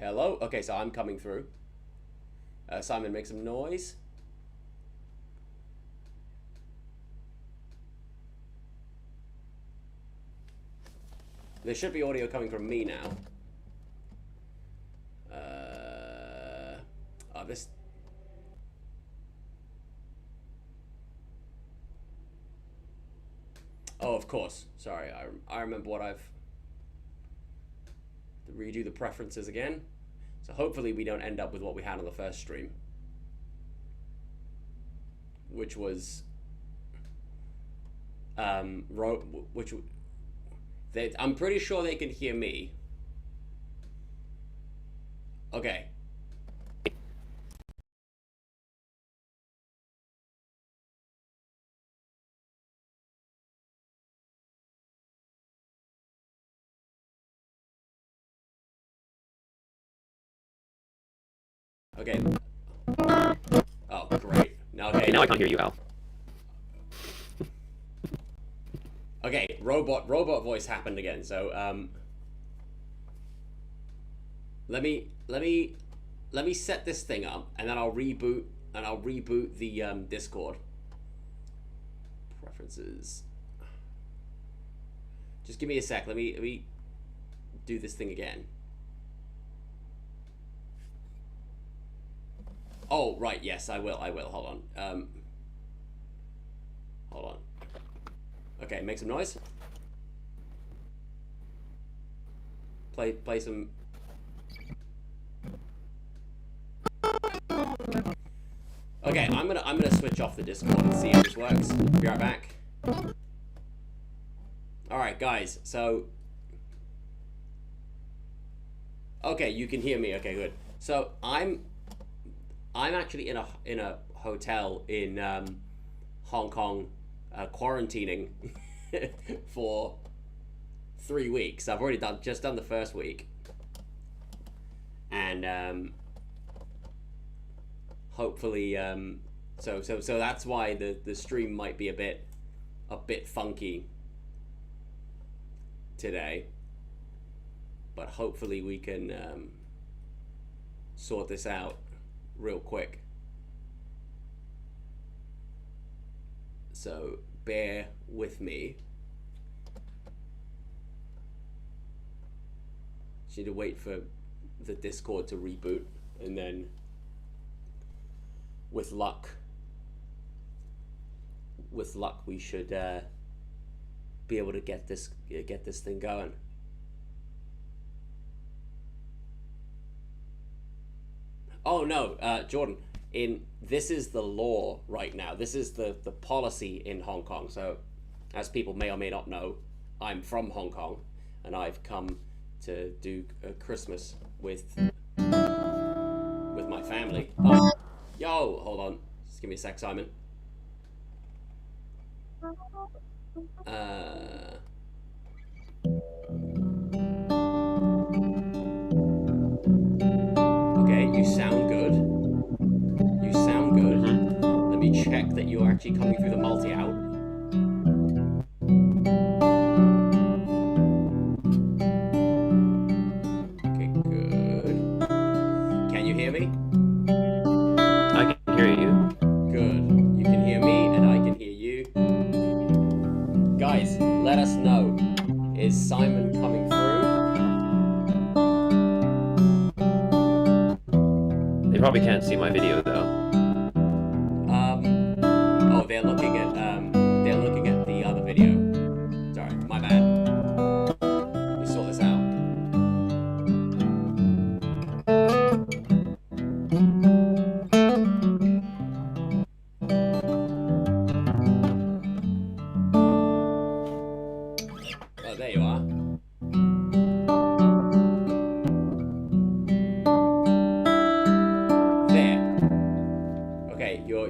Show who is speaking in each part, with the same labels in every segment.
Speaker 1: Hello? Okay, so I'm coming through. Simon, make some noise. There should be audio coming from me now. This... Oh, of course. Sorry, I remember what I've... To redo the preferences again. So hopefully we don't end up with what we had on the first stream. Which was... I'm pretty sure they can hear me. Okay. Okay. Oh, great. Okay,
Speaker 2: now I can't hear you, Al.
Speaker 1: Okay, robot voice happened again. So let me set this thing up, and then I'll reboot the Discord. Preferences. Just give me a sec. Let me do this thing again. Oh, right, yes, I will. Hold on. Hold on. Okay, make some noise. Play some... Okay, I'm gonna switch off the Discord and see if this works. Be right back. Alright, guys, so... Okay, you can hear me. Okay, good. So, I'm actually in a hotel in Hong Kong, quarantining for 3 weeks. I've already just done the first week, and hopefully, so that's why the stream might be a bit funky today. But hopefully we can sort this out real quick. So bear with me. Just need to wait for the Discord to reboot, and then with luck we should be able to get this thing going. Oh no, Jordan, this is the law right now. This is the policy in Hong Kong. So, as people may or may not know, I'm from Hong Kong, and I've come to do Christmas with my family. Oh, yo, hold on. Just give me a sec, Simon. Okay, you sound good. You sound good. Let me check that you're actually coming through the multi-out. Okay, good. Can you hear me?
Speaker 2: I can hear you.
Speaker 1: Good. You can hear me, and I can hear you. Guys, let us know. Is Simon coming through?
Speaker 2: They probably can't see my video though.
Speaker 1: Oh, they're looking at the other video. Sorry, my bad. Let me sort this out. Oh, there you are.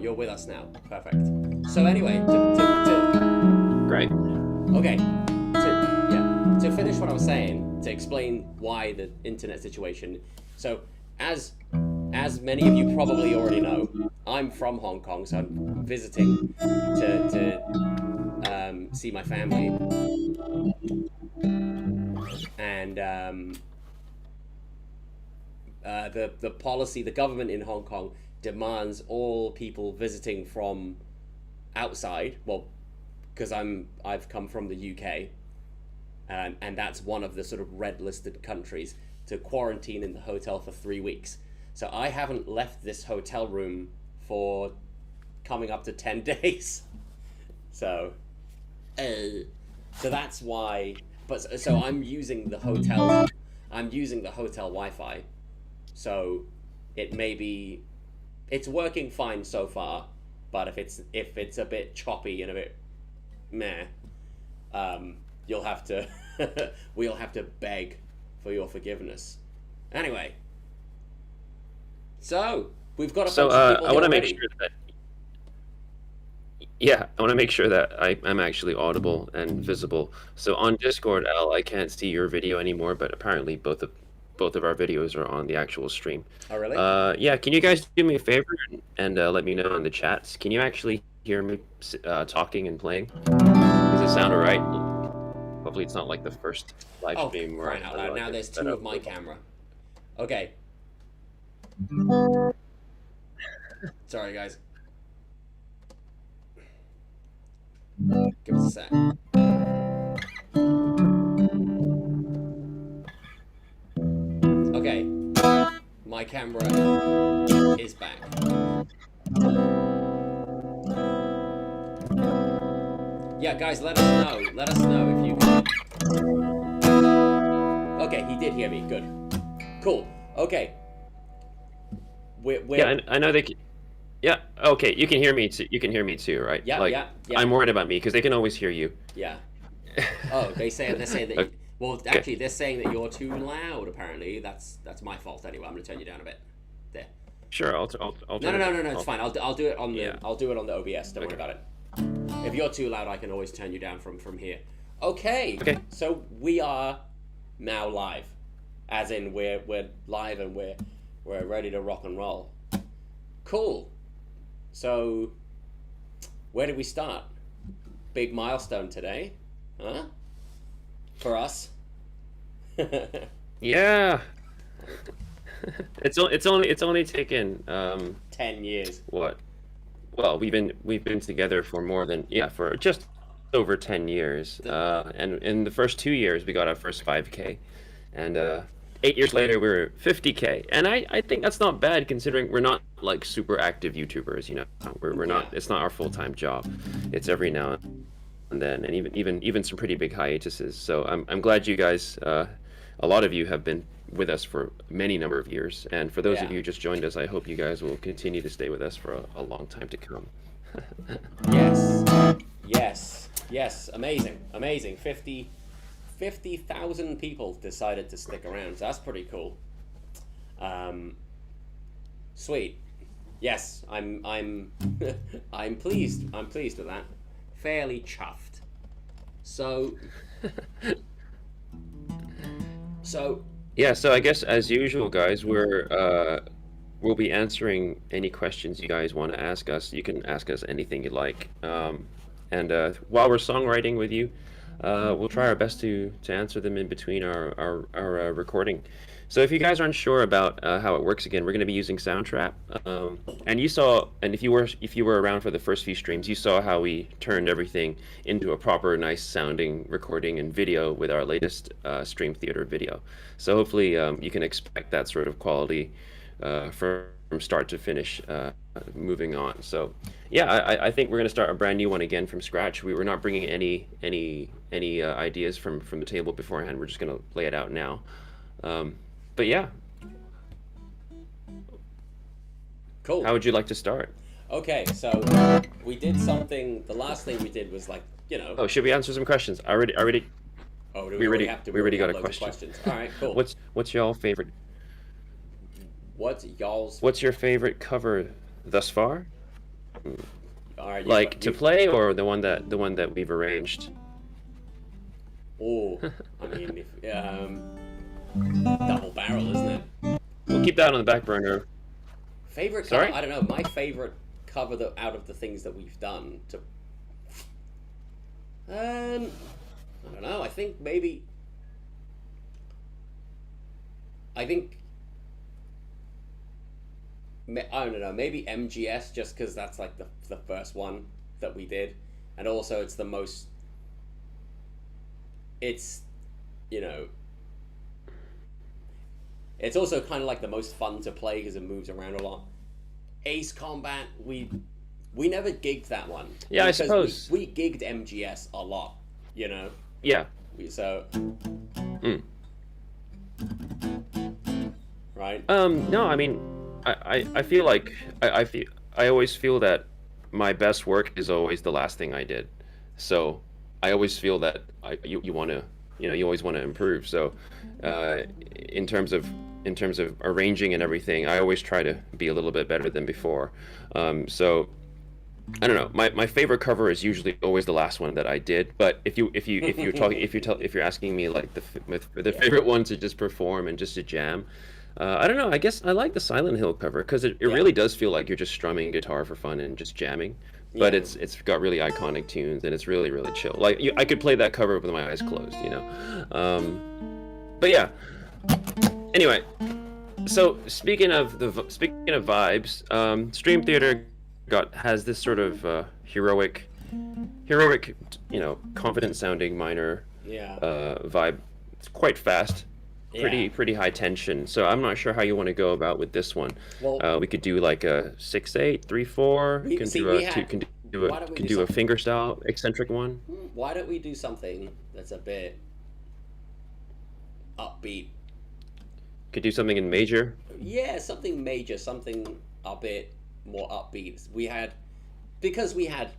Speaker 1: You're with us now. Perfect. So anyway,
Speaker 2: Great.
Speaker 1: Okay. To finish what I was saying, to explain why the internet situation. So as many of you probably already know, I'm from Hong Kong, so I'm visiting to see my family. And the policy, the government in Hong Kong demands all people visiting from outside. Well, because I've come from the UK, and that's one of the sort of red listed countries, to quarantine in the hotel for 3 weeks. So I haven't left this hotel room for coming up to 10 days. So, so that's why. But so I'm using the hotel. I'm using the hotel Wi-Fi. So it may be, it's working fine so far. But if it's a bit choppy and a bit meh, you'll have to we'll have to beg for your forgiveness. Anyway, so we've got a bunch of people
Speaker 2: I want to make
Speaker 1: already.
Speaker 2: sure that yeah, I want to make sure that I'm actually audible and visible. So on Discord, Al, I can't see your video anymore, but apparently both of our videos are on the actual stream.
Speaker 1: Oh, really?
Speaker 2: Yeah, can you guys do me a favor and let me know in the chats? Can you actually hear me talking and playing? Does it sound alright? Hopefully, it's not like the first live
Speaker 1: Oh,
Speaker 2: stream where
Speaker 1: crying out loud! Now there's two of my camera. Okay. Sorry, guys. Give us a sec. Okay. My camera is back. Yeah, guys, let us know. Let us know if you can. Okay, he did hear me. Good. Cool. Okay. We're
Speaker 2: Yeah, I know they can. Yeah, okay, you can hear me too. You can hear me too, right?
Speaker 1: Yeah,
Speaker 2: Like,
Speaker 1: yeah, yeah.
Speaker 2: I'm worried about me because they can always hear you.
Speaker 1: Yeah. Oh, they're saying that.
Speaker 2: Okay.
Speaker 1: Well, actually, they're saying that you're too loud. Apparently, that's my fault. Anyway, I'm gonna turn you down a bit. There.
Speaker 2: Sure, I'll
Speaker 1: No,
Speaker 2: turn
Speaker 1: no,
Speaker 2: it
Speaker 1: no, no, no.
Speaker 2: I'll-
Speaker 1: It's fine. I'll do it on the
Speaker 2: Yeah.
Speaker 1: I'll do it on the OBS. Don't worry
Speaker 2: Okay.
Speaker 1: about it. If you're too loud, I can always turn you down from here. Okay.
Speaker 2: Okay.
Speaker 1: So we are now live, as in we're live and we're ready to rock and roll. Cool. So, where do we start? Big milestone today, huh? For us.
Speaker 2: Yeah. It's only taken
Speaker 1: 10 years.
Speaker 2: what? Well, we've been together for more than for just over 10 years. And in the first 2 years we got our first 5K, and 8 years later we're 50K. And I think that's not bad considering we're not like super active YouTubers. You know, we're not.
Speaker 1: Yeah.
Speaker 2: It's not our full-time job. It's every now and then, and even some pretty big hiatuses. So I'm glad you guys, a lot of you have been with us for many number of years, and for those of
Speaker 1: Yeah.
Speaker 2: you who just joined us, I hope you guys will continue to stay with us for a long time to come.
Speaker 1: Yes. Amazing. 50,000 people decided to stick around. So that's pretty cool. Sweet. Yes, I'm I'm pleased. I'm pleased with that. Fairly chuffed. So
Speaker 2: Yeah, so I guess as usual, guys, we'll be answering any questions you guys want to ask us. You can ask us anything you like. And while we're songwriting with you, we'll try our best to answer them in between our recording. So if you guys aren't sure about how it works, again, we're going to be using Soundtrap. And you saw, and if you were around for the first few streams, you saw how we turned everything into a proper, nice sounding recording and video with our latest Stream Theater video. So hopefully you can expect that sort of quality from start to finish moving on. So yeah, I think we're going to start a brand new one again from scratch. We were not bringing any ideas from the table beforehand. We're just going to lay it out now. But yeah,
Speaker 1: cool.
Speaker 2: how would you like to start?
Speaker 1: Okay, so we did something. The last thing we did was like,
Speaker 2: Oh, should we answer some questions? I already.
Speaker 1: Oh, do
Speaker 2: we already
Speaker 1: have to?
Speaker 2: we already got a
Speaker 1: have loads of
Speaker 2: question.
Speaker 1: questions. All right, cool.
Speaker 2: What's your favorite?
Speaker 1: What's y'all's?
Speaker 2: What's your favorite cover thus far?
Speaker 1: All right,
Speaker 2: Like to play, or the one that we've arranged?
Speaker 1: Oh, I mean, double barrel, isn't it?
Speaker 2: We'll keep that on the back burner.
Speaker 1: Favorite cover?
Speaker 2: Sorry?
Speaker 1: I don't know. My favorite cover out of the things that we've done to. I don't know. I think maybe. I think I don't know, maybe MGS just because that's like the first one that we did, and also it's the most. It's, you know, it's also kind of like the most fun to play because it moves around a lot. Ace Combat, we never gigged that one.
Speaker 2: Yeah, I
Speaker 1: because
Speaker 2: suppose.
Speaker 1: we gigged MGS a lot, you know.
Speaker 2: Yeah.
Speaker 1: So
Speaker 2: Mm.
Speaker 1: right.
Speaker 2: No, I mean, I feel like I always feel that my best work is always the last thing I did. So I always feel that you want to, you always want to improve. So uh, in terms of arranging and everything, I always try to be a little bit better than before. So I don't know. My favorite cover is usually always the last one that I did. But if you're asking me like the favorite one to just perform and just to jam, I don't know. I guess I like the Silent Hill cover because it really does feel like you're just strumming guitar for fun and just jamming. But
Speaker 1: Yeah.
Speaker 2: it's got really iconic tunes and it's really really chill. Like I could play that cover with my eyes closed, you know. But yeah. Anyway, so speaking of vibes, Stream Theater has this sort of heroic, confident sounding minor
Speaker 1: Yeah.
Speaker 2: vibe. It's quite fast,
Speaker 1: Yeah.
Speaker 2: pretty high tension. So I'm not sure how you want to go about with this one.
Speaker 1: Well,
Speaker 2: We could do like a 6/8, 3/4.
Speaker 1: we
Speaker 2: Can
Speaker 1: see
Speaker 2: do
Speaker 1: we
Speaker 2: a two.
Speaker 1: had. Why don't we
Speaker 2: Can
Speaker 1: do
Speaker 2: do a
Speaker 1: something?
Speaker 2: finger style eccentric one.
Speaker 1: Why don't we do something that's a bit upbeat?
Speaker 2: Could do something in major.
Speaker 1: Yeah, something major, something a bit more upbeat. Because we had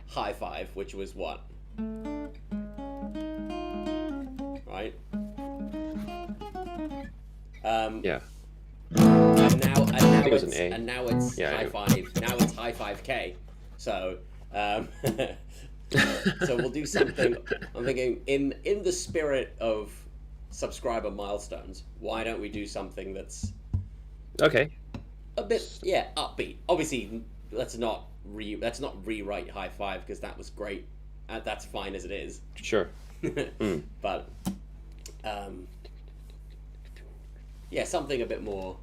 Speaker 1: High Five, which was what, right?
Speaker 2: Yeah,
Speaker 1: And
Speaker 2: it was an A.
Speaker 1: now it's
Speaker 2: Yeah,
Speaker 1: High Five. Now it's High Five K. So, so we'll do something. I'm thinking in the spirit of subscriber milestones. Why don't we do something that's
Speaker 2: okay.
Speaker 1: a bit upbeat? Obviously, let's not rewrite High Five because that was great. That's fine as it is.
Speaker 2: Sure. Mm.
Speaker 1: But yeah, something a bit more,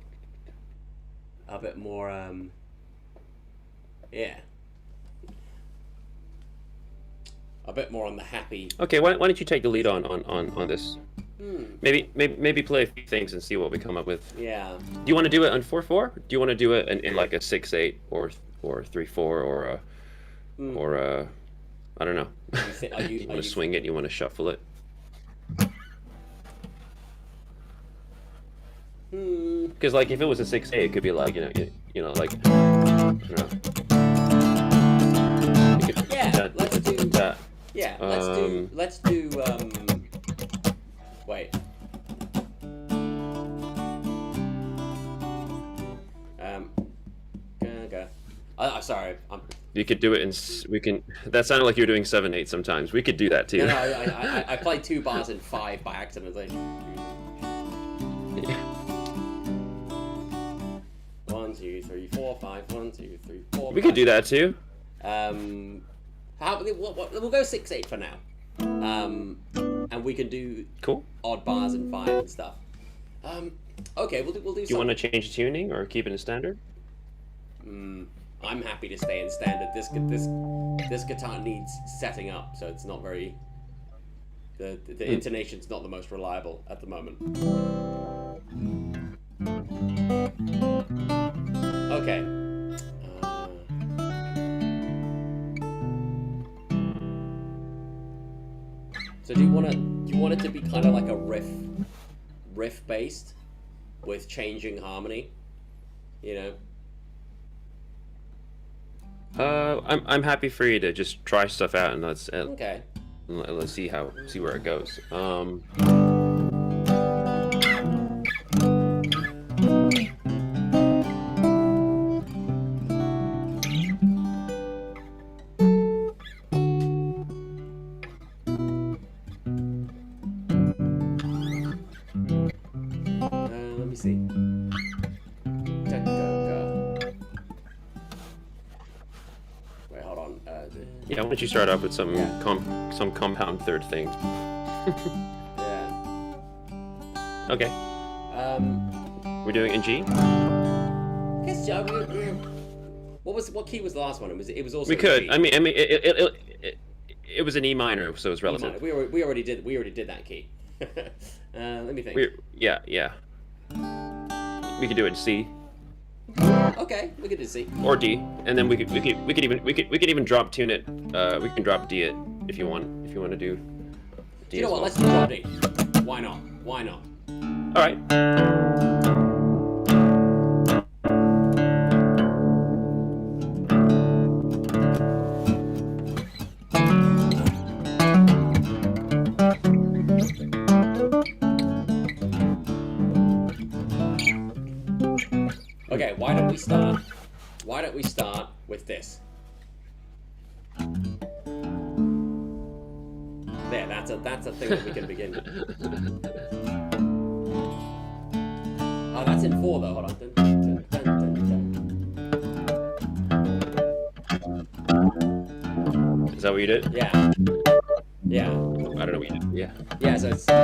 Speaker 1: yeah, a bit more on the happy.
Speaker 2: Okay, why don't you take the lead on this? Maybe play a few things and see what we come up with.
Speaker 1: Yeah.
Speaker 2: Do you want to do it on 4/4? Do you want to do it in like a 6/8 or 3/4 or a I don't know. You want to swing it? You want to shuffle it? Because like if it was a 6/8, it could be like like I don't know.
Speaker 1: Yeah, let's do
Speaker 2: that.
Speaker 1: Yeah, let's do wait. Go. Sorry.
Speaker 2: You could do it we can. That sounded like you were doing 7/8 sometimes. We could do that too.
Speaker 1: No, I played 2 bars in 5 by accident.
Speaker 2: Yeah.
Speaker 1: 1, 2, 3, 4, 5. 1, 2, 3, 4.
Speaker 2: We could do that too.
Speaker 1: We'll go 6/8 for now. And we can do
Speaker 2: Cool.
Speaker 1: odd bars in 5 and stuff. Okay, we'll do.
Speaker 2: Do you want to change the tuning or keep it in standard?
Speaker 1: I'm happy to stay in standard. This guitar needs setting up, so it's not very. The intonation's not the most reliable at the moment. Okay. So do you want it to be kind of like a riff based, with changing harmony, you know?
Speaker 2: I'm happy for you to just try stuff out and let's
Speaker 1: Okay.
Speaker 2: see where it goes.
Speaker 1: Let me see. Wait, hold on.
Speaker 2: Yeah, why don't you start off with some
Speaker 1: Yeah.
Speaker 2: some compound third things?
Speaker 1: Yeah.
Speaker 2: Okay, we're doing in G.
Speaker 1: I guess what key was the last one? It was also
Speaker 2: We could.
Speaker 1: G.
Speaker 2: It was an E minor, so it's
Speaker 1: E minor.
Speaker 2: relative.
Speaker 1: We already did that key. Let me think.
Speaker 2: Yeah. We could do it in C
Speaker 1: Okay, we could do C.
Speaker 2: or D, and then we could even drop tune it. We can drop D it if you want to do D.
Speaker 1: You know
Speaker 2: as
Speaker 1: what?
Speaker 2: well.
Speaker 1: Let's do drop D. Why not? Why not?
Speaker 2: All right.
Speaker 1: Okay, why don't we start? Why don't we start with this? There, that's a thing that we can begin with. Oh, that's in 4 though. Hold on. Dun, dun, dun, dun, dun.
Speaker 2: Is that what you did?
Speaker 1: Yeah. Yeah.
Speaker 2: I don't know what you did. Yeah.
Speaker 1: Yeah. So it's yeah.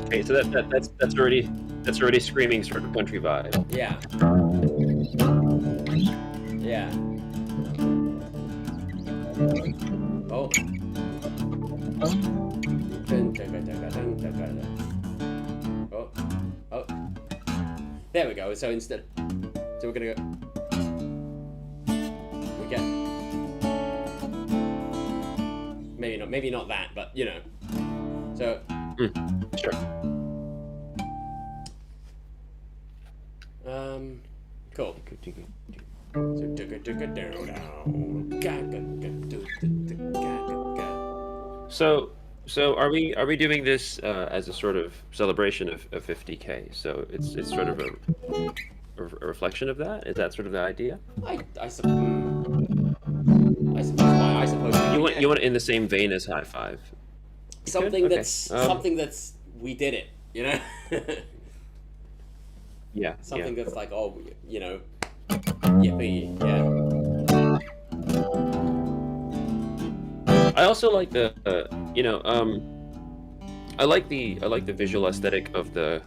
Speaker 2: Okay, so that's already screaming sort of country vibe.
Speaker 1: Yeah. Yeah. Oh. Oh. Oh. There we go. So instead, so we're gonna go. We get maybe not that, but you know. So.
Speaker 2: Sure.
Speaker 1: Cool.
Speaker 2: So are we doing this as a sort of celebration of 50K? So it's sort of a reflection of that. Is that sort of the idea?
Speaker 1: I suppose
Speaker 2: You want it in the same vein as High Five.
Speaker 1: Something
Speaker 2: Okay.
Speaker 1: something that's we did it, you know.
Speaker 2: Yeah.
Speaker 1: Something
Speaker 2: yeah.
Speaker 1: that's like, oh, you know, yippee, yeah.
Speaker 2: I also like the I like the visual aesthetic of the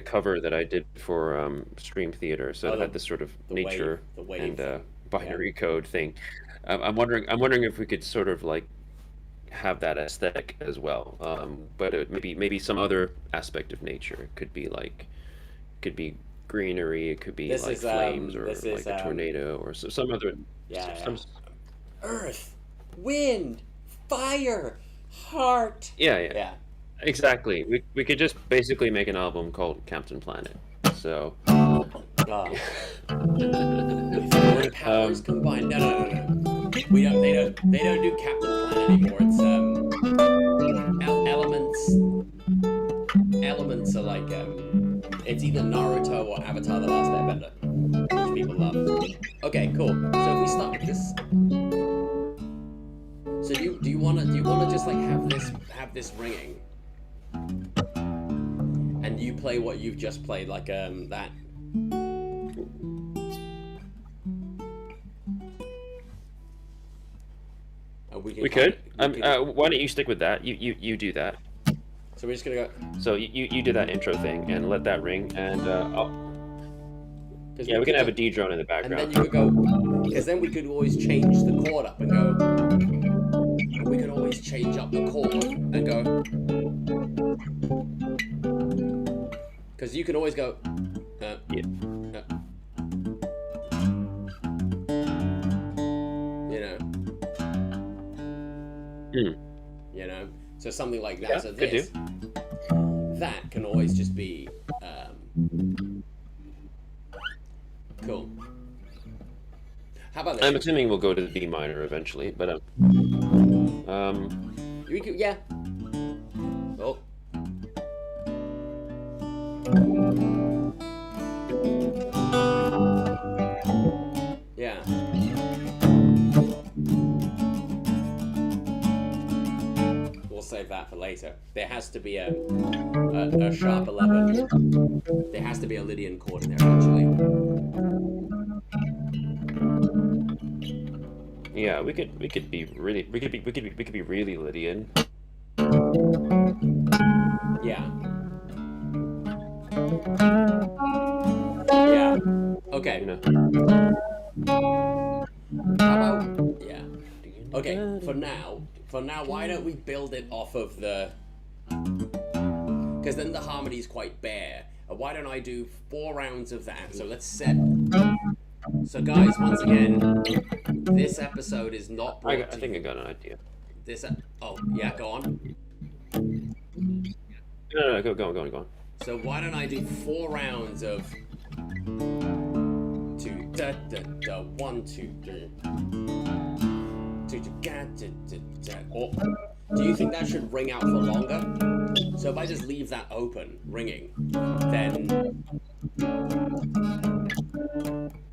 Speaker 2: cover that I did for Stream Theater. So it had this sort of nature
Speaker 1: the wave
Speaker 2: and
Speaker 1: thing.
Speaker 2: binary code thing. I'm wondering if we could sort of like have that aesthetic as well. But maybe some other aspect of nature. It could be greenery. It could be
Speaker 1: This
Speaker 2: like
Speaker 1: is,
Speaker 2: flames or
Speaker 1: this
Speaker 2: like
Speaker 1: is,
Speaker 2: a tornado or some other.
Speaker 1: Yeah,
Speaker 2: some,
Speaker 1: yeah. Earth, wind, fire, heart.
Speaker 2: Yeah.
Speaker 1: Yeah.
Speaker 2: Exactly. We could just basically make an album called Captain Planet. So.
Speaker 1: With my powers combined. No. We don't. They don't do Captain Planet anymore. It's elements. Elements are like it's either Naruto or Avatar: The Last Airbender, which people love. Okay, cool. So if we start with this. So do you wanna just like have this ringing, and you play what you've just played, like that.
Speaker 2: We could. Why don't you stick with that? You do that.
Speaker 1: So we're just gonna go.
Speaker 2: So you do that intro thing and let that ring, and we can have a D drone in the background.
Speaker 1: And then you could go, because then we could always change the chord up and go. And we could always change up the chord and go. Because you can always go.
Speaker 2: Yeah.
Speaker 1: You know. You know. So something like that.
Speaker 2: Yeah,
Speaker 1: so
Speaker 2: could
Speaker 1: this.
Speaker 2: do.
Speaker 1: That can always just be cool. How about this?
Speaker 2: I'm assuming we'll go to the B minor eventually, but
Speaker 1: We could, yeah. Oh. Yeah. We'll save that for later. There has to be a sharp 11. There has to be a Lydian chord in there actually.
Speaker 2: yeah, we could be really Lydian.
Speaker 1: Yeah. Yeah.
Speaker 2: You
Speaker 1: Okay.
Speaker 2: know.
Speaker 1: How about yeah. Okay. For now, why don't we build it off of the? Because then the harmony is quite bare. Why don't I do 4 rounds of that? So let's set. So guys, once again, this episode is not brought
Speaker 2: I
Speaker 1: to
Speaker 2: think I
Speaker 1: you.
Speaker 2: got an idea.
Speaker 1: This. Oh yeah, go on.
Speaker 2: No, go on.
Speaker 1: So why don't I do 4 rounds of two da da da 1 2 3 2 da da da da. Or do you think that should ring out for longer? So if I just leave that open, ringing, then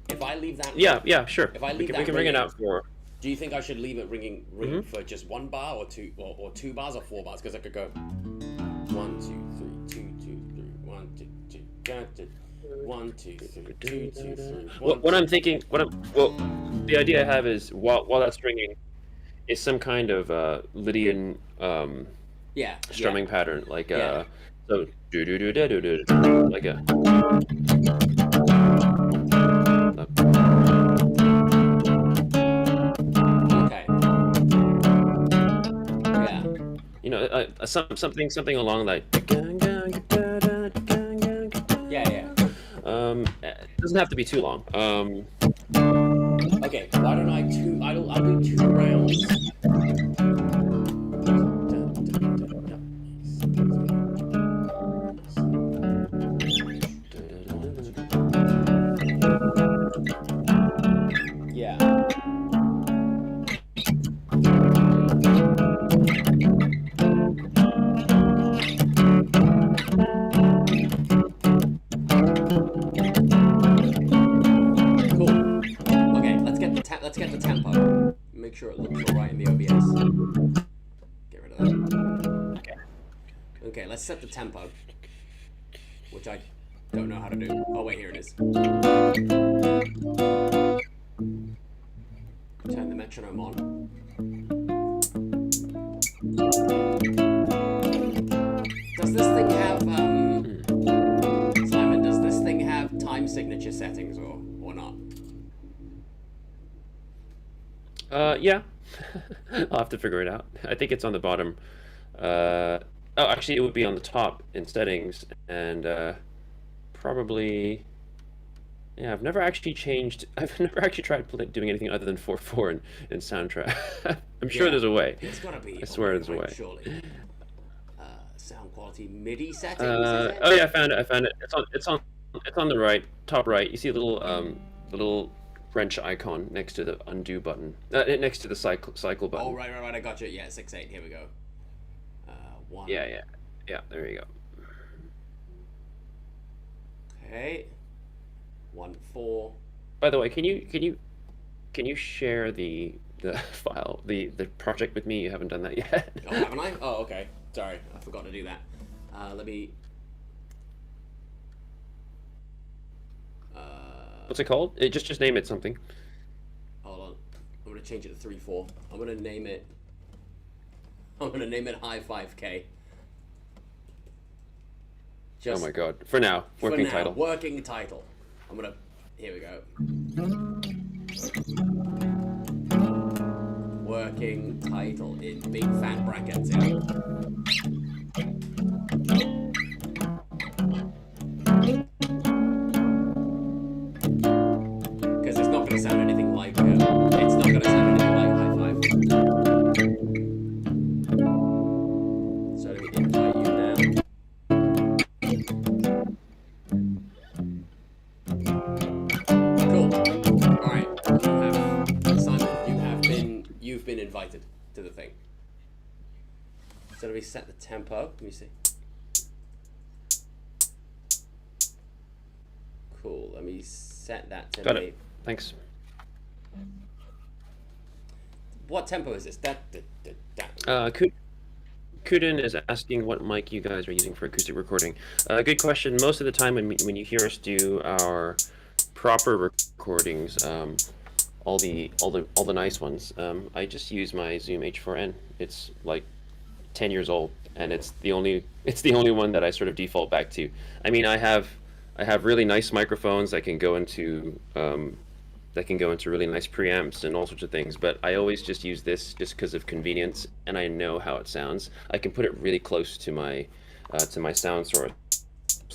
Speaker 1: if I leave that,
Speaker 2: Yeah, sure.
Speaker 1: if I
Speaker 2: We
Speaker 1: leave
Speaker 2: can
Speaker 1: that
Speaker 2: ring it
Speaker 1: ringing,
Speaker 2: out for.
Speaker 1: do you think I should leave it ringing for just 1 bar or two bars or 4 bars? Because I could go 1 2 3 2 2 3 1 2 2 da, da, 1 2 3 2 2 3 1.
Speaker 2: What I'm thinking, well, the idea I have is while that's ringing, is some kind of Lydian
Speaker 1: Yeah,
Speaker 2: strumming pattern, like
Speaker 1: Yeah.
Speaker 2: so do like a.
Speaker 1: Okay. Yeah.
Speaker 2: You know, something along like.
Speaker 1: Yeah.
Speaker 2: It doesn't have to be too long.
Speaker 1: Okay. Why don't I two? I'll do 2 rounds. Yeah. Cool. Okay, let's get the tempo. Make sure it looks alright in the OBS. Get rid of that. Okay, let's set the tempo, which I don't know how to do. Oh wait, here it is. Turn the metronome on. Does this thing have Simon? Does this thing have time signature settings or not?
Speaker 2: Yeah. I'll have to figure it out. I think it's on the bottom. Oh, actually, it would be on the top in settings, and probably. Yeah, I've never actually tried doing anything other than 4/4 in soundtrack. I'm sure
Speaker 1: Yeah.
Speaker 2: there's a way.
Speaker 1: There's gotta be.
Speaker 2: I swear there's a way.
Speaker 1: Surely. Sound quality MIDI settings.
Speaker 2: Oh yeah, I found it. It's on the right, top right. You see a little wrench icon next to the undo button, next to the cycle button.
Speaker 1: Oh right. I got you. Yeah, 6/8. Here we go. 1.
Speaker 2: Yeah. There you go.
Speaker 1: Okay. 1 4.
Speaker 2: By the way, can you share the file, the project with me? You haven't done that yet.
Speaker 1: Oh, haven't I? Oh, okay. Sorry, I forgot to do that. Let me.
Speaker 2: What's it called? Just name it something.
Speaker 1: Hold on. I'm gonna change it to 3/4. I'm gonna name it High 5K.
Speaker 2: Oh my god. For now, working title.
Speaker 1: Working title. I'm gonna. Here we go. Working title in big fat brackets. Yeah. Because it's not gonna sound anything like. It's not gonna sound anything like High 5. So let me invite you now. You've been invited to the thing. So let me set the tempo. Let me see. Cool. Let me set that to
Speaker 2: Got it. Thanks.
Speaker 1: What tempo is this?
Speaker 2: Kudin is asking what mic you guys are using for acoustic recording. Good question. Most of the time when you hear us do our proper recordings, all the nice ones, I just use my Zoom H4n. It's like 10 years old. and it's the only one that I sort of default back to. I mean, I have really nice microphones that can go into really nice preamps and all sorts of things, but I always just use this just because of convenience, and I know how it sounds. I can put it really close to my sound source,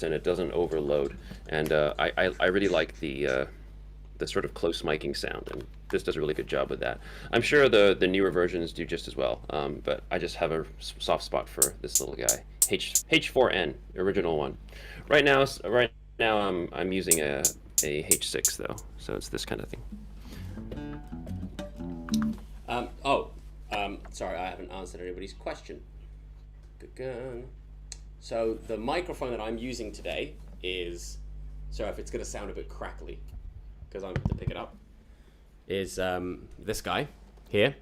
Speaker 2: and it doesn't overload. And I really like the sort of close miking sound, and this does a really good job with that. I'm sure the newer versions do just as well, but I just have a soft spot for this little guy, H4n, original one. Right now I'm using a H6 though, so it's this kind of thing.
Speaker 1: Sorry, I haven't answered anybody's question. Good. So the microphone that I'm using today is, so if it's going to sound a bit crackly, because I'm to pick it up, is this guy here.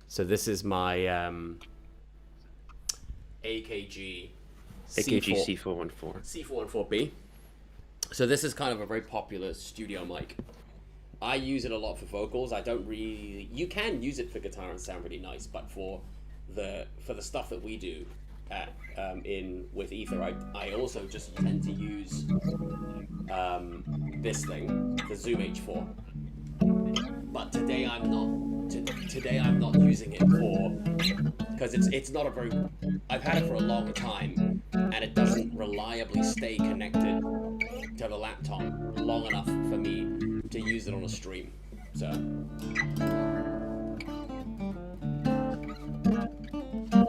Speaker 1: So this is my AKG
Speaker 2: C414.
Speaker 1: C414B. So this is kind of a very popular studio mic. I use it a lot for vocals. I don't really. You can use it for guitar and sound really nice, but for the stuff that we do with Ether, I also just tend to use this thing, the Zoom H4. But today I'm not using it because it's not a very. I've had it for a long time, and it doesn't reliably stay connected to the laptop long enough for me to use it on a stream. So.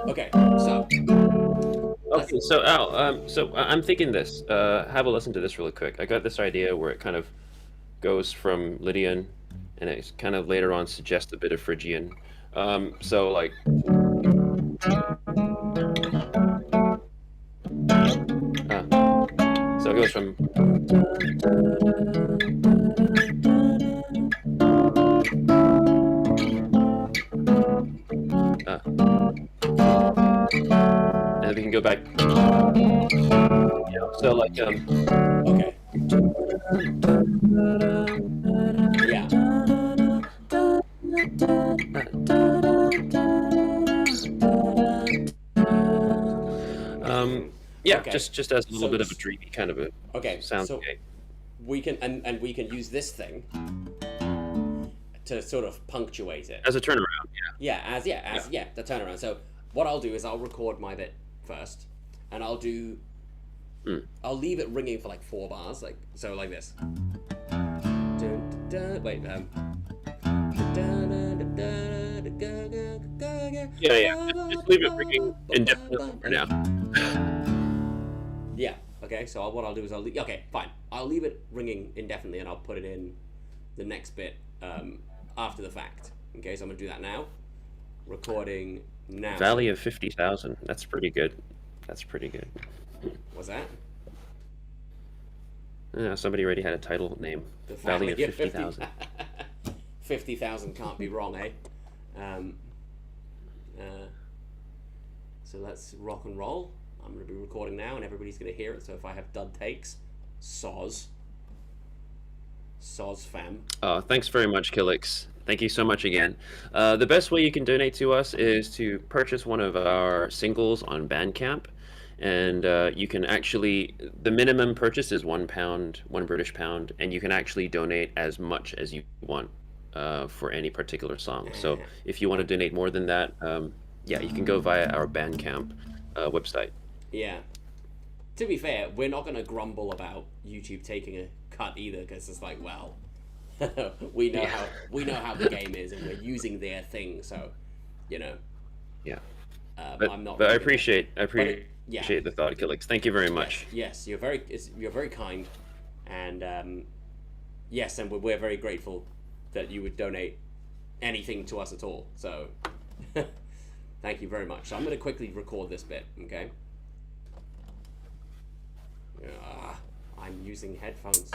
Speaker 1: Okay, so.
Speaker 2: Okay, so Al, I'm thinking this. Have a listen to this really quick. I got this idea where it kind of goes from Lydian, and it kind of later on suggests a bit of Phrygian. So like. So it goes from. And then we can go back. So like
Speaker 1: Okay. Yeah.
Speaker 2: Yeah,
Speaker 1: Okay.
Speaker 2: just as a little bit of a dreamy kind of a soundscape.
Speaker 1: So we can and we can use this thing to sort of punctuate it.
Speaker 2: As a turnaround,
Speaker 1: Yeah, the turnaround. So what I'll do is I'll record my bit first, and I'll leave it ringing for like 4 bars, like this. Wait,
Speaker 2: yeah. Just leave it ringing indefinitely for now.
Speaker 1: Yeah. Okay. So what I'll do is okay, fine. I'll leave it ringing indefinitely, and I'll put it in the next bit after the fact. Okay. So I'm gonna do that now. Recording now.
Speaker 2: Valley of 50,000. That's pretty good.
Speaker 1: What's that?
Speaker 2: Somebody already had a title name.
Speaker 1: The
Speaker 2: Valley of 50,000.
Speaker 1: 50,000 can't be wrong, eh? So let's rock and roll. I'm going to be recording now, and everybody's going to hear it. So if I have dud takes, soz fam.
Speaker 2: Thanks very much, Killix. Thank you so much again. The best way you can donate to us is to purchase one of our singles on Bandcamp. And you can actually, the minimum purchase is £1, £1 and you can actually donate as much as you want for any particular song. So if you want to donate more than that, you can go via our Bandcamp website.
Speaker 1: Yeah. To be fair, we're not going to grumble about YouTube taking a cut either, because it's like, well, we know how the game is, and we're using their thing, so
Speaker 2: Yeah.
Speaker 1: But
Speaker 2: I appreciate the thought, Killix. Thank you very much.
Speaker 1: Yes, you're very kind, and yes, and we're very grateful that you would donate anything to us at all. So, thank you very much. So I'm going to quickly record this bit, okay? I'm using headphones.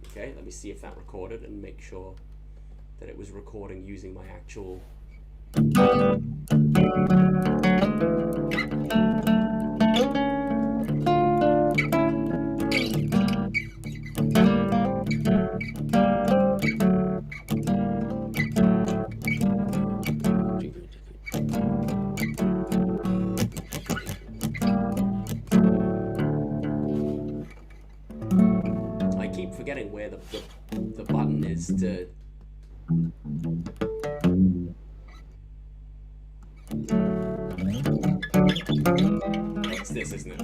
Speaker 1: Okay, let me see if that recorded and make sure that it was recording using my actual... keep forgetting where the button is to. It's this, isn't it?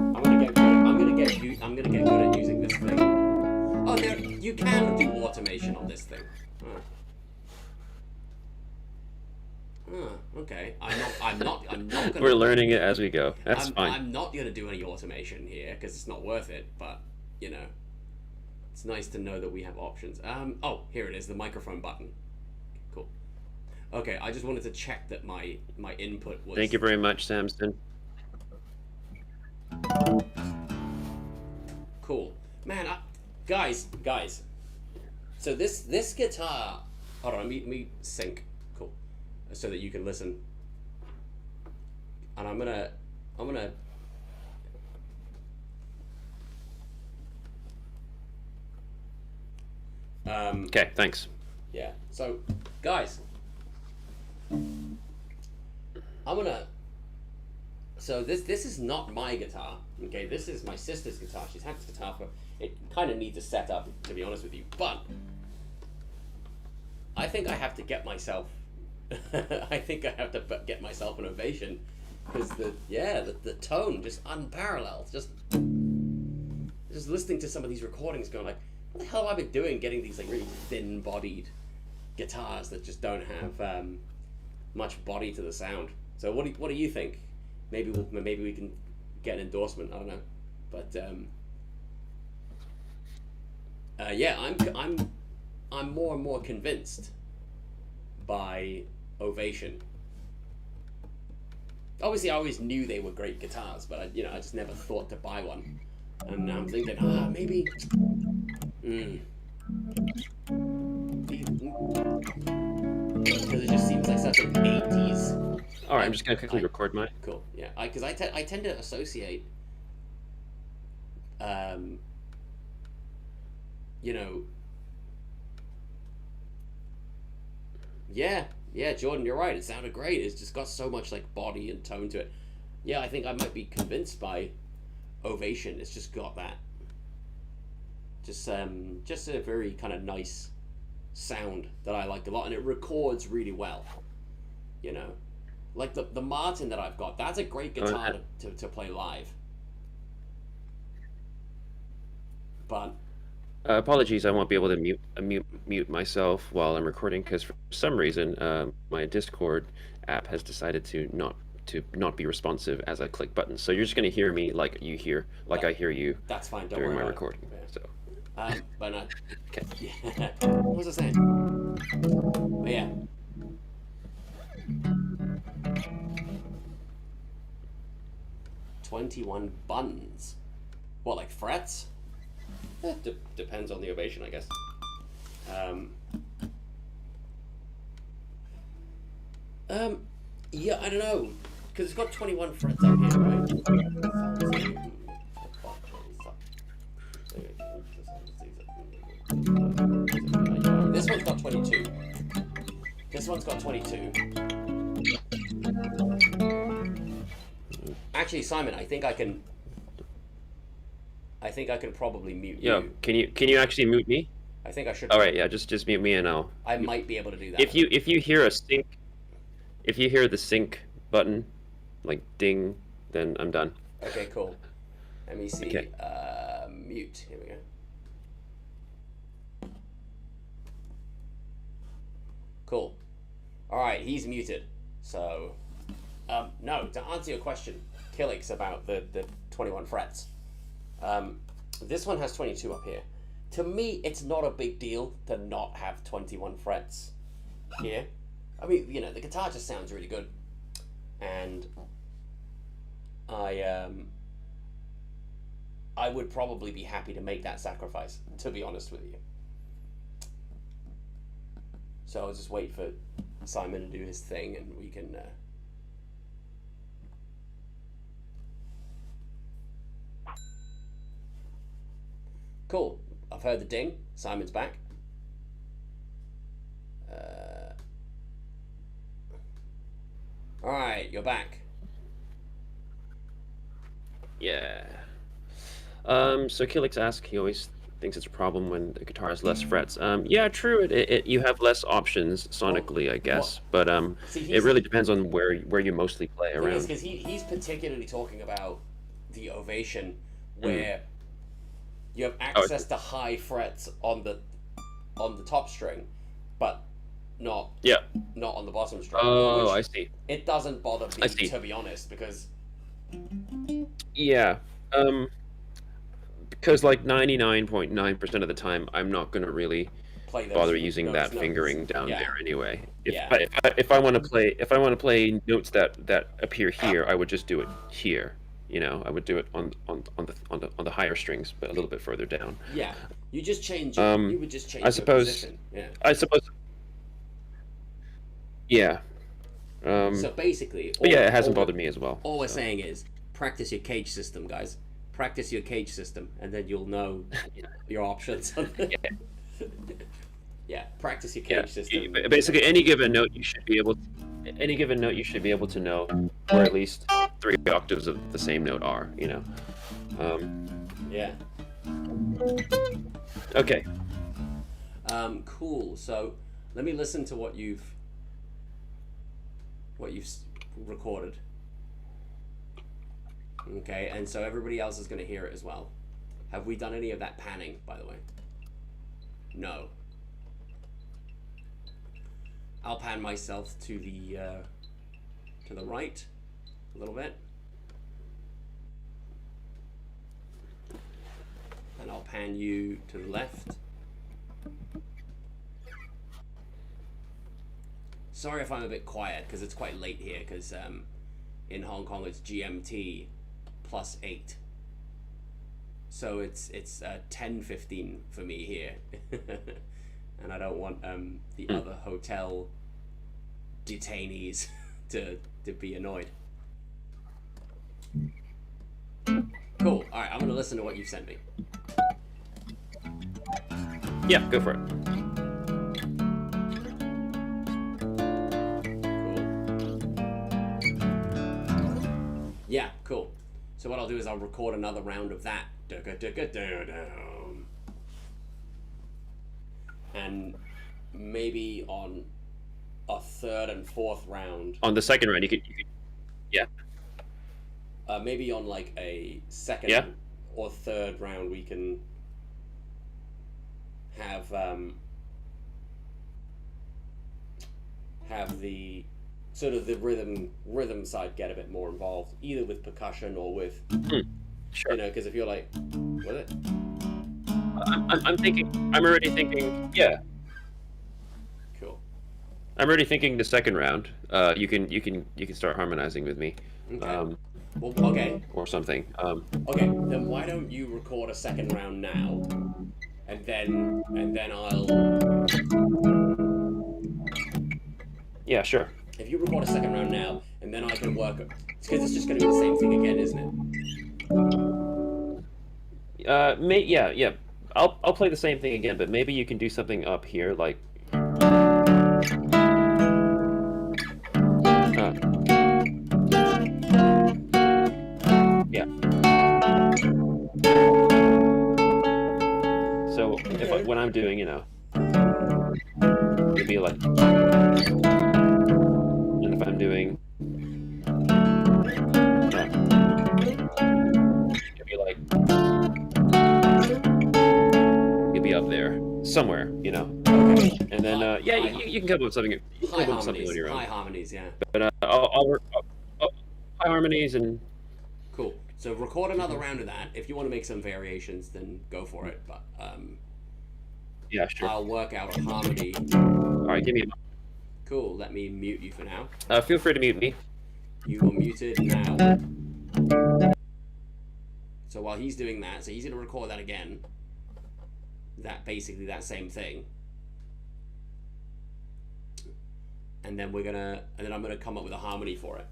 Speaker 1: I'm gonna get good at using this thing. Oh, there, you can do automation on this thing. Huh. Okay. I'm not gonna.
Speaker 2: We're learning it as we go. That's
Speaker 1: I'm,
Speaker 2: fine.
Speaker 1: I'm not gonna do any automation here because it's not worth it. But you know, it's nice to know that we have options. Oh, here it is, the microphone button. Cool. Okay, I just wanted to check that my input was.
Speaker 2: Thank you very much, Samson.
Speaker 1: Cool, man. Guys. So this guitar. Hold on, let me sync. Cool, so that you can listen. And I'm gonna.
Speaker 2: Okay, thanks.
Speaker 1: Yeah. So, guys, So this is not my guitar. Okay, this is my sister's guitar. She's had this guitar for. It kind of needs a setup, to be honest with you. But I think I have to get myself. I think I have to get myself an Ovation, because the tone just unparalleled. Just listening to some of these recordings, going like, what the hell have I been doing? Getting these like really thin-bodied guitars that just don't have much body to the sound. So what do you think? Maybe we can get an endorsement. I don't know, but yeah, I'm more and more convinced by Ovation. Obviously, I always knew they were great guitars, but I just never thought to buy one. And now I'm thinking, maybe. Because it just seems like such an 80s.
Speaker 2: All right, I'm just gonna quickly record mine.
Speaker 1: Cool. Yeah, because I tend to associate, yeah, Jordan, you're right. It sounded great. It's just got so much like body and tone to it. Yeah, I think I might be convinced by Ovation. It's just got that, just a very kind of nice sound that I like a lot, and it records really well. Like the Martin that I've got, that's a great guitar to play live. But
Speaker 2: apologies, I won't be able to mute myself while I'm recording because for some reason my Discord app has decided to not be responsive as I click buttons. So you're just gonna hear me like I hear you.
Speaker 1: That's fine. Don't
Speaker 2: during
Speaker 1: worry
Speaker 2: my
Speaker 1: about
Speaker 2: recording.
Speaker 1: it.
Speaker 2: So.
Speaker 1: But
Speaker 2: Okay.
Speaker 1: Yeah. What was I saying? But yeah. 21 buttons. What, like frets? Depends on the Ovation, I guess. Yeah, I don't know, because it's got 21 frets out here, right? This one's got 22. This one's got 22. Actually, Simon, I think I can probably mute
Speaker 2: Yo,
Speaker 1: you.
Speaker 2: can you actually mute me?
Speaker 1: I think I should.
Speaker 2: All right, yeah, just mute me and I'll.
Speaker 1: I might be able to do that.
Speaker 2: If you hear a sync, if you hear the sync button, like ding, then I'm done.
Speaker 1: Okay, cool. Let me see.
Speaker 2: Okay.
Speaker 1: Mute. Here we go. Cool. All right, he's muted. So, no. To answer your question, Killix, about the 21 frets. This one has 22 up here. To me, it's not a big deal to not have 21 frets here. I mean, the guitar just sounds really good, and I would probably be happy to make that sacrifice, to be honest with you. So I'll just wait for Simon to do his thing, and we can. Cool. I've heard the ding. Simon's back. All right, you're back.
Speaker 2: Yeah. So Kilix asks, he always thinks it's a problem when the guitar has less frets. Yeah, true. You have less options
Speaker 1: Well,
Speaker 2: sonically, I
Speaker 1: what?
Speaker 2: guess, but
Speaker 1: See,
Speaker 2: it
Speaker 1: he's
Speaker 2: really depends on where you mostly play
Speaker 1: thing is
Speaker 2: around.
Speaker 1: because he's particularly talking about the ovation
Speaker 2: Mm.
Speaker 1: where you have
Speaker 2: Oh,
Speaker 1: access to high frets on the top string, but not
Speaker 2: yeah.
Speaker 1: not on the bottom string,
Speaker 2: Oh,
Speaker 1: which
Speaker 2: I see.
Speaker 1: it doesn't bother
Speaker 2: I
Speaker 1: me,
Speaker 2: see.
Speaker 1: to be honest, because
Speaker 2: Yeah. Um, because like 99.9% of the time, I'm not gonna really
Speaker 1: play
Speaker 2: bother using
Speaker 1: those
Speaker 2: that
Speaker 1: notes.
Speaker 2: fingering down
Speaker 1: Yeah,
Speaker 2: there anyway.
Speaker 1: yeah,
Speaker 2: If I want to play notes that appear here, I would just do it here. You know, I would do it on the higher strings, but a little bit further down.
Speaker 1: yeah.
Speaker 2: Um,
Speaker 1: You would just
Speaker 2: I
Speaker 1: change your
Speaker 2: suppose
Speaker 1: position. Yeah.
Speaker 2: I suppose yeah.
Speaker 1: So basically,
Speaker 2: But yeah, it hasn't bothered me as well.
Speaker 1: all we're
Speaker 2: So
Speaker 1: saying is practice your cage system, guys. Practice your cage system, and then you'll know your options.
Speaker 2: yeah,
Speaker 1: Yeah, practice your
Speaker 2: yeah.
Speaker 1: cage system.
Speaker 2: Basically, any given note you should be able to know where at least three octaves of the same note are. You know.
Speaker 1: Yeah.
Speaker 2: Okay.
Speaker 1: Cool. So let me listen to what you've recorded. Okay, and so everybody else is going to hear it as well. Have we done any of that panning, by the way? No. I'll pan myself to the right a little bit, and I'll pan you to the left. Sorry if I'm a bit quiet because it's quite late here because in Hong Kong it's GMT +8. So it's 10:15 for me here. And I don't want the other hotel detainees to be annoyed. Cool. All right, I'm gonna listen to what you've sent me.
Speaker 2: Yeah, go for it.
Speaker 1: Cool. Yeah, cool. So what I'll do is I'll record another round of that. And maybe on a third and fourth round,
Speaker 2: On the second round, yeah,
Speaker 1: maybe on like a second
Speaker 2: yeah,
Speaker 1: or third round, we can have the sort of the rhythm side get a bit more involved, either with percussion or with
Speaker 2: sure.
Speaker 1: because if you're like, with it,
Speaker 2: I'm already thinking, yeah,
Speaker 1: cool,
Speaker 2: I'm already thinking the second round. You can start harmonizing with me,
Speaker 1: okay, well, okay,
Speaker 2: or something.
Speaker 1: okay, then why don't you record a second round now, and then I'll.
Speaker 2: Yeah, sure.
Speaker 1: If you record a second round now, and then I can work, because it's just going to be the same thing again, isn't it?
Speaker 2: Yeah. I'll play the same thing again, but maybe you can do something up here, like. Yeah. So when I'm doing, it'd be like, and if I'm doing, it'd be like, you'd be up there somewhere,
Speaker 1: Okay.
Speaker 2: and then yeah, you can come up with something. You can
Speaker 1: High
Speaker 2: come up with something
Speaker 1: harmonies.
Speaker 2: on your own.
Speaker 1: High harmonies, yeah.
Speaker 2: But I'll work high harmonies and
Speaker 1: Cool. So record another round of that. If you want to make some variations, then go for it. But
Speaker 2: yeah, sure.
Speaker 1: I'll work out a harmony.
Speaker 2: All right, give me.
Speaker 1: Cool. Let me mute you for now.
Speaker 2: Feel free to mute me.
Speaker 1: You are muted now. So while he's doing that, so he's going to record that again. Basically that same thing. And then I'm gonna come up with a harmony for it.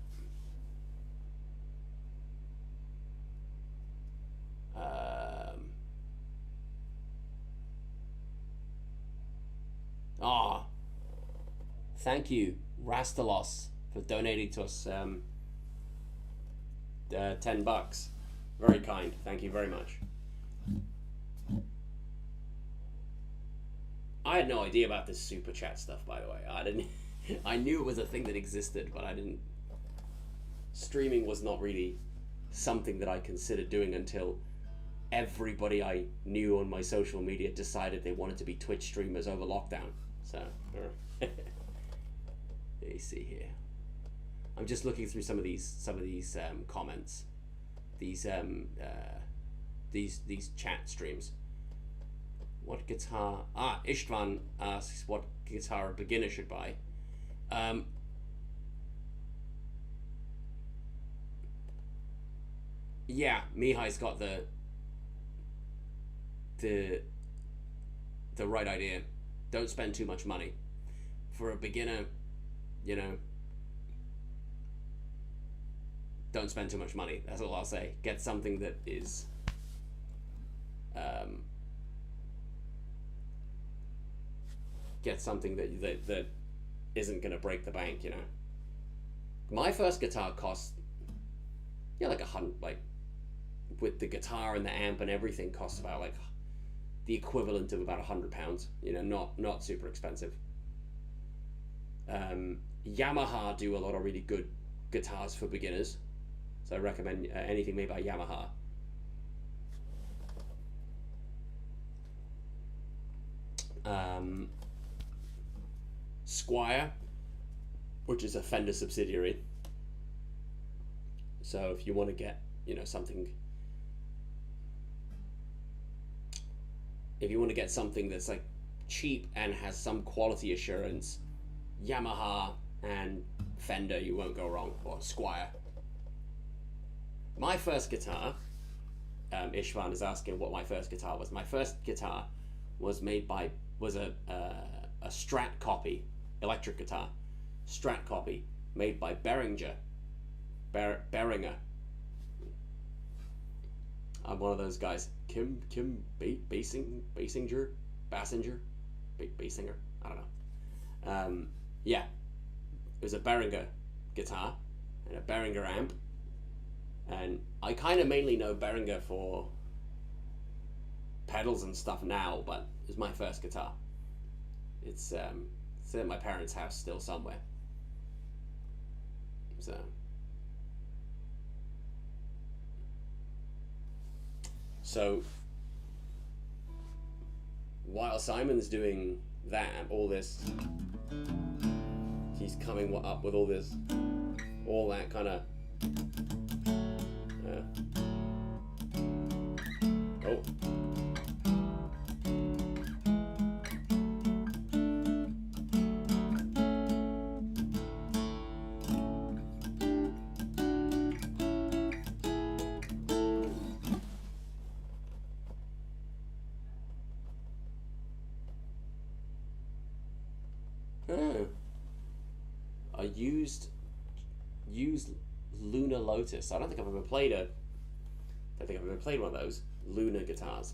Speaker 1: Thank you, Rastalos, for donating to us $10. Very kind. Thank you very much. I had no idea about this super chat stuff, by the way. I didn't. I knew it was a thing that existed, but I didn't. Streaming was not really something that I considered doing until everybody I knew on my social media decided they wanted to be Twitch streamers over lockdown. So, let me see here. I'm just looking through some of these comments, these chat streams. What guitar? Istvan asks what guitar a beginner should buy. Yeah, Mihai's got the right idea. Don't spend too much money. For a beginner, don't spend too much money. That's all I'll say. Get something that is get something that isn't gonna break the bank, My first guitar cost like $100, with the guitar and the amp and everything, costs about like the equivalent of about £100, not super expensive. Yamaha do a lot of really good guitars for beginners, so I recommend anything made by Yamaha. Squire, which is a Fender subsidiary. So if you want to get, something, if you want to get something that's like cheap and has some quality assurance, Yamaha and Fender, you won't go wrong, or Squire. My first guitar, Ishvan is asking what my first guitar was. My first guitar was a Strat copy, electric guitar, Strat copy, made by Behringer. I'm one of those guys. Kim Basinger, I don't know. Yeah, it was a Behringer guitar and a Behringer amp, and I kind of mainly know Behringer for pedals and stuff now, but it was my first guitar. It's at my parents' house still somewhere. So while Simon's doing that, all this, he's coming up with all that kind of. Oh. I used Luna Lotus. I don't think I've ever played one of those Luna guitars.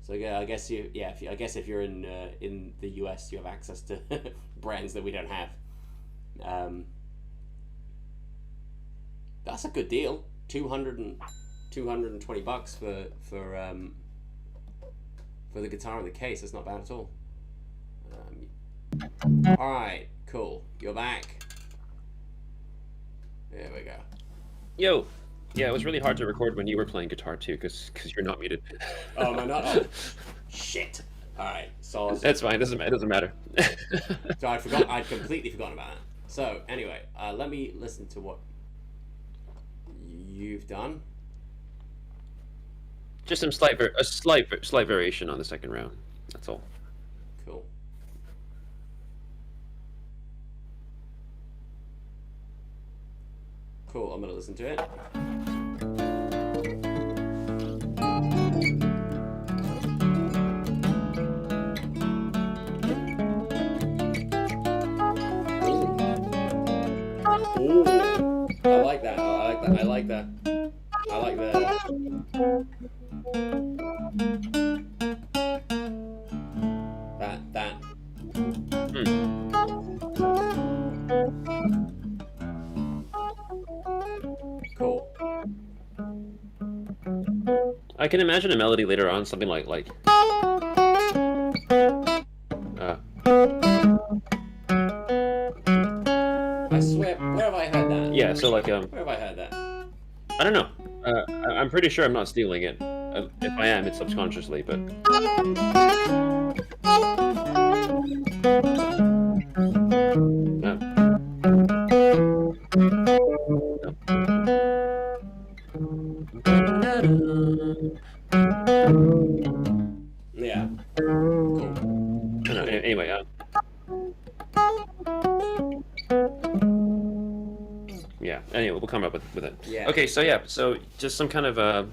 Speaker 1: So yeah, I guess if you're in the US, you have access to brands that we don't have. That's a good deal. $220 for the guitar and the case. That's not bad at all. All right, cool. You're back. There we go.
Speaker 2: Yo. Yeah, it was really hard to record when you were playing guitar too, because you're not muted.
Speaker 1: Oh, am I not? Oh, shit. All right, so
Speaker 2: that's fine. It doesn't matter.
Speaker 1: So I'd completely forgotten about it. So anyway, let me listen to what you've done.
Speaker 2: Just some slight variation on the second round. That's all.
Speaker 1: Cool. Cool. I'm gonna listen to it. Ooh, I like that. I like that. That. Cool.
Speaker 2: I can imagine a melody later on, something like uh,
Speaker 1: I swear, where have I heard that?
Speaker 2: yeah. So like
Speaker 1: Where have I heard that?
Speaker 2: I don't know. I'm pretty sure I'm not stealing it. If I am, it's subconsciously. But uh,
Speaker 1: Yeah, cool.
Speaker 2: I don't know. Anyway, yeah. Anyway, we'll come up with it.
Speaker 1: Yeah,
Speaker 2: Okay. So yeah. So just some kind of something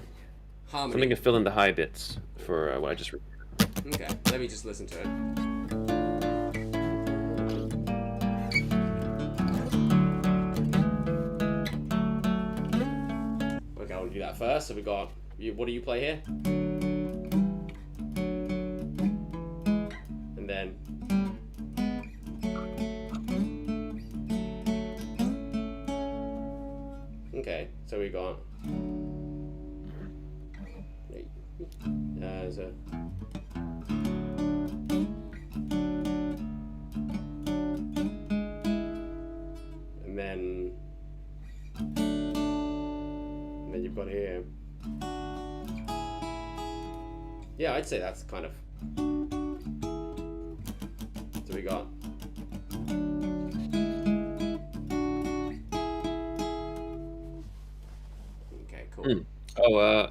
Speaker 1: harmony.
Speaker 2: to fill in the high bits for what I just.
Speaker 1: Okay, let me just listen to it. Okay, I'll do that first. So we got you. What do you play here? And then okay, so we got so and then you've got here. Yeah, I'd say that's kind of. So we got. Okay, cool.
Speaker 2: Oh,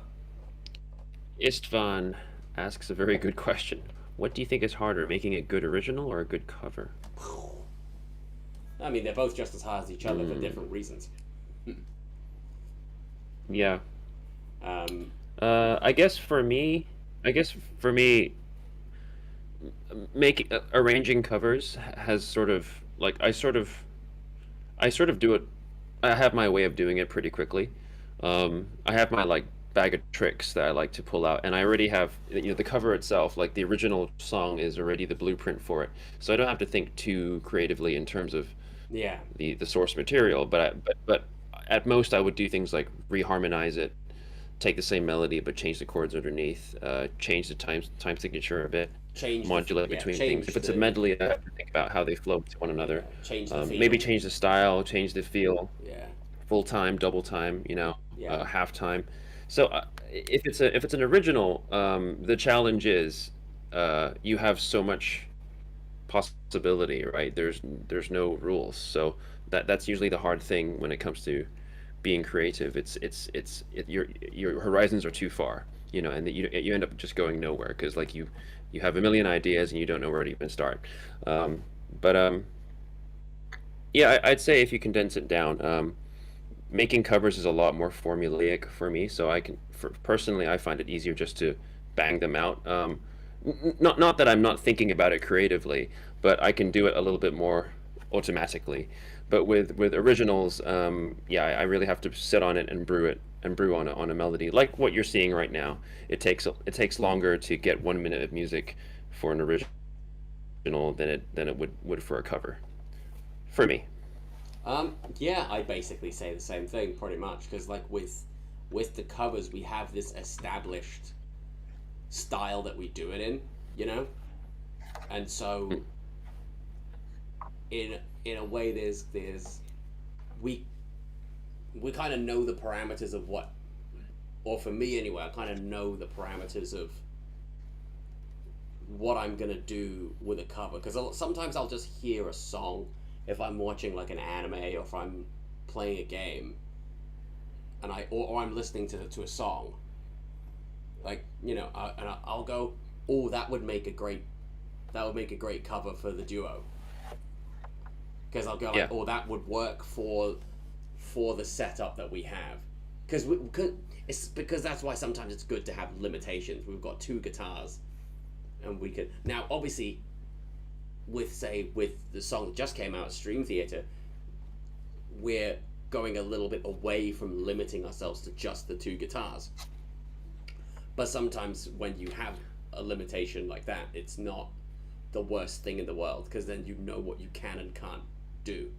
Speaker 2: Istvan asks a very good question. What do you think is harder, making a good original or a good cover?
Speaker 1: I mean, they're both just as hard as each other for different reasons.
Speaker 2: Yeah.
Speaker 1: Um,
Speaker 2: I guess for me, arranging covers has sort of like I sort of do it. I have my way of doing it pretty quickly. I have my like bag of tricks that I like to pull out, and I already have the cover itself. Like the original song is already the blueprint for it, so I don't have to think too creatively in terms of
Speaker 1: yeah,
Speaker 2: the source material. But at most I would do things like reharmonize it, take the same melody but change the chords underneath, change the time signature a bit, modulate between things. If it's a medley, I have to think about how they flow to one another.
Speaker 1: change the feel.
Speaker 2: Maybe change the style, change the feel,
Speaker 1: Yeah,
Speaker 2: full time, double time,
Speaker 1: yeah,
Speaker 2: half time. So if it's an original, the challenge is you have so much possibility, right? There's no rules, so that's usually the hard thing when it comes to being creative. Your horizons are too far, and you end up just going nowhere because like you have a million ideas and you don't know where to even start. But yeah, I'd say if you condense it down, making covers is a lot more formulaic for me. So personally, I find it easier just to bang them out. Not that I'm not thinking about it creatively, but I can do it a little bit more automatically. But with originals, yeah, I really have to sit on it and brew on a melody, like what you're seeing right now. It takes longer to get 1 minute of music for an original than it would for a cover, for me.
Speaker 1: yeah, I basically say the same thing pretty much because like with the covers we have this established style that we do it and so in a way there's we we kind of know the parameters of what, or for me anyway, I kind of know the parameters of what I'm gonna do with a cover because sometimes I'll just hear a song if I'm watching like an anime or if I'm playing a game and or I'm listening to a song like and I'll go, oh, that would make a great cover for the duo because I'll go like,
Speaker 2: Yeah.
Speaker 1: oh, that would work for the setup that we have because it's because that's why sometimes it's good to have limitations. We've got two guitars and we could now obviously with the song that just came out, Stream Theater, we're going a little bit away from limiting ourselves to just the two guitars. But sometimes when you have a limitation like that, it's not the worst thing in the world because then you know what you can and can't do.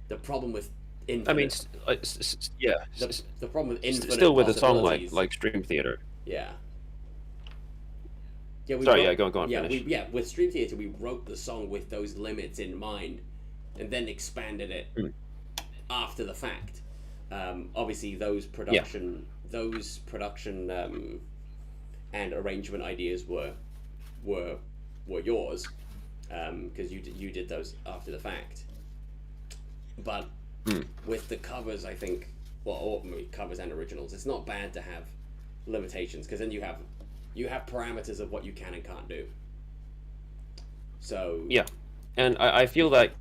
Speaker 1: The problem with infinite,
Speaker 2: I mean, yeah,
Speaker 1: the problem with infinite
Speaker 2: still with a song like
Speaker 1: possibilities.
Speaker 2: like Stream Theater.
Speaker 1: Yeah. Yeah, we
Speaker 2: Sorry,
Speaker 1: wrote.
Speaker 2: yeah, go on,
Speaker 1: Yeah,
Speaker 2: finish.
Speaker 1: with Stream Theater, we wrote the song with those limits in mind, and then expanded it
Speaker 2: Mm.
Speaker 1: after the fact. Obviously,
Speaker 2: Yeah,
Speaker 1: those production and arrangement ideas were were yours, because you did those after the fact. But
Speaker 2: mm.
Speaker 1: with the covers, I think, well, or maybe covers and originals, it's not bad to have limitations, because then you have parameters of what you can and can't do. So
Speaker 2: Yeah, and I feel like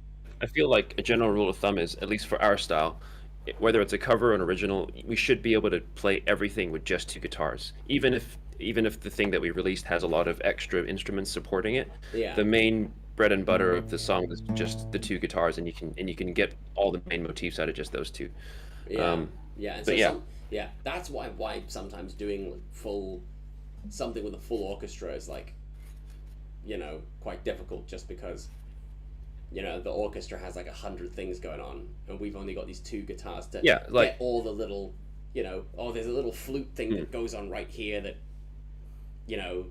Speaker 2: a general rule of thumb is, at least for our style, whether it's a cover or an original, we should be able to play everything with just two guitars, even if the thing that we released has a lot of extra instruments supporting it.
Speaker 1: yeah,
Speaker 2: The main bread and butter of the song is just the two guitars, and you can get all the main motifs out of just those two.
Speaker 1: yeah,
Speaker 2: Um,
Speaker 1: yeah, and
Speaker 2: but
Speaker 1: so
Speaker 2: yeah,
Speaker 1: that's why sometimes doing full something with a full orchestra is like, quite difficult, just because the orchestra has like 100 things going on, and we've only got these two guitars to
Speaker 2: yeah,
Speaker 1: get
Speaker 2: like
Speaker 1: all the little, oh, there's a little flute thing
Speaker 2: mm,
Speaker 1: that goes on right here that, you know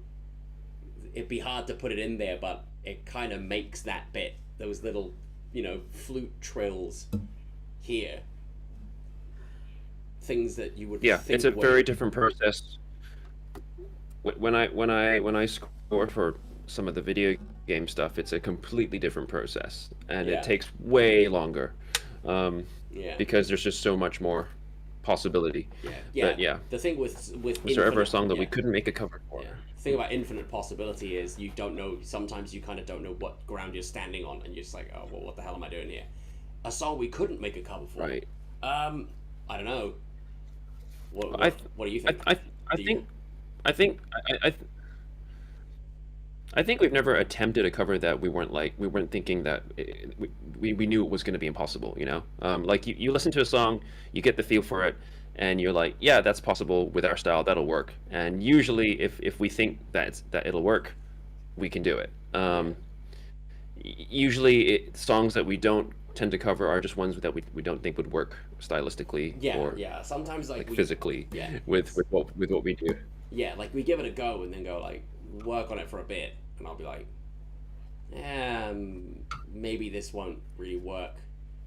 Speaker 1: it'd be hard to put it in there, but it kind of makes that bit, those little, flute trills here, things that you would
Speaker 2: yeah,
Speaker 1: think
Speaker 2: it's a
Speaker 1: would.
Speaker 2: very different process. When I score for some of the video game stuff, it's a completely different process, and it
Speaker 1: Yeah,
Speaker 2: takes way longer, um,
Speaker 1: yeah,
Speaker 2: because there's just so much more possibility.
Speaker 1: yeah.
Speaker 2: But yeah,
Speaker 1: The thing with
Speaker 2: was there ever a
Speaker 1: infinite,
Speaker 2: song that we
Speaker 1: yeah,
Speaker 2: couldn't make a cover for?
Speaker 1: yeah. The thing about infinite possibility is you don't know. Sometimes you kind of don't know what ground you're standing on, and you're just like, oh, well, what the hell am I doing here? A song we couldn't make a cover for.
Speaker 2: Right.
Speaker 1: I don't know. What
Speaker 2: I
Speaker 1: what, what do you
Speaker 2: I
Speaker 1: think?
Speaker 2: I I
Speaker 1: Do you?
Speaker 2: think I think I think we've never attempted a cover that we weren't thinking that we knew it was going to be impossible. Like you listen to a song, you get the feel for it, and you're like, yeah, that's possible with our style. That'll work. And usually, if we think that it'll work, we can do it.
Speaker 1: Yeah,
Speaker 2: Usually, songs that we don't tend to cover are just ones that we don't think would work stylistically
Speaker 1: yeah,
Speaker 2: or
Speaker 1: yeah. Sometimes like
Speaker 2: like
Speaker 1: we,
Speaker 2: physically
Speaker 1: yeah,
Speaker 2: with what we do.
Speaker 1: yeah, like we give it a go and then go like work on it for a bit, and I'll be like, maybe this won't really work.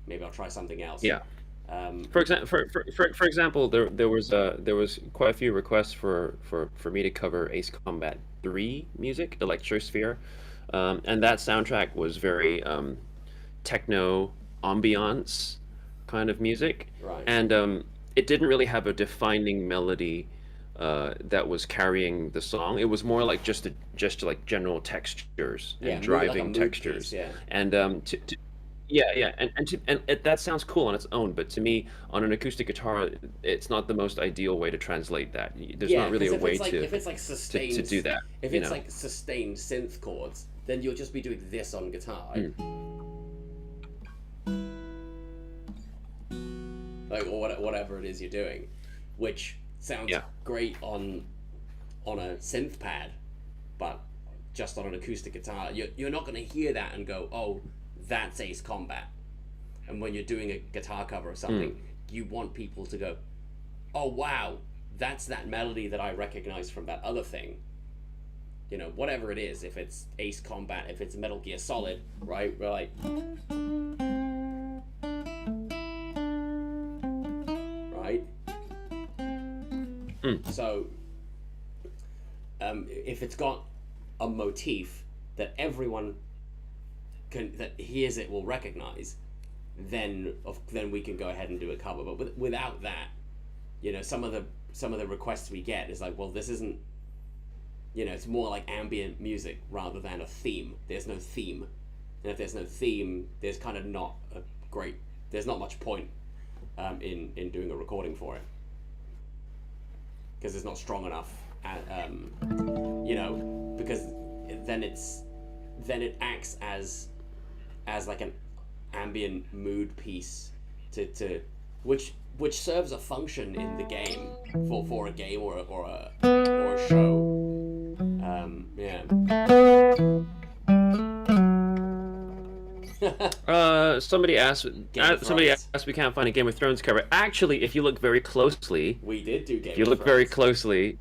Speaker 1: Maybe I'll try something else.
Speaker 2: Yeah.
Speaker 1: Um,
Speaker 2: For example, there was quite a few requests for me to cover Ace Combat 3 music, Electrosphere, and that soundtrack was very techno ambiance kind of music,
Speaker 1: right.
Speaker 2: and it didn't really have a defining melody that was carrying the song. It was more like just like general textures
Speaker 1: Yeah,
Speaker 2: and
Speaker 1: like a
Speaker 2: driving
Speaker 1: mood piece.
Speaker 2: textures,
Speaker 1: Yeah,
Speaker 2: and yeah, yeah, and that sounds cool on its own, but to me, on an acoustic guitar, it's not the most ideal way to translate that. There's
Speaker 1: yeah.
Speaker 2: not really
Speaker 1: Because
Speaker 2: a way
Speaker 1: if it's like
Speaker 2: to
Speaker 1: sustained,
Speaker 2: do that,
Speaker 1: if
Speaker 2: you
Speaker 1: it's
Speaker 2: know.
Speaker 1: like sustained synth chords, then you'll just be doing this on guitar,
Speaker 2: Mm,
Speaker 1: like, or whatever it is you're doing, which sounds
Speaker 2: yeah,
Speaker 1: great on a synth pad, but just on an acoustic guitar, you're not going to hear that and go, oh, that's Ace Combat. And when you're doing a guitar cover of
Speaker 2: mm,
Speaker 1: something, you want people to go, oh wow, that's that melody that I recognize from that other thing. Whatever it is, if it's Ace Combat, if it's Metal Gear Solid, right? We're like, right?
Speaker 2: mm,
Speaker 1: So, if it's got a motif that everyone that hears it will recognize, then we can go ahead and do a cover. But without that, some of the requests we get is like, well, this isn't. It's more like ambient music rather than a theme. There's no theme, and if there's no theme, there's kind of not a great. There's not much point in doing a recording for it, because it's not strong enough. Because then it acts as like an ambient mood piece which serves a function in the game, for a game or a show. Yeah.
Speaker 2: Somebody asked.
Speaker 1: Game of
Speaker 2: Somebody
Speaker 1: Thrones.
Speaker 2: asked. We can't find a Game of Thrones cover. Actually, if you look very closely,
Speaker 1: We did do Game
Speaker 2: if you
Speaker 1: of
Speaker 2: look very
Speaker 1: Thrones.
Speaker 2: closely,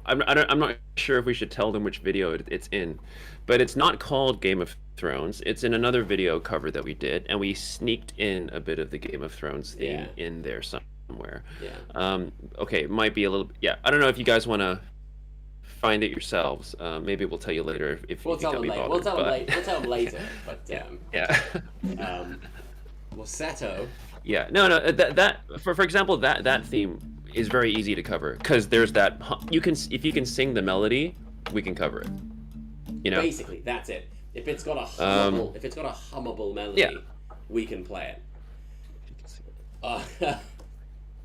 Speaker 2: I'm not sure if we should tell them which video it's in, but it's not called Game of Thrones. It's in another video cover that we did, and we sneaked in a bit of the Game of Thrones theme in there somewhere.
Speaker 1: Yeah.
Speaker 2: Okay, it might be a little. Yeah, I don't know if you guys want to find it yourselves. Maybe we'll tell you later if
Speaker 1: We'll
Speaker 2: you
Speaker 1: tell them
Speaker 2: can't be
Speaker 1: later.
Speaker 2: bothered.
Speaker 1: We'll tell them
Speaker 2: but-
Speaker 1: later. We'll tell them later. But
Speaker 2: Yeah.
Speaker 1: well, Seto.
Speaker 2: Yeah. No. That for example that theme is very easy to cover because there's that you can if you can sing the melody, we can cover it. You know.
Speaker 1: Basically, that's it. If it's got a hummable melody,
Speaker 2: Yeah.
Speaker 1: we can play it.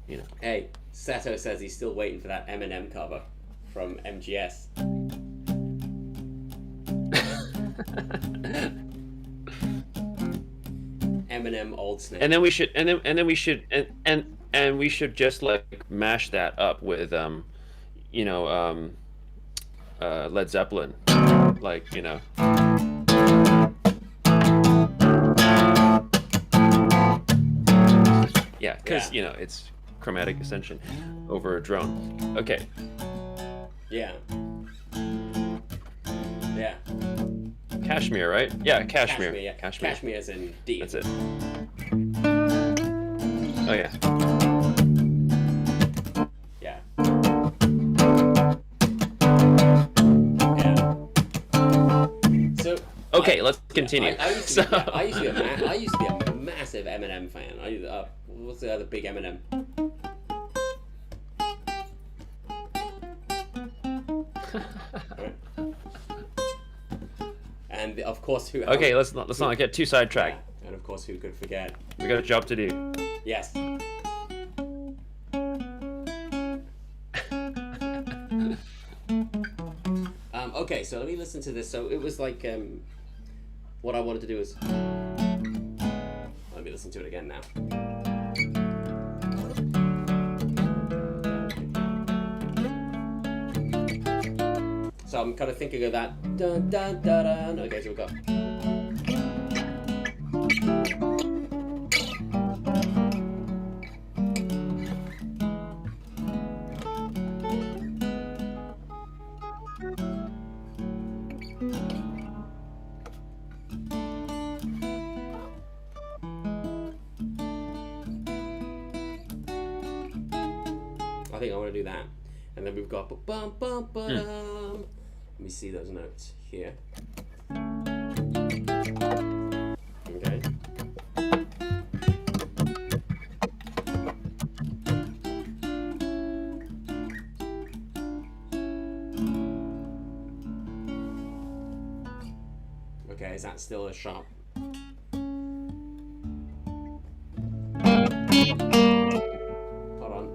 Speaker 2: You know.
Speaker 1: Hey, Seto says he's still waiting for that Eminem cover from MGS. Eminem Old Snake.
Speaker 2: And then we should and we should just like mash that up with Led Zeppelin, like yeah, because it's chromatic ascension over a drone. Okay.
Speaker 1: Yeah. Yeah.
Speaker 2: Kashmir, right? Yeah, Kashmir.
Speaker 1: Yeah.
Speaker 2: Kashmir.
Speaker 1: Kashmir's in D.
Speaker 2: That's it. Oh yeah.
Speaker 1: Yeah. Yeah. So.
Speaker 2: Okay, let's continue.
Speaker 1: I used to be a massive Eminem fan. What's the other big Eminem? And of course, who?
Speaker 2: Okay, let's not get too sidetracked.
Speaker 1: Yeah. And of course, who could forget?
Speaker 2: We got a job to do.
Speaker 1: Yes. Okay, so let me listen to this. So it was like what I wanted to do is let me listen to it again now. So I'm kind of thinking of that. Dun, dun, dun, dun. Okay, so we've got. I think I want to do that. And then we've got bum bum ba-dum. Let me see those notes here. Okay. Okay, is that still a sharp? Hold on.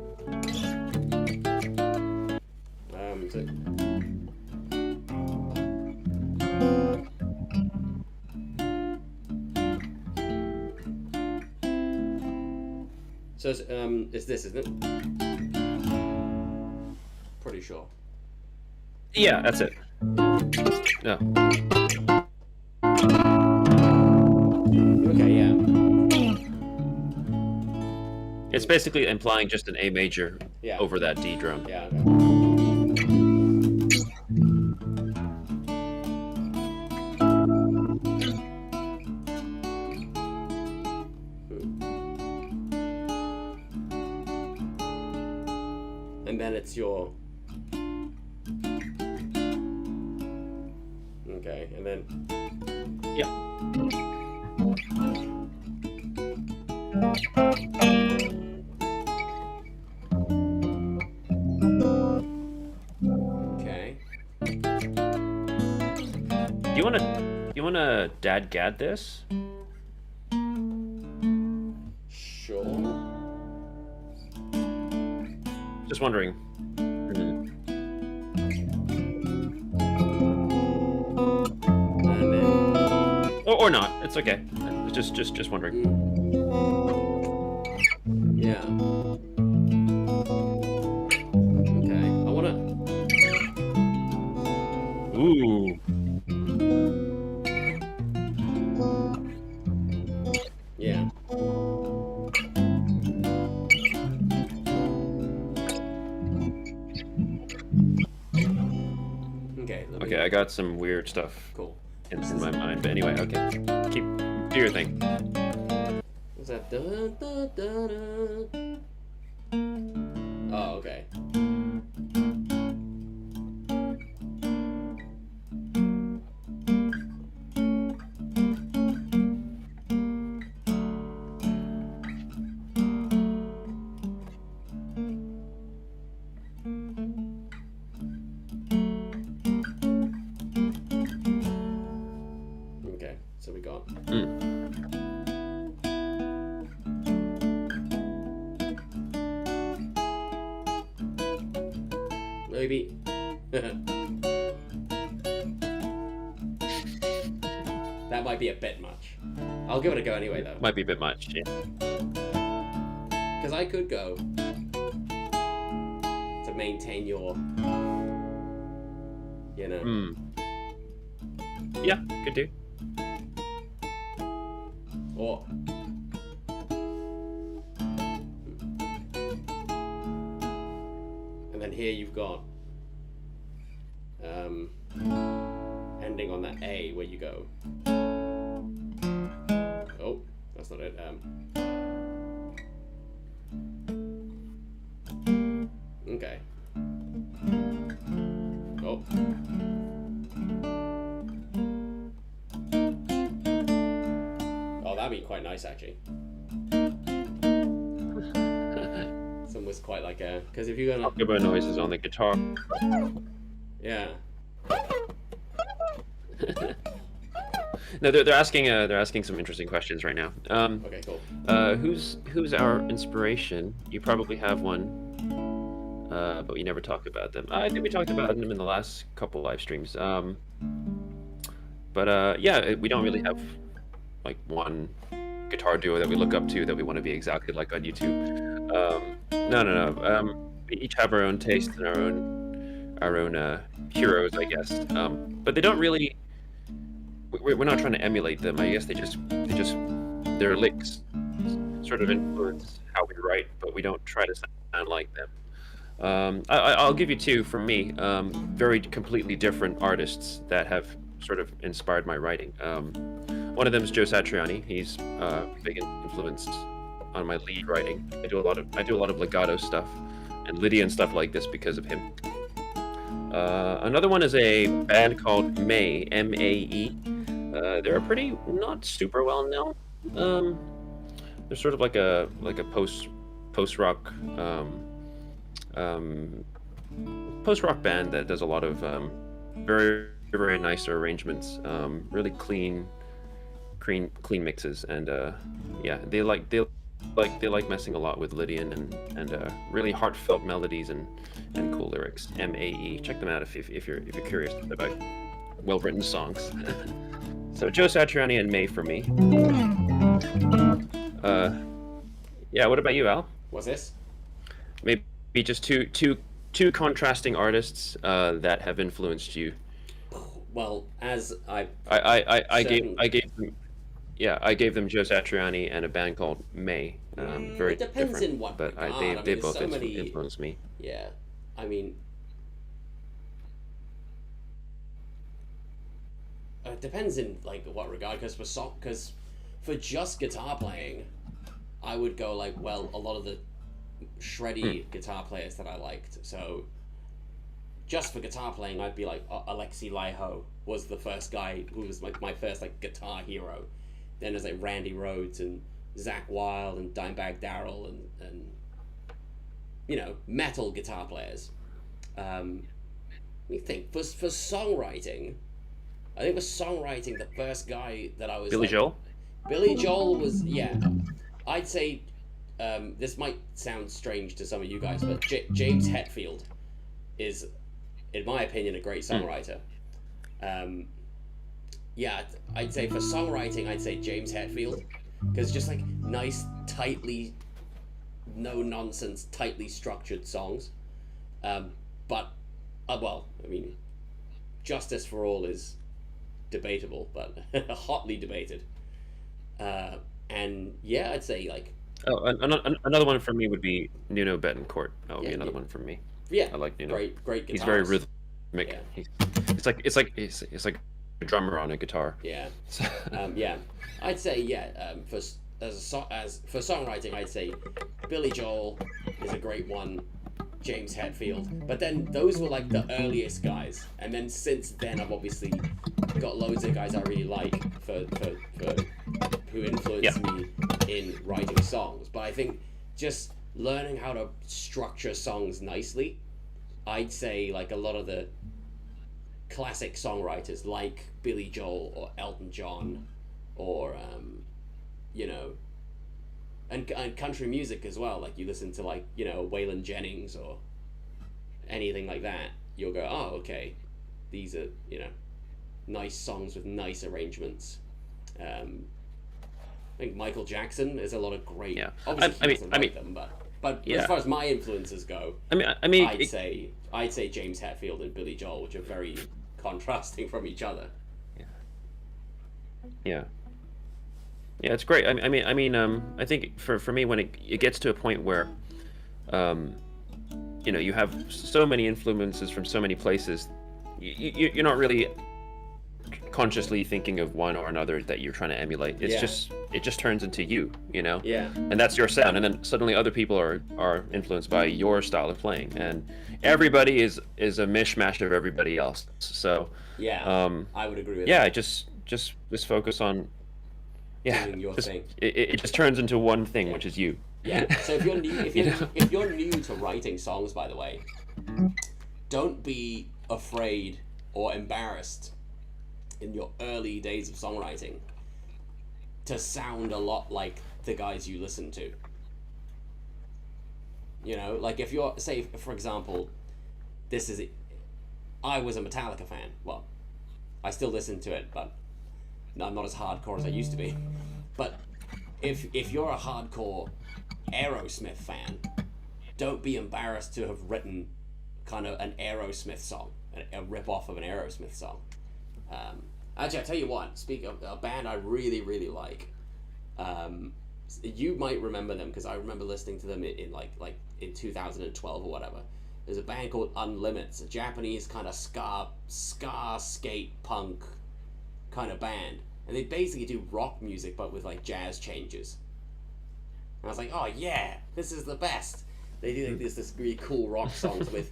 Speaker 1: So it's this, isn't it? Pretty sure.
Speaker 2: Yeah, that's it. No.
Speaker 1: Okay, yeah.
Speaker 2: It's basically implying just an A major
Speaker 1: Yeah.
Speaker 2: over that D drum.
Speaker 1: Yeah. Okay. And then it's your. Okay, and then.
Speaker 2: Yeah.
Speaker 1: Okay.
Speaker 2: You wanna dad gad this?
Speaker 1: Sure.
Speaker 2: Just wondering.
Speaker 1: And then.
Speaker 2: Or not. It's okay. Just wondering.
Speaker 1: Yeah. Okay. I wanna.
Speaker 2: Ooh. Okay, I got some weird stuff
Speaker 1: Cool.
Speaker 2: in my mind. But anyway, okay. Do your thing.
Speaker 1: What's that? Dun, dun, dun, dun. Oh, okay. Okay, so we got. Maybe. That might be a bit much. I'll give it a go anyway, though.
Speaker 2: Might be a bit much, yeah.
Speaker 1: Because I could go to maintain your, you know.
Speaker 2: Yeah, could do.
Speaker 1: Or. And then here you've got ending on that A where you go. Oh, that's not it. Okay. Oh. Oh, that'd be quite nice actually. Some was quite like a, because if you're gonna
Speaker 2: Talk about noises on the guitar.
Speaker 1: yeah.
Speaker 2: No, they're asking some interesting questions right now.
Speaker 1: Okay, cool.
Speaker 2: Who's our inspiration? You probably have one, but we never talk about them. I think we talked about them in the last couple live streams. But yeah, we don't really have like one guitar duo that we look up to that we want to be exactly like on YouTube. No. We each have our own taste and our own heroes, I guess. But they don't really. We're not trying to emulate them. I guess their licks sort of influence how we write, but we don't try to sound like them. I'll give you two from me. Very completely different artists that have sort of inspired my writing. One of them is Joe Satriani. He's a big influence on my lead writing. I do a lot of legato stuff and Lydian stuff like this because of him. Another one is a band called Mae, M-A-E. They're pretty not super well known. They're sort of like a post rock band that does a lot of very very nice arrangements, really clean mixes, and yeah, they like messing a lot with Lydian and really heartfelt melodies and cool lyrics. M-A-E. Check them out if you're curious about well-written songs. So Joe Satriani and Mae for me. Yeah. What about you, Al?
Speaker 1: What's this?
Speaker 2: Maybe just two contrasting artists that have influenced you.
Speaker 1: Well, as I
Speaker 2: gave them Joe Satriani and a band called Mae. Very
Speaker 1: it depends
Speaker 2: different,
Speaker 1: in what
Speaker 2: but
Speaker 1: regard.
Speaker 2: they
Speaker 1: there's
Speaker 2: both
Speaker 1: so many...
Speaker 2: influenced me.
Speaker 1: Yeah, I mean, it depends in like what regard. Because for just guitar playing, I would go like, well, a lot of the shreddy guitar players that I liked. So just for guitar playing, I'd be like Alexi Laiho was the first guy who was like my first like guitar hero. Then there's like Randy Rhoads and Zakk Wylde and Dimebag Darrell and you know, metal guitar players. Let me think. For songwriting, I think for songwriting, the first guy that I was
Speaker 2: Billy Joel.
Speaker 1: Billy Joel was, yeah. I'd say this might sound strange to some of you guys, but James Hetfield is, in my opinion, a great songwriter. Yeah, I'd say for songwriting, I'd say James Hetfield, because just like nice, tightly, no nonsense, tightly structured songs. But well, I mean, Justice for All is debatable, but hotly debated. And yeah, I'd say like.
Speaker 2: Oh, another one for me would be Nuno Betancourt. That would be another one for me.
Speaker 1: Yeah,
Speaker 2: I like Nuno.
Speaker 1: Great guitarist.
Speaker 2: He's very
Speaker 1: Yeah.
Speaker 2: It's like a drummer on a guitar.
Speaker 1: Yeah. Yeah. I'd say as for songwriting, I'd say Billy Joel is a great one. James Hetfield, but then those were like the earliest guys, and then since then I've obviously got loads of guys I really like for who influenced me in writing songs. But I think just learning how to structure songs nicely, I'd say like a lot of the classic songwriters like Billy Joel or Elton John or you know, and country music as well. Like you listen to like, you know, Waylon Jennings or anything like that, you'll go, oh, okay, these are, you know, nice songs with nice arrangements. I think Michael Jackson is a lot of great.
Speaker 2: Yeah.
Speaker 1: Obviously, he doesn't write them, but
Speaker 2: Yeah.
Speaker 1: as far as my influences go, I'd say James Hetfield and Billy Joel, which are very contrasting from each other.
Speaker 2: Yeah. Yeah, it's great. I think for me, when it gets to a point where, you know, you have so many influences from so many places, you're not really consciously thinking of one or another that you're trying to emulate. It just turns into you know.
Speaker 1: Yeah.
Speaker 2: And that's your sound, and then suddenly other people are influenced by your style of playing, and everybody is a mishmash of everybody else. So
Speaker 1: yeah, I would agree with
Speaker 2: yeah,
Speaker 1: that.
Speaker 2: just focus on
Speaker 1: Doing your thing.
Speaker 2: It just turns into one thing, which is you.
Speaker 1: Yeah. So if you're new,
Speaker 2: You know?
Speaker 1: if you're new to writing songs, by the way, don't be afraid or embarrassed in your early days of songwriting to sound a lot like the guys you listen to. You know, like if you're, say, for example, I was a Metallica fan. Well, I still listen to it, but I'm not as hardcore as I used to be. But if you're a hardcore Aerosmith fan, don't be embarrassed to have written kind of an Aerosmith song, a rip off of an Aerosmith song. Actually, I'll tell you what, speak of a band I really, really like. You might remember them because I remember listening to them in like in 2012 or whatever. There's a band called Unlimits, a Japanese kind of ska skate punk kind of band, and they basically do rock music but with like jazz changes. And I was like, oh yeah, this is the best. They do like this really cool rock songs with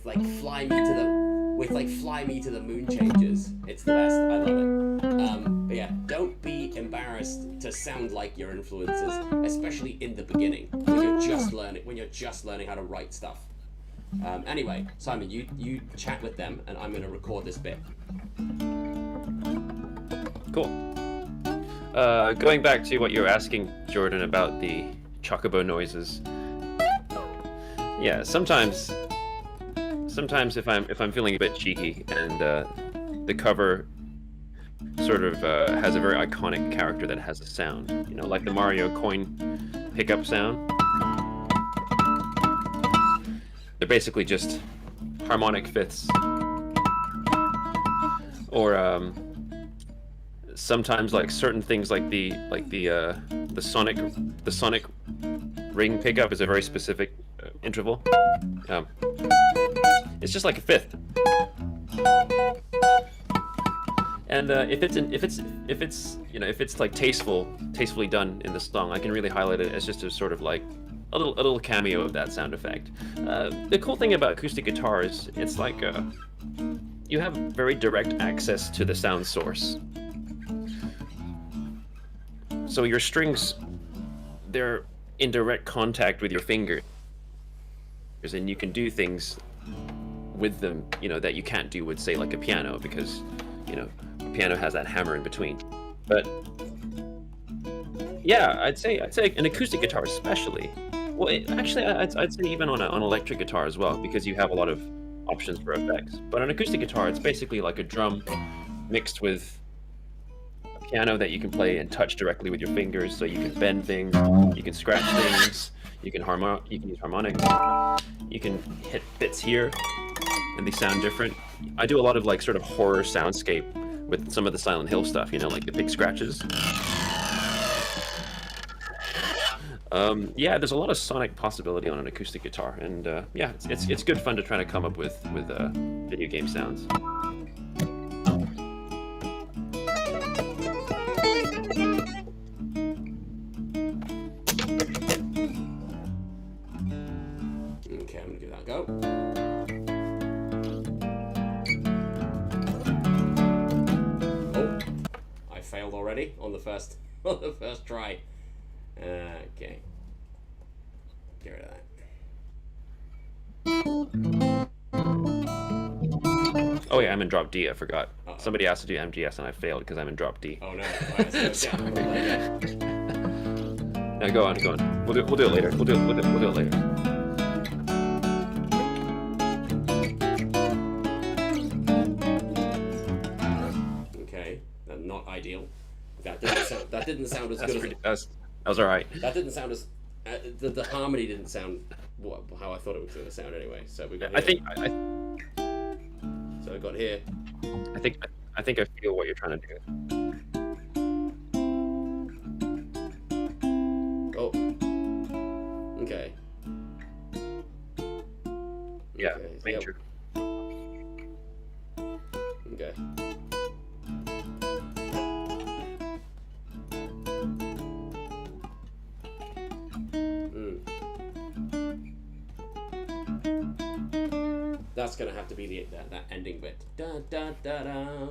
Speaker 1: like fly me to the moon changes. It's the best. I love it. But yeah, don't be embarrassed to sound like your influences, especially in the beginning when you're just learning how to write stuff. Anyway, Simon, you chat with them, and I'm going to record this bit.
Speaker 2: Cool. Going back to what you were asking, Jordan, about the chocobo noises. Yeah, sometimes if I'm feeling a bit cheeky and the cover sort of has a very iconic character that has a sound, you know, like the Mario coin pickup sound. They're basically just harmonic fifths, or sometimes like certain things like the sonic ring pickup is a very specific interval. It's just like a fifth, and if it's like tastefully done in the song, I can really highlight it as just a sort of like a little cameo of that sound effect. The cool thing about acoustic guitar is it's like you have very direct access to the sound source. So your strings, they're in direct contact with your fingers, and you can do things with them, you know, that you can't do with, say, like a piano, because, you know, a piano has that hammer in between. But yeah, I'd say an acoustic guitar especially. Well, actually, I'd say even on an electric guitar as well, because you have a lot of options for effects. But an acoustic guitar, it's basically like a drum mixed with a piano that you can play and touch directly with your fingers, so you can bend things, you can scratch things, you can use harmonics, you can hit bits here, and they sound different. I do a lot of like sort of horror soundscape with some of the Silent Hill stuff, you know, like the big scratches. Yeah, there's a lot of sonic possibility on an acoustic guitar, and yeah, it's good fun to try to come up with video game sounds.
Speaker 1: Okay, I'm gonna give that a go. Oh, I failed already on the first try. Okay, get rid of that.
Speaker 2: Oh yeah, I'm in drop D. I forgot.
Speaker 1: Uh-oh.
Speaker 2: Somebody asked to do MGS, and I failed because I'm in drop D.
Speaker 1: Oh no! Right, so
Speaker 2: No, go on. We'll do it later. We'll do it later.
Speaker 1: Okay, not ideal. That didn't sound as good
Speaker 2: as that was all right.
Speaker 1: That didn't sound as the harmony didn't sound how I thought it was going to sound anyway. So we got. So we got here.
Speaker 2: I think I feel what you're trying to do.
Speaker 1: Oh. Okay.
Speaker 2: Yeah,
Speaker 1: okay.
Speaker 2: major.
Speaker 1: Okay. That's gonna have to be that ending bit. Da da da da.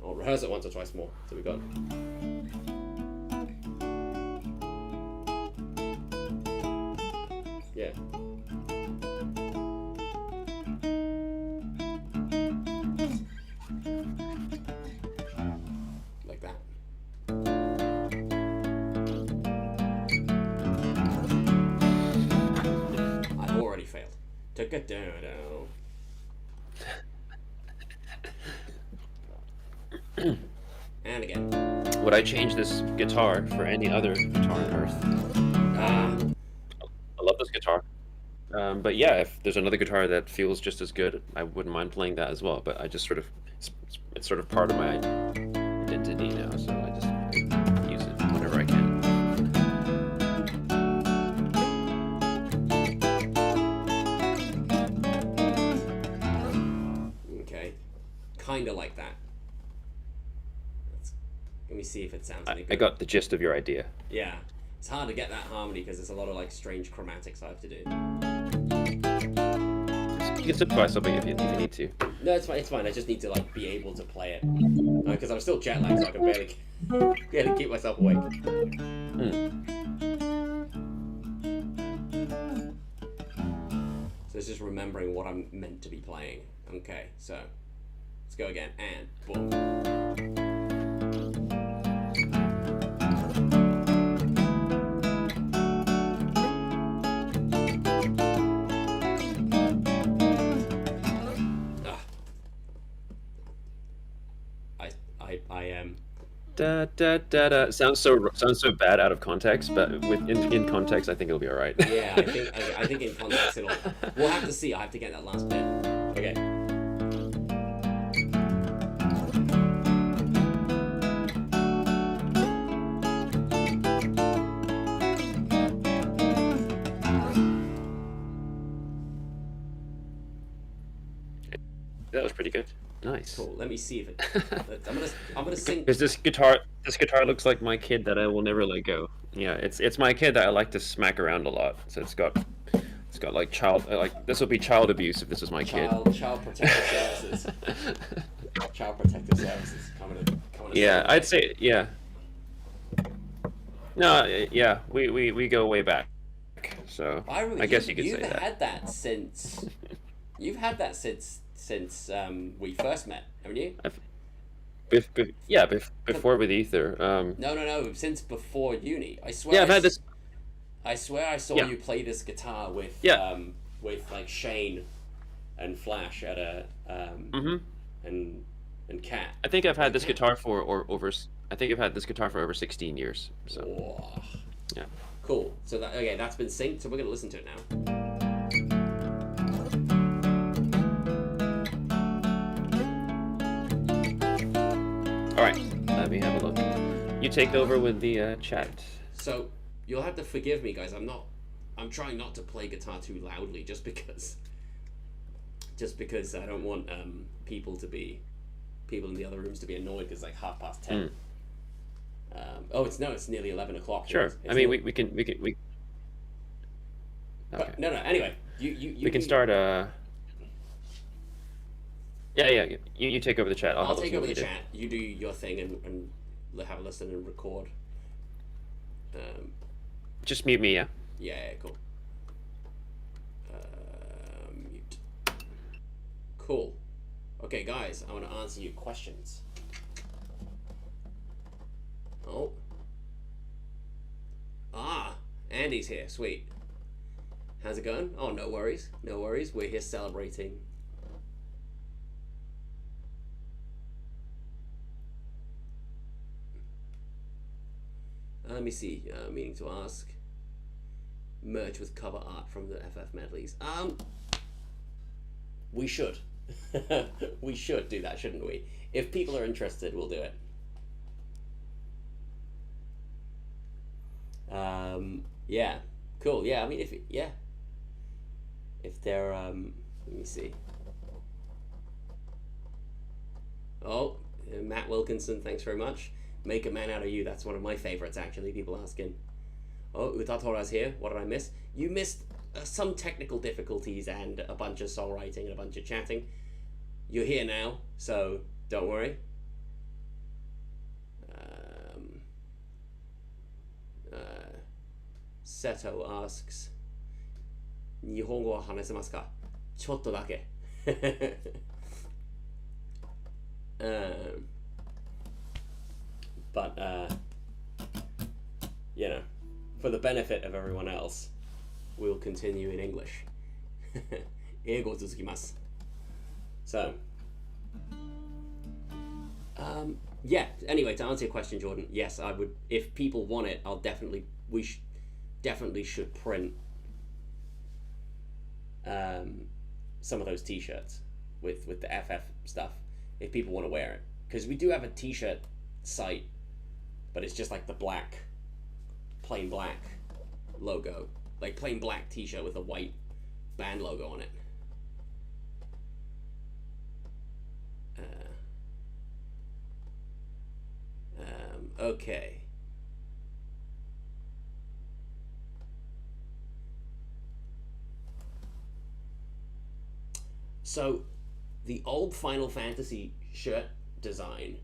Speaker 1: I'll rehearse it once or twice more. So we got. Yeah. Like that. I've already failed. Took a dodo. And again.
Speaker 2: Would I change this guitar for any other guitar on earth? I love this guitar. But yeah, if there's another guitar that feels just as good, I wouldn't mind playing that as well. But I just it's sort of part of my identity now, so I just use it whenever I can.
Speaker 1: Okay. Kinda like that. Let me see if it sounds any good.
Speaker 2: I got the gist of your idea.
Speaker 1: Yeah. It's hard to get that harmony because there's a lot of like strange chromatics I have to do.
Speaker 2: You can simplify something if you need to.
Speaker 1: No, it's fine. It's fine. I just need to like be able to play it because I'm still jet lagged, so I can barely keep myself awake. So it's just remembering what I'm meant to be playing. Okay, so let's go again and boom. I am.
Speaker 2: Da da da da. Sounds so bad out of context, but in context, I think it'll be all right.
Speaker 1: Yeah, I think in context it'll. We'll have to see. I have to get that last bit. Okay.
Speaker 2: That was pretty good. Nice.
Speaker 1: Cool. Let me see if it. I'm gonna sing.
Speaker 2: Because this guitar looks like my kid that I will never let go. Yeah, it's my kid that I like to smack around a lot. So it's got like this will be child abuse if this was my kid.
Speaker 1: Child protective services. Child protective services coming to.
Speaker 2: Yeah, I'd say yeah. No, yeah, we go way back. So I guess you could say that.
Speaker 1: You've had that since we first met, haven't you?
Speaker 2: Before with Ether.
Speaker 1: No, since before uni. I swear.
Speaker 2: Yeah, I've had this.
Speaker 1: I swear I saw you play this guitar with like Shane and Flash at a and Cat.
Speaker 2: I think I've had this guitar for over 16 years. So.
Speaker 1: Whoa.
Speaker 2: Yeah.
Speaker 1: Cool. So that's been synced. So we're gonna listen to it now.
Speaker 2: All right, let me have a look. You take over with the chat.
Speaker 1: So you'll have to forgive me, guys. I'm trying not to play guitar too loudly, just because I don't want people in the other rooms to be annoyed because it's like 10:30.
Speaker 2: Mm.
Speaker 1: Oh, it's nearly 11 o'clock here.
Speaker 2: Sure. I mean, we okay.
Speaker 1: But no. Anyway, you
Speaker 2: We can start. Yeah, yeah. You take over the chat. I'll
Speaker 1: I'll
Speaker 2: have a
Speaker 1: take
Speaker 2: listen to
Speaker 1: over
Speaker 2: what
Speaker 1: the
Speaker 2: you do.
Speaker 1: chat. You do your thing and have a listen and record. Um,
Speaker 2: Just mute me. Yeah.
Speaker 1: yeah, cool. Mute. Cool. Okay, guys, I want to answer your questions. Oh. Ah, Andy's here. Sweet. How's it going? Oh, no worries. No worries. We're here celebrating. Let me see. Meaning to ask. Merch with cover art from the FF medleys. We should. We should do that, shouldn't we? If people are interested, we'll do it. Yeah, cool. Yeah, I mean, if they're let me see. Oh, Matt Wilkinson, thanks very much. Make a man out of you. That's one of my favorites, actually. People asking. Oh, Utatora's here. What did I miss? You missed some technical difficulties and a bunch of songwriting and a bunch of chatting. You're here now, so don't worry. Seto asks, 日本語は話せますか?ちょっとだけ。But you know, for the benefit of everyone else, we'll continue in English. 英語続きます。So, yeah. Anyway, to answer your question, Jordan, yes, I would. If people want it, we definitely should print some of those T-shirts with the FF stuff if people want to wear it, because we do have a T-shirt site, but it's just like the plain black logo, like plain black T-shirt with a white band logo on it. Okay. So, the old Final Fantasy shirt design,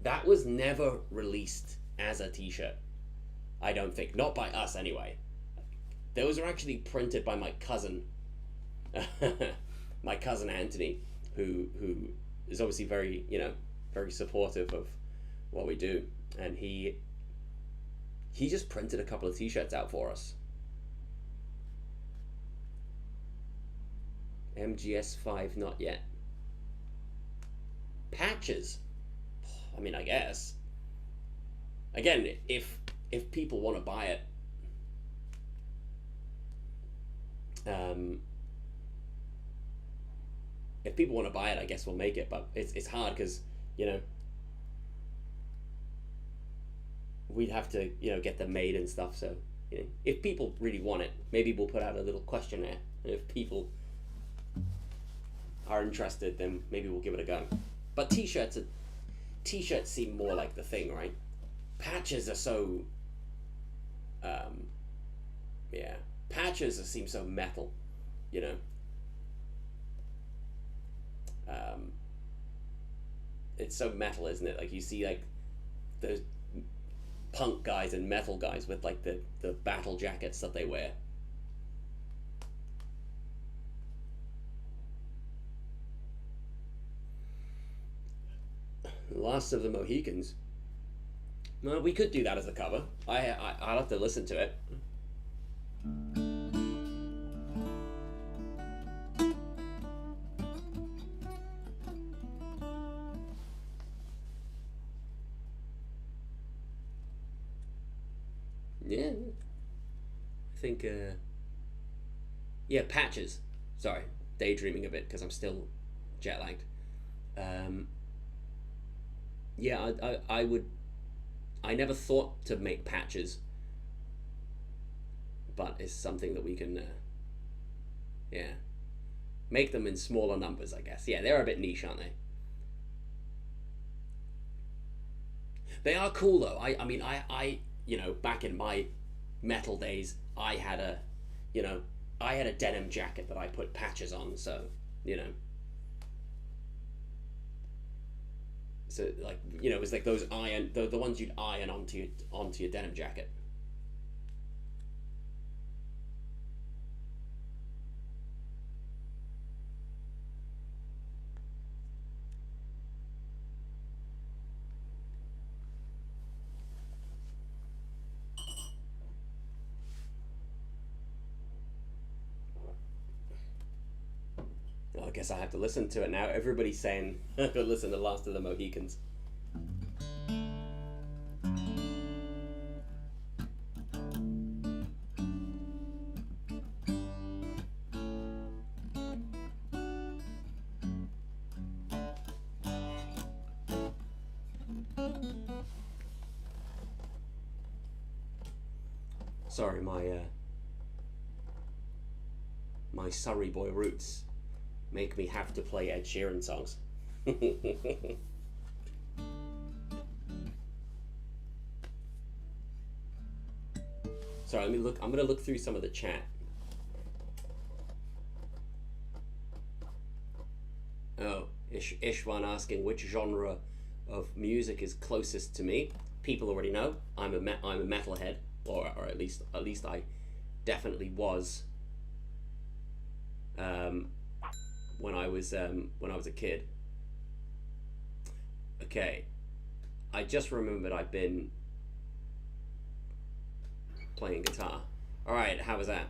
Speaker 1: that was never released as a T-shirt. I don't think. Not by us, anyway. Those are actually printed by my cousin, my cousin Anthony, who is obviously very, very supportive of what we do, and he just printed a couple of T-shirts out for us. MGS5 not yet. Patches. I mean, I guess. Again, if people want to buy it, if people want to buy it, I guess we'll make it. But it's hard because we'd have to get them made and stuff. So if people really want it, maybe we'll put out a little questionnaire, and if people are interested, then maybe we'll give it a go. But t-shirts seem more like the thing, right? Patches are so yeah, patches seem so metal, it's so metal, isn't it? Like you see like those punk guys and metal guys with like the battle jackets that they wear. Last of the Mohicans. Well, we could do that as a cover. I'll have to listen to it. Yeah. I think, yeah, Patches. Sorry, daydreaming a bit because I'm still jet lagged. Yeah, I would. I never thought to make patches, but it's something that we can, yeah, make them in smaller numbers, I guess. Yeah, they're a bit niche, aren't they? They are cool though. I mean, you know, back in my metal days, I had a, you know, I had a denim jacket that I put patches on. So, you know, so like, you know, it was like those iron, the ones you'd iron onto your denim jacket. Well, I guess I have to listen to it now. Everybody's saying, go listen to Last of the Mohicans. Sorry, my Surrey boy roots make me have to play Ed Sheeran songs. Sorry, let me look. I'm gonna look through some of the chat. Oh, Ishwan asking which genre of music is closest to me. People already know I'm a metalhead, or at least I definitely was. When I was a kid. Okay, I just remembered I've been playing guitar. All right, how was that?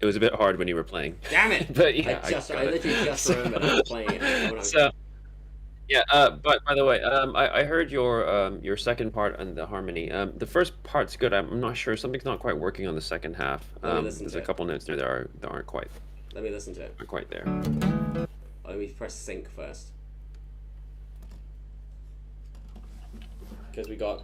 Speaker 2: It was a bit hard when you were playing.
Speaker 1: Damn it!
Speaker 2: But yeah,
Speaker 1: I literally just remembered I was playing it.
Speaker 2: So yeah, but by the way, I heard your second part on the harmony. The first part's good. I'm not sure, something's not quite working on the second half.
Speaker 1: Let me listen
Speaker 2: There's
Speaker 1: to
Speaker 2: a
Speaker 1: it.
Speaker 2: couple notes there that aren't quite
Speaker 1: Let me listen to it.
Speaker 2: aren't quite there.
Speaker 1: Let me press sync first. Because we got.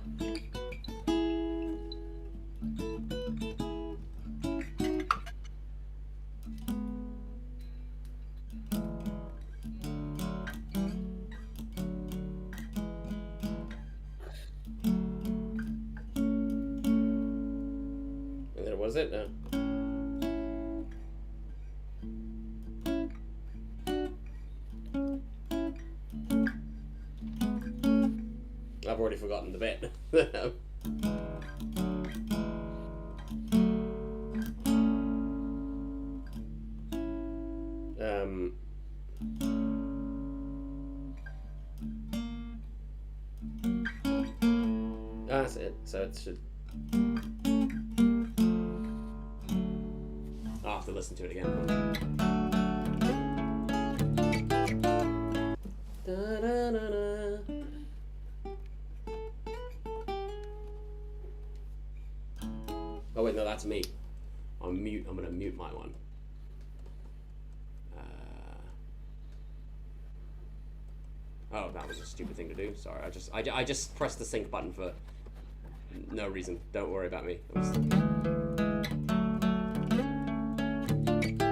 Speaker 1: And there was it? No. I've already forgotten the bit. That's it. So it should. I'll have to listen to it again. Da-da-da-da. Oh wait, no, that's me. I'm gonna mute my one. Oh, that was a stupid thing to do. Sorry, I just pressed the sync button for no reason. Don't worry about me.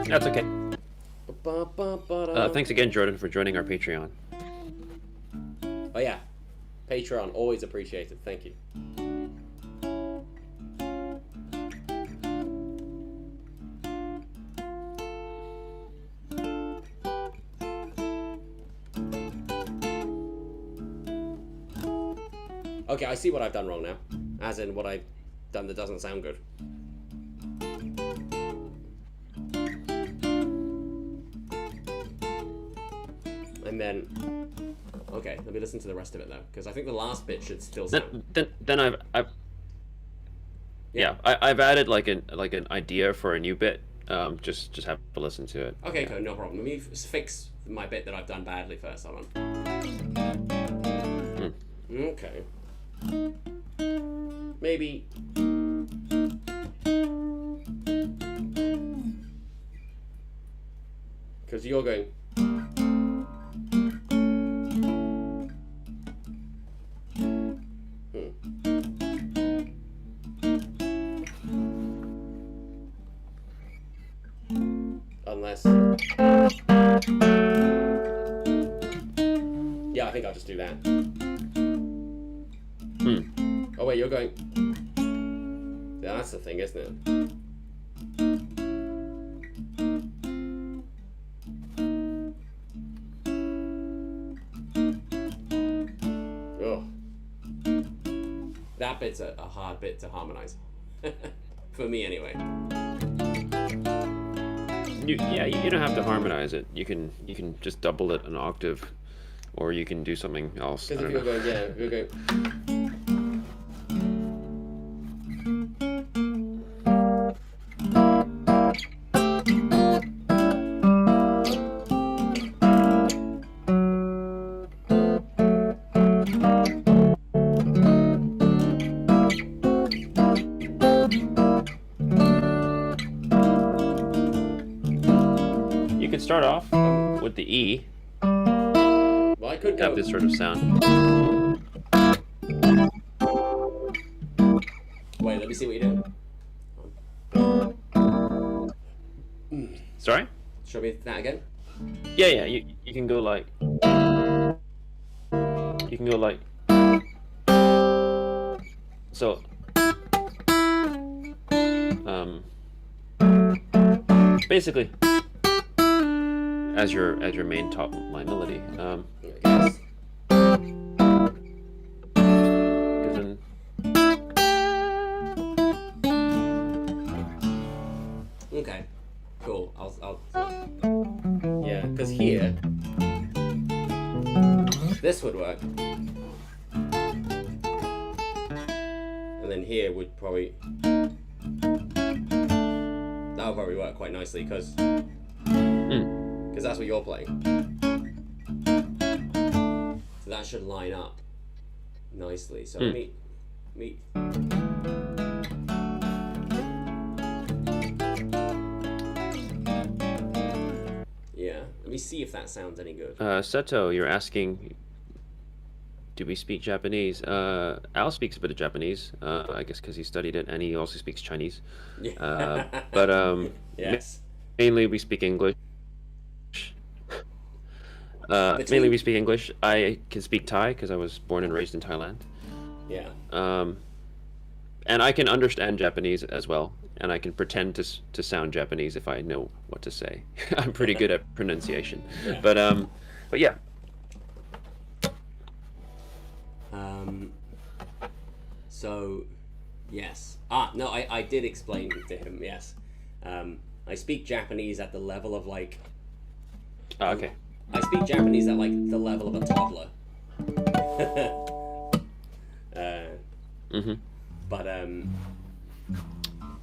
Speaker 2: That's okay. Thanks again, Jordan, for joining our Patreon.
Speaker 1: Oh yeah, Patreon, always appreciated. Thank you. Okay, I see what I've done wrong now. As in what I've done that doesn't sound good. And then, okay, let me listen to the rest of it though, because I think the last bit should still sound.
Speaker 2: Then I've added like an idea for a new bit. Just have to listen to it.
Speaker 1: Okay, cool, no problem. Let me fix my bit that I've done badly first. Hold on. Okay. Maybe. Because you're going. Unless... Yeah, I think I'll just do that. Oh wait, you're going... Yeah, that's the thing, isn't it? Oh. That bit's a hard bit to harmonize. For me, anyway.
Speaker 2: You don't have to harmonize it. You can just double it an octave, or you can do something else.
Speaker 1: Because if you're going, yeah, if you're going...
Speaker 2: You can start off with the E.
Speaker 1: Well, I could go...
Speaker 2: Have this sort of sound.
Speaker 1: Wait, let me see what you do.
Speaker 2: Sorry?
Speaker 1: Show me that again.
Speaker 2: Yeah. You can go like. You can go like. So. Basically, as your main top line melody.
Speaker 1: Yes.
Speaker 2: Then,
Speaker 1: Okay. Cool. I'll. Yeah, because here, this would work, and then here would probably. That would probably work quite nicely because that's what you're playing. So that should line up nicely. So let me. Yeah, let me see if that sounds any good.
Speaker 2: Seto, you're asking, do we speak Japanese? Al speaks a bit of Japanese, I guess because he studied it, and he also speaks Chinese. But
Speaker 1: yes.
Speaker 2: Mainly we speak English. Mainly we speak English. I can speak Thai because I was born and raised in Thailand.
Speaker 1: Yeah.
Speaker 2: And I can understand Japanese as well, and I can pretend to sound Japanese if I know what to say. I'm pretty good at pronunciation.
Speaker 1: Yeah.
Speaker 2: But yeah.
Speaker 1: So, yes. No, I did explain to him, yes. I speak Japanese at the level of like...
Speaker 2: Okay.
Speaker 1: I speak Japanese at like the level of a toddler.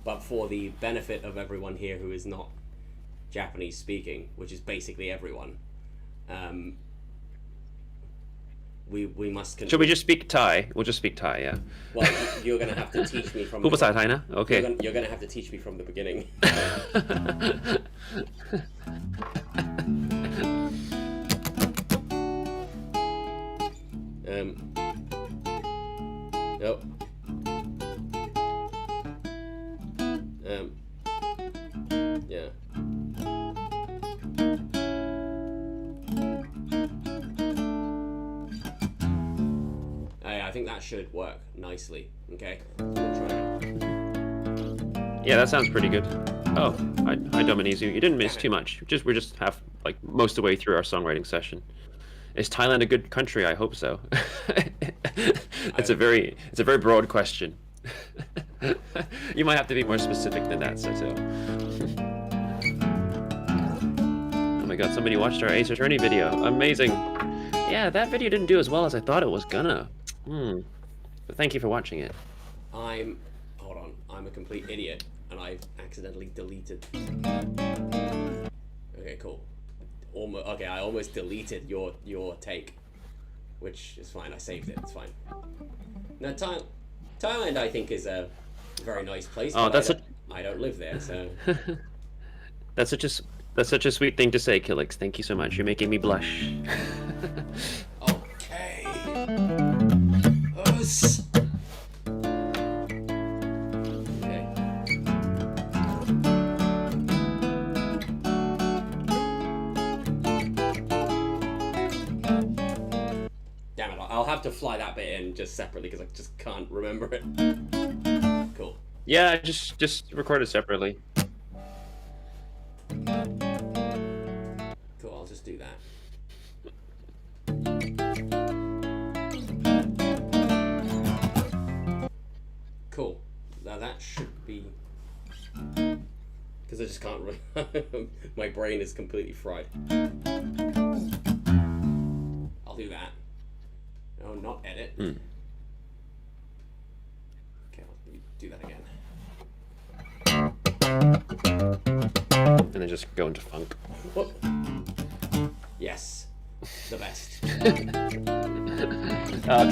Speaker 1: But for the benefit of everyone here who is not Japanese speaking, which is basically everyone, we must.
Speaker 2: Should we just speak Thai? We'll just speak Thai, yeah.
Speaker 1: Well, you're going to have to teach me from.
Speaker 2: พูดภาษาไทยนะ Okay.
Speaker 1: You're going to have to teach me from the beginning. Nope. Yeah. I think that should work nicely. Okay. I'm gonna try it.
Speaker 2: Yeah, that sounds pretty good. Oh, hi Dominizu. You didn't miss too much. We're just most of the way through our songwriting session. Is Thailand a good country? I hope so. It's a very broad question. You might have to be more specific than that, Sato. Oh my god, somebody watched our Ace Attorney video. Amazing. Yeah, that video didn't do as well as I thought it was gonna. But thank you for watching it.
Speaker 1: Hold on. I'm a complete idiot, and I've accidentally deleted. Okay, cool. Okay, I almost deleted your take, which is fine. I saved it. It's fine. Now, Thailand, I think, is a very nice place.
Speaker 2: Oh,
Speaker 1: I don't live there, so.
Speaker 2: That's such a sweet thing to say, Killix. Thank you so much. You're making me blush.
Speaker 1: Okay. Us. Okay. I'll have to fly that bit in just separately because I just can't remember it. Cool.
Speaker 2: Yeah, just record it separately.
Speaker 1: Cool, I'll just do that. Cool. Now that should be... Because I just can't... My brain is completely fried. I'll do that. No, not edit. Okay, let me do that again.
Speaker 2: And then just go into funk.
Speaker 1: Whoop. Yes. The best.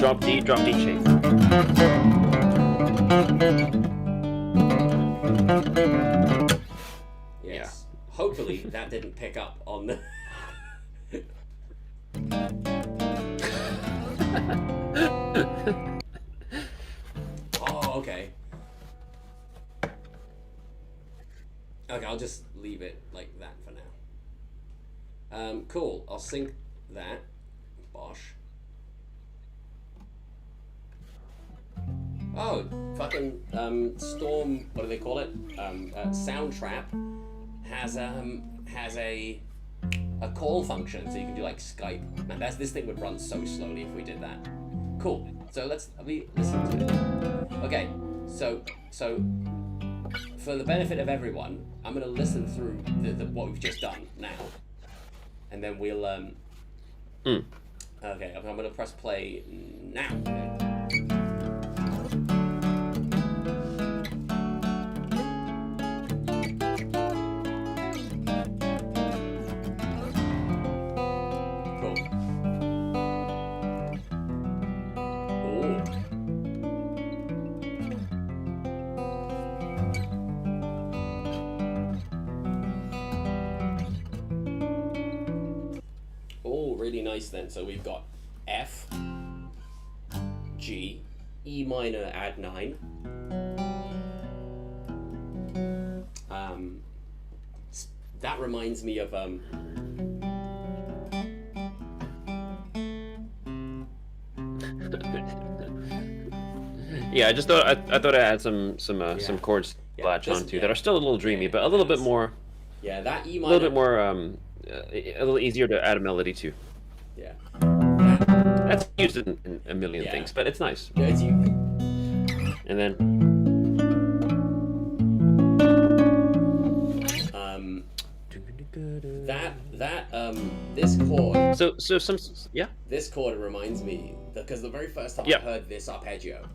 Speaker 2: Drop D shape.
Speaker 1: Yes. Yeah. Hopefully that didn't pick up on the... Oh, okay. Okay, I'll just leave it like that for now. Cool. I'll sync that. Bosh. Oh, fucking Storm. What do they call it? Soundtrap has a call function, so you can do like Skype. Man, this thing would run so slowly if we did that. Cool. So let me listen to it. Okay. So for the benefit of everyone, I'm gonna listen through what we've just done now, and then we'll Okay, I'm gonna press play now. Really nice then. So we've got F, G, E minor add 9. That reminds me of
Speaker 2: Yeah, I just thought I thought I had some chords to latch onto that are still a little dreamy, but a little bit more.
Speaker 1: Yeah, that E minor.
Speaker 2: A little bit more a little easier to add a melody to.
Speaker 1: Yeah.
Speaker 2: That's used in a million things, but it's nice.
Speaker 1: Yeah, it's used.
Speaker 2: And then
Speaker 1: this chord.
Speaker 2: So some
Speaker 1: This chord reminds me because the very first time I heard this arpeggio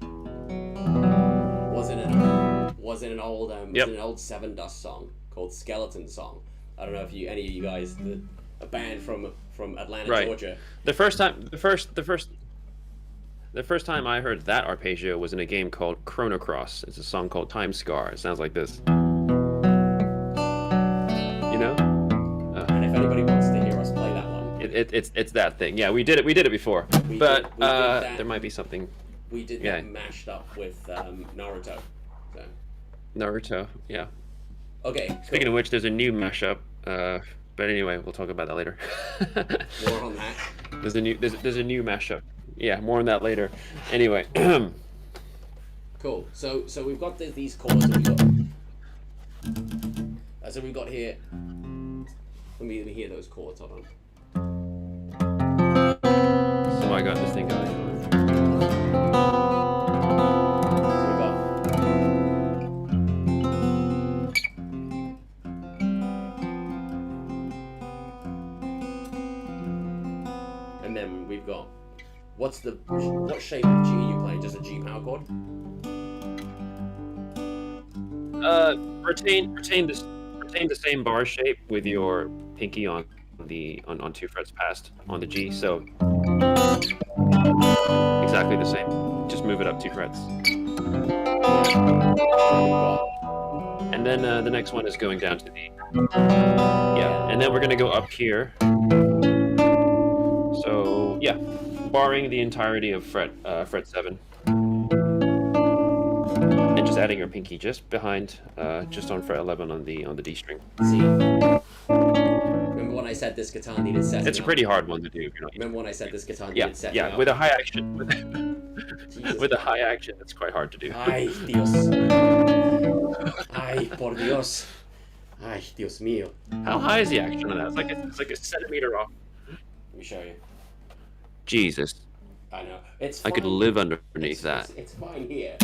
Speaker 1: was in an old Seven Dust song called Skeleton Song. I don't know if any of you guys, a band from Atlanta, Georgia.
Speaker 2: The first time I heard that arpeggio was in a game called Chrono Cross. It's a song called Time Scar. It sounds like this. You know?
Speaker 1: And if anybody wants to hear us play that one,
Speaker 2: it's that thing. Yeah, we did it before. We did that. There might be something.
Speaker 1: We did that mashed up with Naruto. So.
Speaker 2: Naruto, yeah.
Speaker 1: Okay.
Speaker 2: Speaking of which, there's a new mashup. But anyway, we'll talk about that later.
Speaker 1: More on that.
Speaker 2: There's a new mashup. Yeah, more on that later. Anyway.
Speaker 1: Cool. So we've got these chords. So we've got here. Let me hear those chords. Hold on.
Speaker 2: So I got this thing going.
Speaker 1: We've got what shape of G are you playing? Just a G power chord?
Speaker 2: Retain the same bar shape with your pinky on two frets past on the G. So exactly the same. Just move it up 2 frets. And then the next one is going down to the and then we're gonna go up here. So yeah, barring the entirety of fret 7, and just adding your pinky just behind, just on fret 11 on the D string.
Speaker 1: See, remember Remember when I said this guitar needed setting
Speaker 2: It's a
Speaker 1: up?
Speaker 2: pretty hard one to do if you're not.
Speaker 1: Remember when I said this guitar
Speaker 2: Yeah,
Speaker 1: needed setting
Speaker 2: yeah.
Speaker 1: up?
Speaker 2: With a high action,
Speaker 1: Jesus.
Speaker 2: with a high action, it's quite hard to do.
Speaker 1: Ay, Dios. Ay, por Dios. Ay, Dios mío.
Speaker 2: How high is the action on that? It's like a centimeter off.
Speaker 1: Let me show you.
Speaker 2: Jesus,
Speaker 1: I know. It's
Speaker 2: I
Speaker 1: fine.
Speaker 2: could live underneath that.
Speaker 1: It's fine here.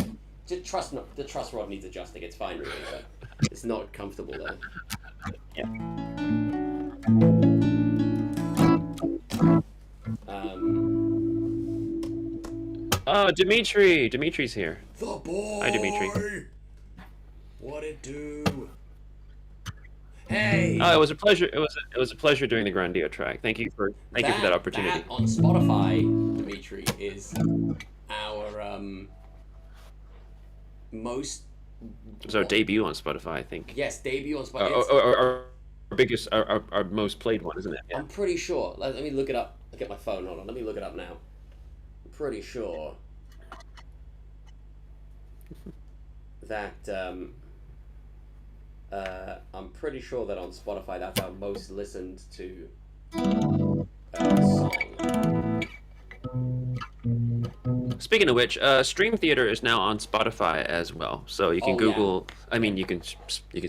Speaker 1: Just the truss rod needs adjusting. It's fine, really, but it's not comfortable there.
Speaker 2: Yeah. Oh, Dimitri! Dimitri's here.
Speaker 1: The boy.
Speaker 2: Hi, Dimitri.
Speaker 1: What it do? Hey.
Speaker 2: Oh, it was a pleasure. It was a pleasure doing the Grandio track. Thank you for that opportunity.
Speaker 1: That on Spotify, Dimitri, is our most.
Speaker 2: It was our debut on Spotify, I think.
Speaker 1: Yes, debut on Spotify.
Speaker 2: Our biggest, our most played one, isn't it? Yeah.
Speaker 1: I'm pretty sure. Let me look it up. I'll get my phone. Hold on. Let me look it up now. I'm pretty sure that I'm pretty sure that on Spotify that's our most listened to song.
Speaker 2: Speaking of which, Stream Theater is now on Spotify as well. So you can Google. Yeah. I mean, you can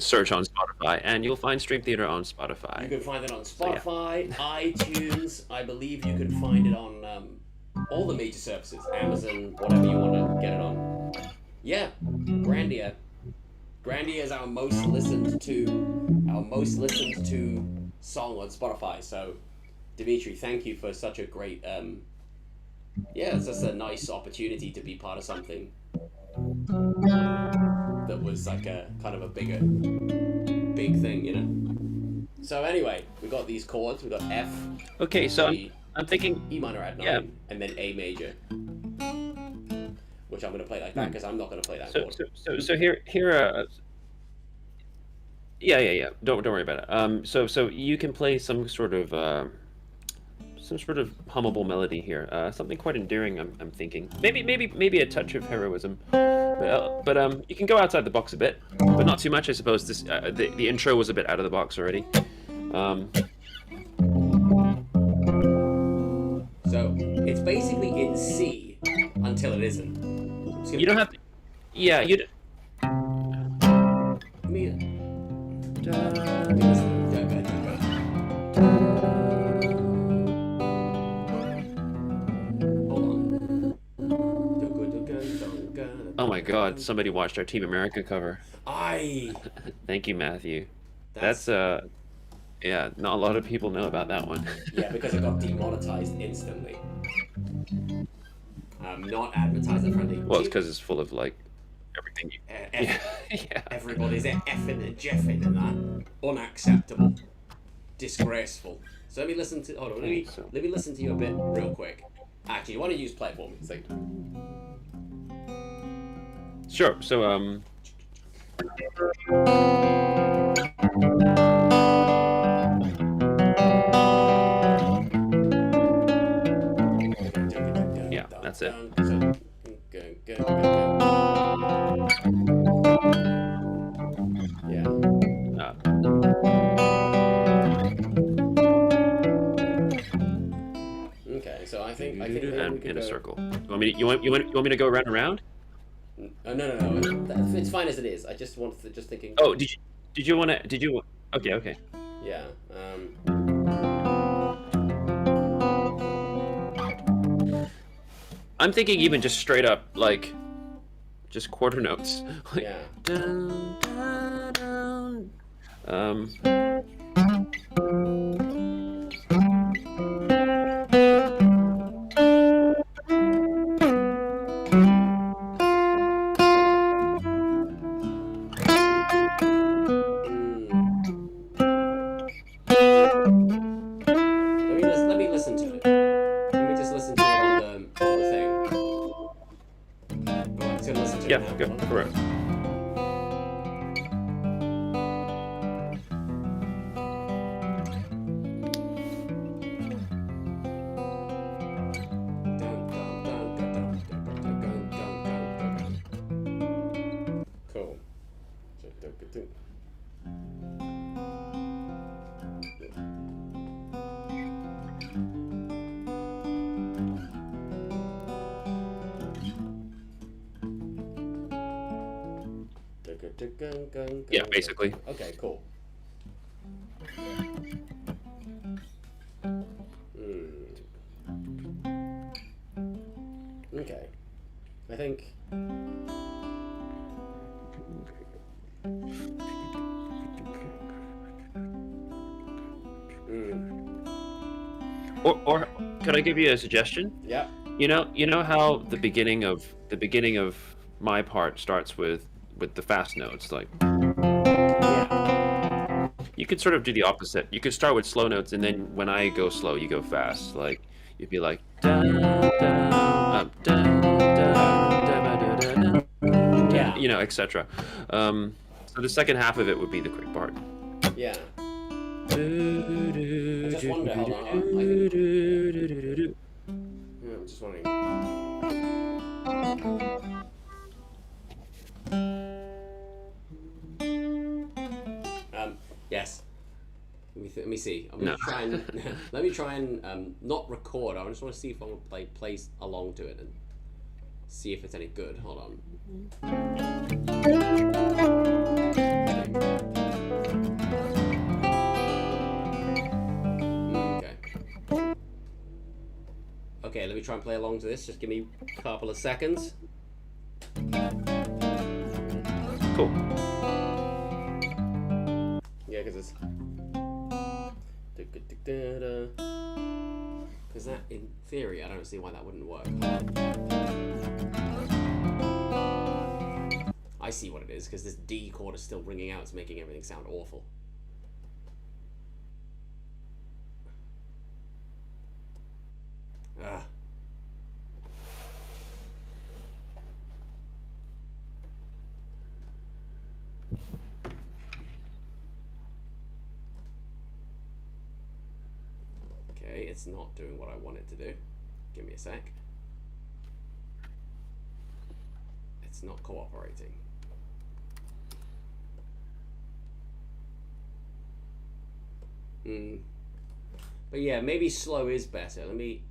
Speaker 2: search on Spotify, and you'll find Stream Theater on Spotify.
Speaker 1: You can find it on Spotify, iTunes. I believe you can find it on all the major services, Amazon, whatever you want to get it on. Yeah, Grandia. Grandia is our most listened to song on Spotify. So, Dimitri, thank you for such a great. Yeah, it's just a nice opportunity to be part of something that was like a kind of a big thing, you know. So anyway, we got these chords. We got F.
Speaker 2: Okay, so
Speaker 1: G,
Speaker 2: I'm thinking
Speaker 1: E minor add 9,
Speaker 2: yeah,
Speaker 1: and then A major, which I'm gonna play like that because I'm not gonna play that chord.
Speaker 2: So here. Yeah. Don't worry about it. So you can play some sort of hummable melody here. Something quite endearing. I'm thinking. Maybe a touch of heroism. But you can go outside the box a bit, but not too much, I suppose. This the intro was a bit out of the box already.
Speaker 1: So it's basically in C until it isn't.
Speaker 2: You don't have to. Yeah, you. Oh my God! Somebody watched our Team America cover. Thank you, Matthew. That's yeah. Not a lot of people know about that one.
Speaker 1: Yeah, because it got demonetized instantly. Not advertiser friendly.
Speaker 2: Well, it's because it's full of like everything.
Speaker 1: Yeah. Everybody's effing and jeffing and that. Unacceptable. Disgraceful. So let me listen to. Hold on. Let me listen to you a bit real quick. Actually, you want to use play for me? It's like.
Speaker 2: Sure. So yeah, that's it.
Speaker 1: Yeah. Okay, so I think
Speaker 2: and in a
Speaker 1: go...
Speaker 2: circle. You want me to go around and around?
Speaker 1: No. It's fine as it is. I just wanted to thinking.
Speaker 2: Oh, did you want to? Okay.
Speaker 1: Yeah.
Speaker 2: I'm thinking even just straight up like, just quarter notes. Like,
Speaker 1: yeah.
Speaker 2: Dun, dun, dun.
Speaker 1: Let me listen to it. Let me just listen to it on the thing. I'm just gonna listen to it now.
Speaker 2: Go for it.
Speaker 1: Cool.
Speaker 2: Yeah, basically.
Speaker 1: Okay, cool. Okay. I think.
Speaker 2: Or could I give you a suggestion?
Speaker 1: Yeah.
Speaker 2: You know how the beginning of my part starts with the fast notes, like
Speaker 1: Yeah.
Speaker 2: you could sort of do the opposite. You could start with slow notes, and then when I go slow, you go fast. Like you'd be like da da da da da da da,
Speaker 1: Yeah.
Speaker 2: you know, etc. So the second half of it would be the quick part.
Speaker 1: Yeah. I just wonder. Hold on. I think. Yeah, I'm just wondering. Yes. Let me see. I'm gonna
Speaker 2: No.
Speaker 1: try and let me try and not record. I just want to see if I want to play along to it and see if it's any good. Hold on. Okay. Okay, let me try and play along to this. Just give me a couple of seconds.
Speaker 2: Cool.
Speaker 1: Yeah, because it's. Because that, in theory, I don't see why that wouldn't work. I see what it is, because this D chord is still ringing out. It's making everything sound awful. Ugh. Okay, it's not doing what I want it to do. Give me a sec. It's not cooperating. But yeah, maybe slow is better. Let me...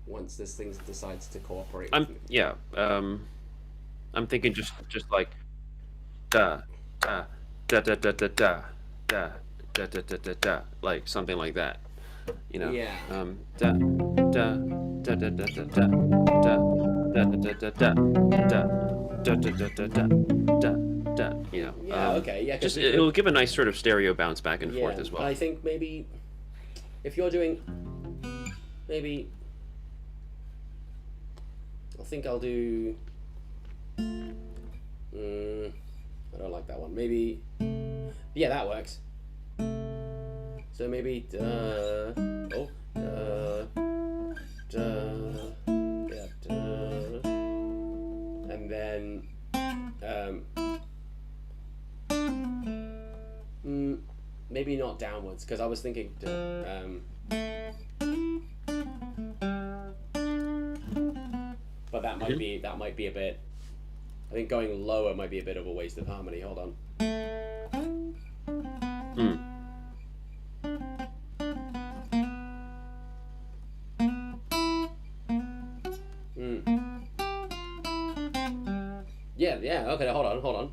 Speaker 1: Once this thing decides to cooperate with me.
Speaker 2: Yeah. I'm thinking just like da da da da da da da da da da da da da, like something like that. You know.
Speaker 1: Yeah.
Speaker 2: Da da da da da da da da da da da da da da da da da da da. You know.
Speaker 1: Yeah. Okay. Yeah.
Speaker 2: Just it'll give a nice sort of stereo bounce back and forth as well.
Speaker 1: I think maybe if you're doing maybe I think I'll do. I don't like that one. Maybe. Yeah, that works. So maybe. Yeah. And then. Maybe not downwards, because I was thinking. But that might be a bit. I think going lower might be a bit of a waste of harmony. Hold on. Yeah. Okay. Hold on.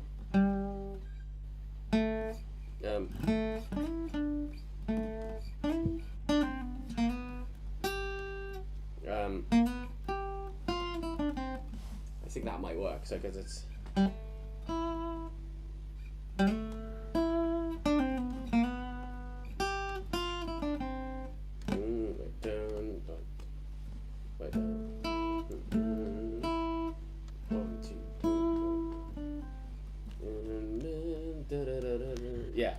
Speaker 1: I think that might work. So because it's. Wait down. 1, 2. Yeah.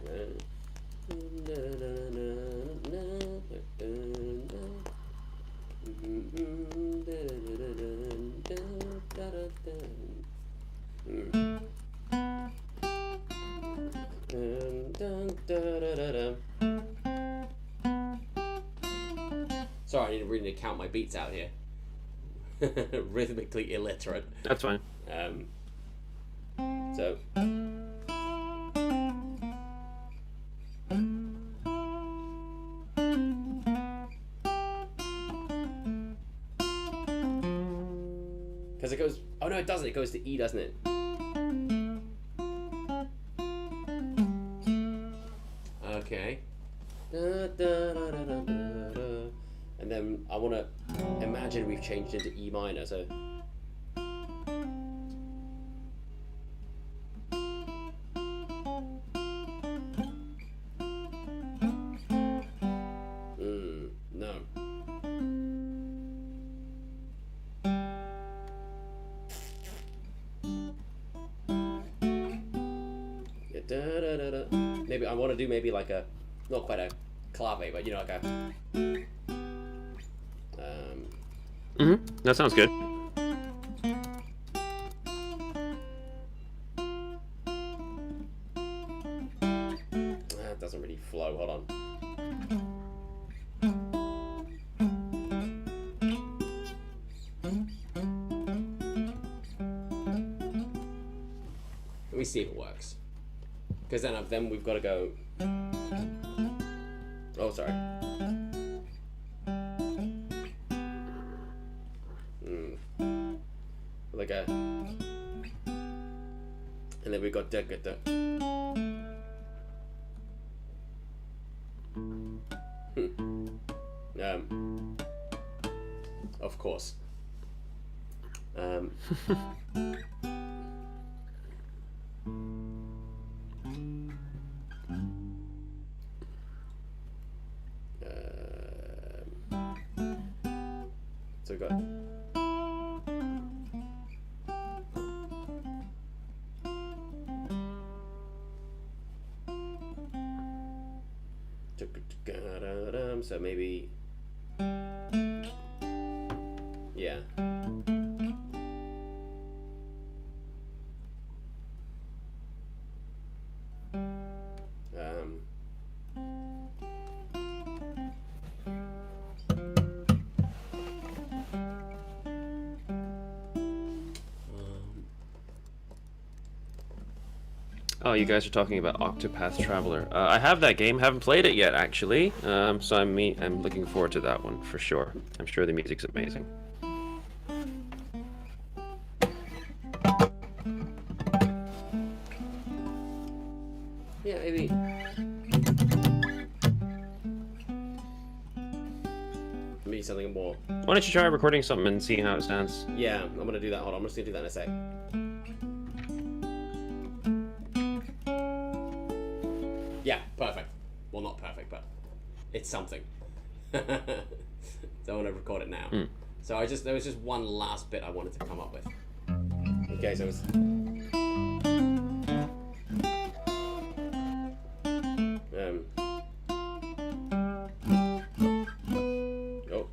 Speaker 1: Sorry, I really need to count my beats out here. Rhythmically illiterate.
Speaker 2: That's fine.
Speaker 1: So. Because it goes. Oh no, it doesn't. It goes to E, doesn't it? Okay. And then I want to imagine we've changed into E minor, so. No. Yeah, maybe I want to do maybe like a, not quite a clave, but you know, like a.
Speaker 2: That sounds good.
Speaker 1: That doesn't really flow. Hold on. Let me see if it works. Because then we've got to go. Oh, sorry. Like a. And then we got da. Of course. So we got. So maybe. Yeah.
Speaker 2: Oh, you guys are talking about Octopath Traveler. I have that game, haven't played it yet actually. So I'm looking forward to that one for sure. I'm sure the music's amazing.
Speaker 1: Yeah, maybe. Maybe something more.
Speaker 2: Why don't you try recording something and see how it sounds?
Speaker 1: Yeah, I'm gonna do that. Hold on, I'm just gonna do that in a sec. Yeah, perfect. Well, not perfect, but it's something. So I want to record it now. So there was just one last bit I wanted to come up with. Okay, so it's. Oh.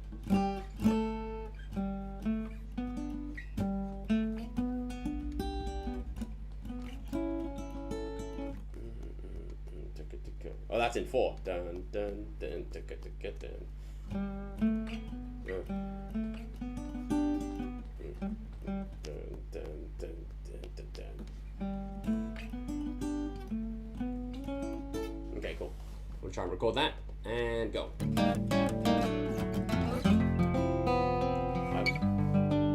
Speaker 1: Oh, that's in 4. Dun dun dun dun dun dun. Okay, cool. We'll try and record that and go.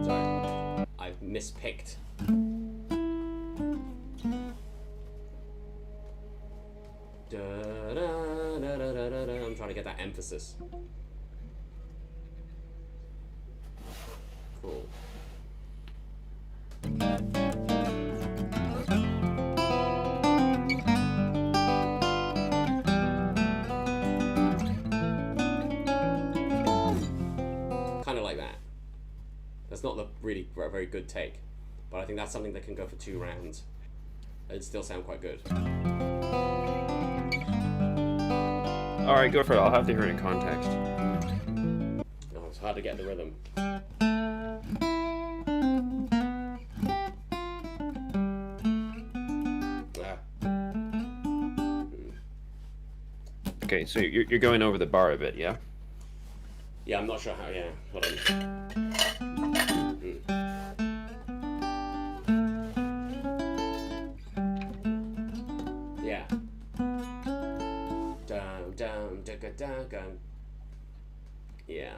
Speaker 1: Sorry, I've mispicked. I'm trying to get that emphasis. Cool. Kind of like that. That's not the really very good take, but I think that's something that can go for 2 rounds. It'd still sound quite good.
Speaker 2: Alright, go for it. I'll have to hear it in context.
Speaker 1: Oh, it's hard to get the rhythm.
Speaker 2: Okay, so you're going over the bar a bit, yeah?
Speaker 1: Yeah, I'm not sure how, yeah. Hold on. Yeah. Down. Yeah.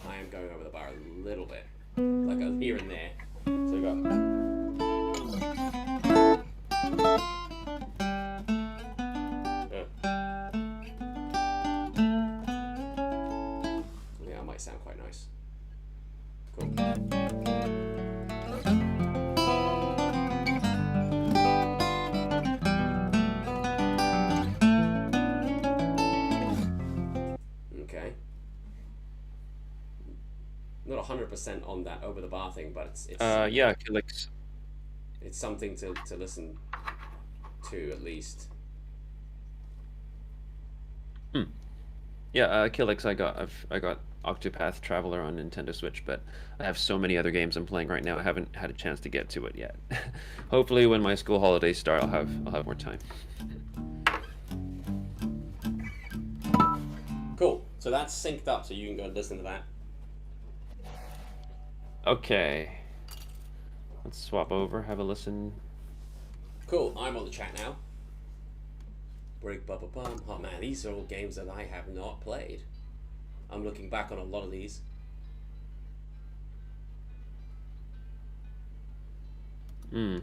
Speaker 1: I am going over the bar a little bit. like a here and there. So we got. Yeah, that might sound quite nice. Cool. Okay. Not 100% on that over the bar thing, but
Speaker 2: Yeah, Kilix.
Speaker 1: it's something to listen to at least.
Speaker 2: Yeah, Kilix. I got Octopath Traveler on Nintendo Switch, but I have so many other games I'm playing right now. I haven't had a chance to get to it yet. Hopefully, when my school holidays start, I'll have more time.
Speaker 1: Cool. So that's synced up, so you can go and listen to that.
Speaker 2: Okay, let's swap over. Have a listen.
Speaker 1: Cool. I'm on the chat now. Break Bubba Bum. Oh man, these are all games that I have not played. I'm looking back on a lot of these.
Speaker 2: Hmm.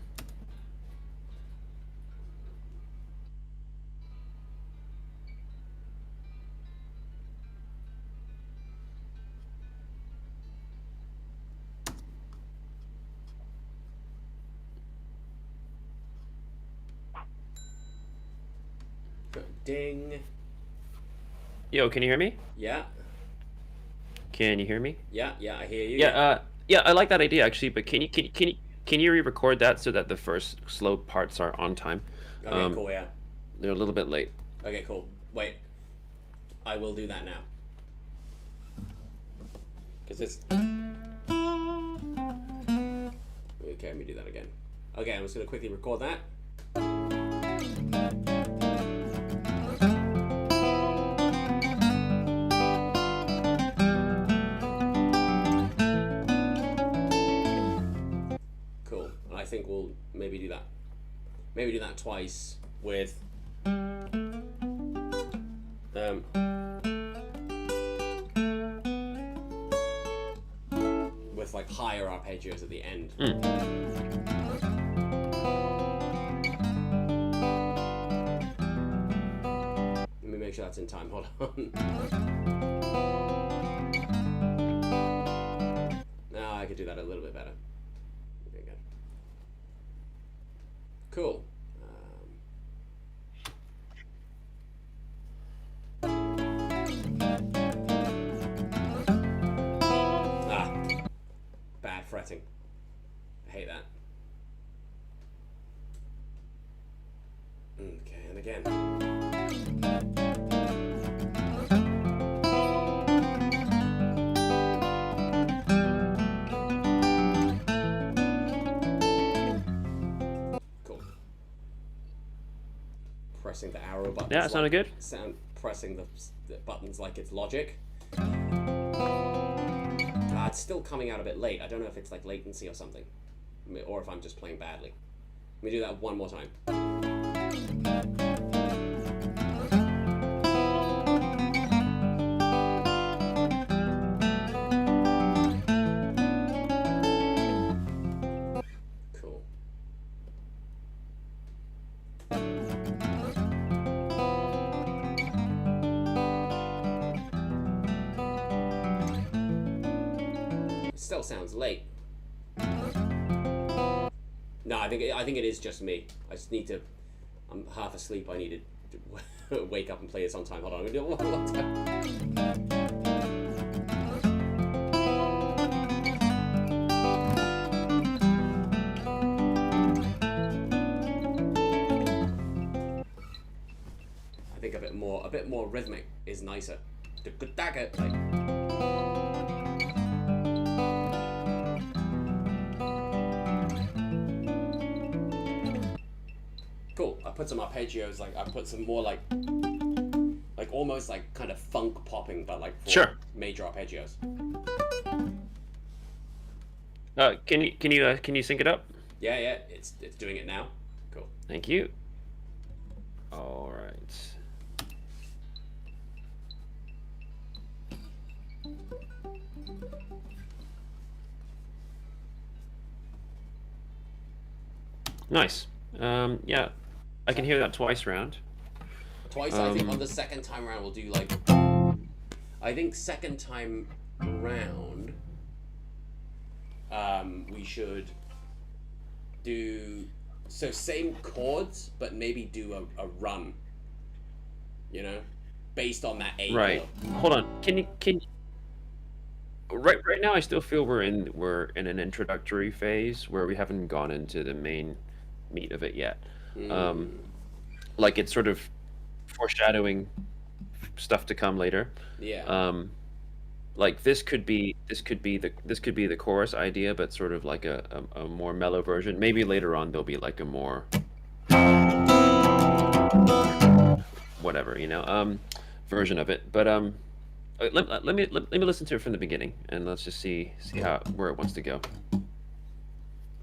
Speaker 1: Ding.
Speaker 2: Yo, can you hear me?
Speaker 1: Yeah.
Speaker 2: Can you hear me?
Speaker 1: Yeah. I hear you.
Speaker 2: Yeah. Yeah. I like that idea actually, but can you re-record that so that the first slow parts are on time?
Speaker 1: Okay. Cool. Yeah.
Speaker 2: They're a little bit late.
Speaker 1: Okay. Cool. Wait. I will do that now. Because it's. Okay, let me do that again. Okay, I'm just gonna quickly record that. Cool. And I think we'll maybe do that. Maybe do that twice with. With like higher arpeggios at the end. Let me make sure that's in time. Hold on. No, I could do that a little bit better. Okay, good. Cool. Bad fretting. I hate that. Okay, and again. Cool. Pressing the arrow buttons.
Speaker 2: Yeah, sounded good.
Speaker 1: Pressing the buttons like it's Logic. It's still coming out a bit late. I don't know if it's like latency or something, or if I'm just playing badly. Let me do that one more time. Cool. Still sounds late. No, I think it is just me. I just need to. I'm half asleep. I need to wake up and play this on time. Hold on, I'm gonna do it one more time. I think a bit more rhythmic is nicer. Cool. I put some arpeggios, like I put some more like almost like kind of funk popping, but like for major arpeggios.
Speaker 2: Can you sync it up?
Speaker 1: Yeah, it's doing it now. Cool.
Speaker 2: Thank you. All right. Nice. Yeah, I can hear that twice round.
Speaker 1: Twice. I think on the second time around we'll do like. I think second time round, we should do so same chords, but maybe do a run. You know, based on that A
Speaker 2: Right.
Speaker 1: chord.
Speaker 2: Hold on. Can right now I still feel we're in an introductory phase where we haven't gone into the main meat of it yet. Um,
Speaker 1: Mm,
Speaker 2: like it's sort of foreshadowing stuff to come later.
Speaker 1: yeah.
Speaker 2: Um, like this could be the chorus idea, but sort of like a more mellow version. Maybe later on there'll be like a more whatever, version of it. But let me listen to it from the beginning, and let's just see how where it wants to go.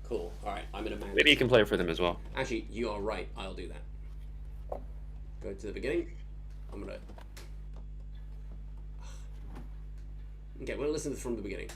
Speaker 1: Cool. All right. I'm gonna manage.
Speaker 2: Maybe you can play it for them as well.
Speaker 1: Actually, you are right. I'll do that. Go to the beginning. I'm gonna. Okay, we'll listen from the beginning.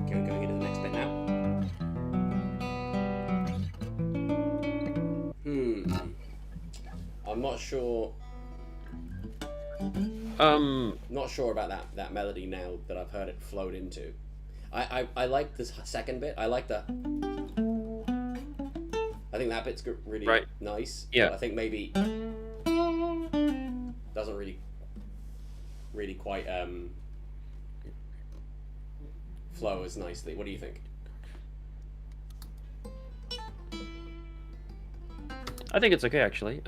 Speaker 1: Okay, going into the next bit now. I'm not sure. Not sure about that melody now that I've heard it flowed into. I like this second bit. I like the. I think that bit's really
Speaker 2: Right.
Speaker 1: nice.
Speaker 2: Yeah.
Speaker 1: But I think maybe doesn't really quite flow as nicely. What do you think?
Speaker 2: I think it's okay actually.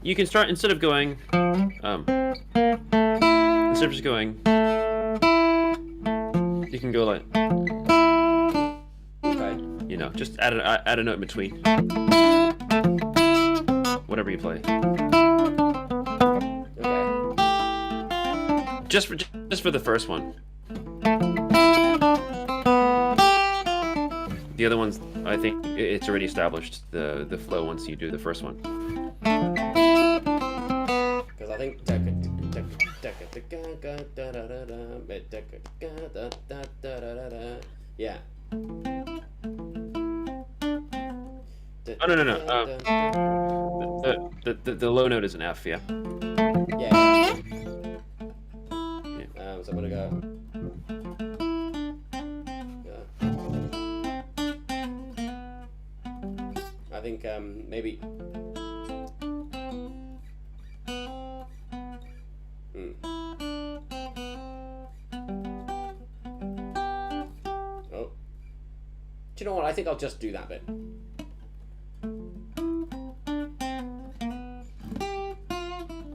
Speaker 2: You can start instead of going, instead of just going, you can go like,
Speaker 1: Okay.
Speaker 2: just add a note in between, whatever you play.
Speaker 1: Okay.
Speaker 2: Just for the first one. The other ones, I think it's already established the flow once you do the first one.
Speaker 1: Because I think yeah.
Speaker 2: Oh no. The low note is an F, yeah.
Speaker 1: Yeah.
Speaker 2: Yeah.
Speaker 1: So I'm gonna go. I think maybe. Oh. Do you know what? I think I'll just do that bit.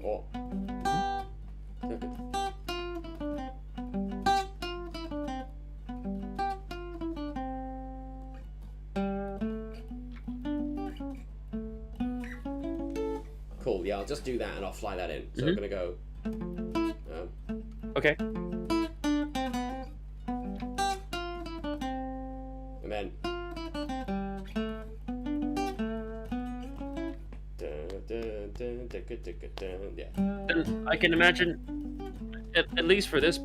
Speaker 1: Oh. Cool. Yeah, I'll just do that and I'll fly that in. So I'm gonna go.
Speaker 2: Okay.
Speaker 1: And then. Yeah.
Speaker 2: Then I can imagine, at least for this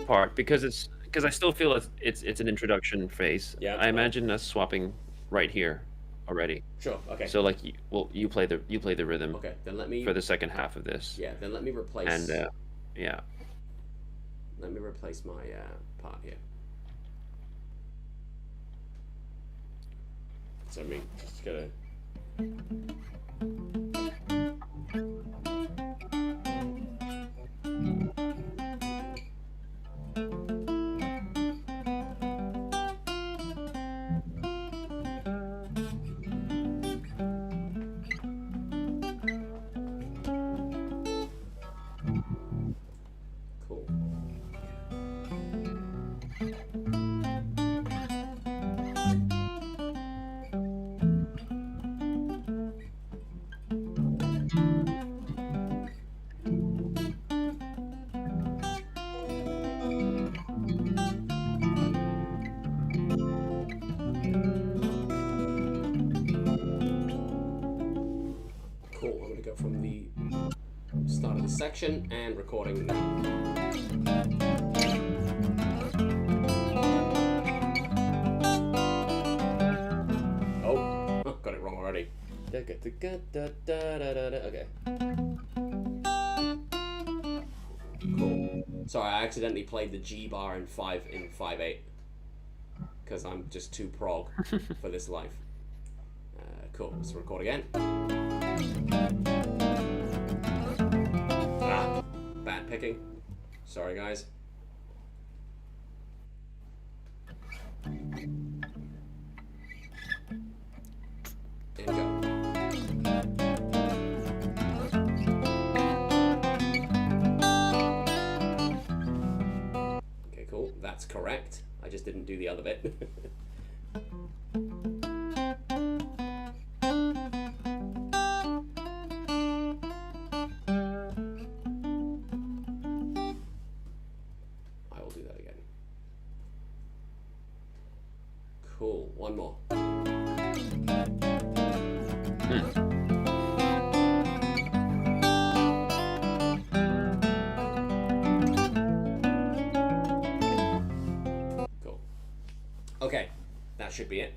Speaker 2: part, because I still feel it's an introduction phase.
Speaker 1: Yeah.
Speaker 2: I imagine us swapping right here already.
Speaker 1: Sure. Okay.
Speaker 2: So like, you play the rhythm
Speaker 1: Okay. Then let me.
Speaker 2: for the second half of this.
Speaker 1: Yeah. Then let me replace.
Speaker 2: And yeah.
Speaker 1: Let me replace my part here. So I mean, just gotta. Cool. go from the start of the section and recording now. Oh, got it wrong already. Okay. Cool. Sorry, I accidentally played the G bar in 5/8 because I'm just too prog for this life. Cool. Let's record again. Bad picking. Sorry, guys. And go. Okay, cool. That's correct. I just didn't do the other bit. I will do that again. Cool. One more. Cool. Okay, that should be it.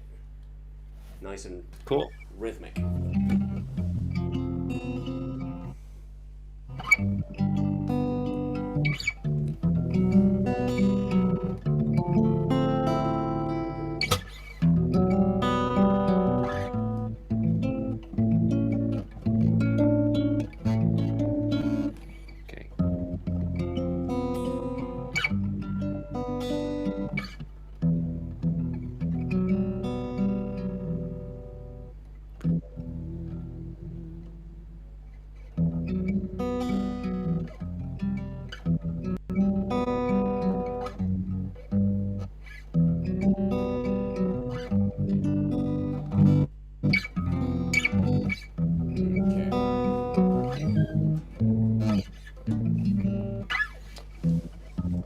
Speaker 1: Nice and
Speaker 2: Cool.
Speaker 1: rhythmic.
Speaker 2: Okay.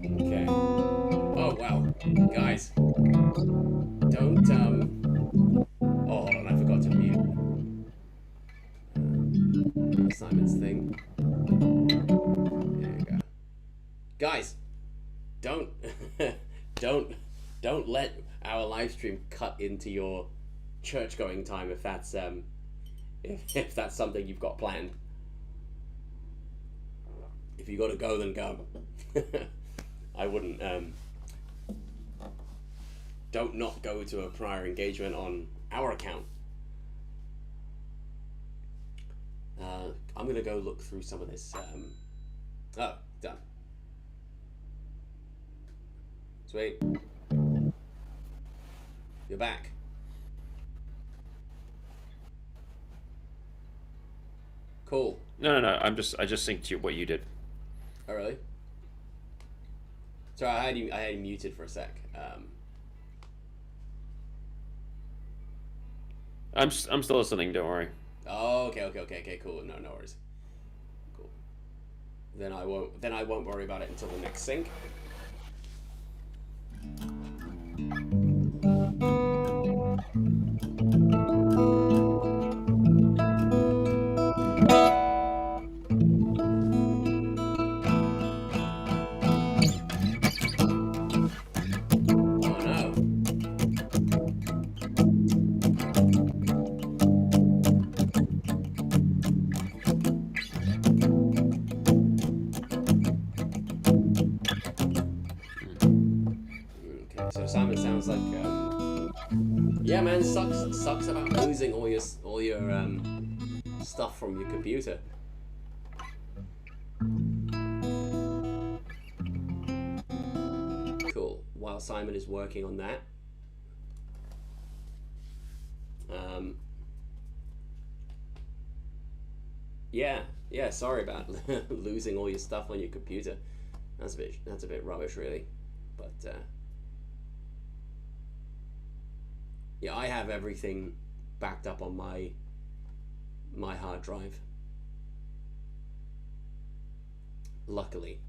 Speaker 1: Okay. Oh, wow. Guys. Don't, Oh, hold on. I forgot to mute Simon's thing. There you go. Guys, don't, don't, don't let our live stream cut into your church going time if that's, if that's something you've got planned. If you gotta go, then go. I wouldn't, don't not go to a prior engagement on our account. I'm gonna go look through some of this. Oh, done. Sweet. You're back. Cool.
Speaker 2: No. I just synced you what you did.
Speaker 1: Oh, really? Sorry, I had you muted for a sec.
Speaker 2: I'm still listening. Don't worry.
Speaker 1: Oh, okay, cool. No worries. Cool. Then I won't worry about it until the next sync. So Simon sounds like, yeah, man, sucks about losing all your stuff from your computer. Cool. While Simon is working on that, yeah. Sorry about losing all your stuff on your computer. That's a bit rubbish, really. But yeah, I have everything backed up on my hard drive. Luckily.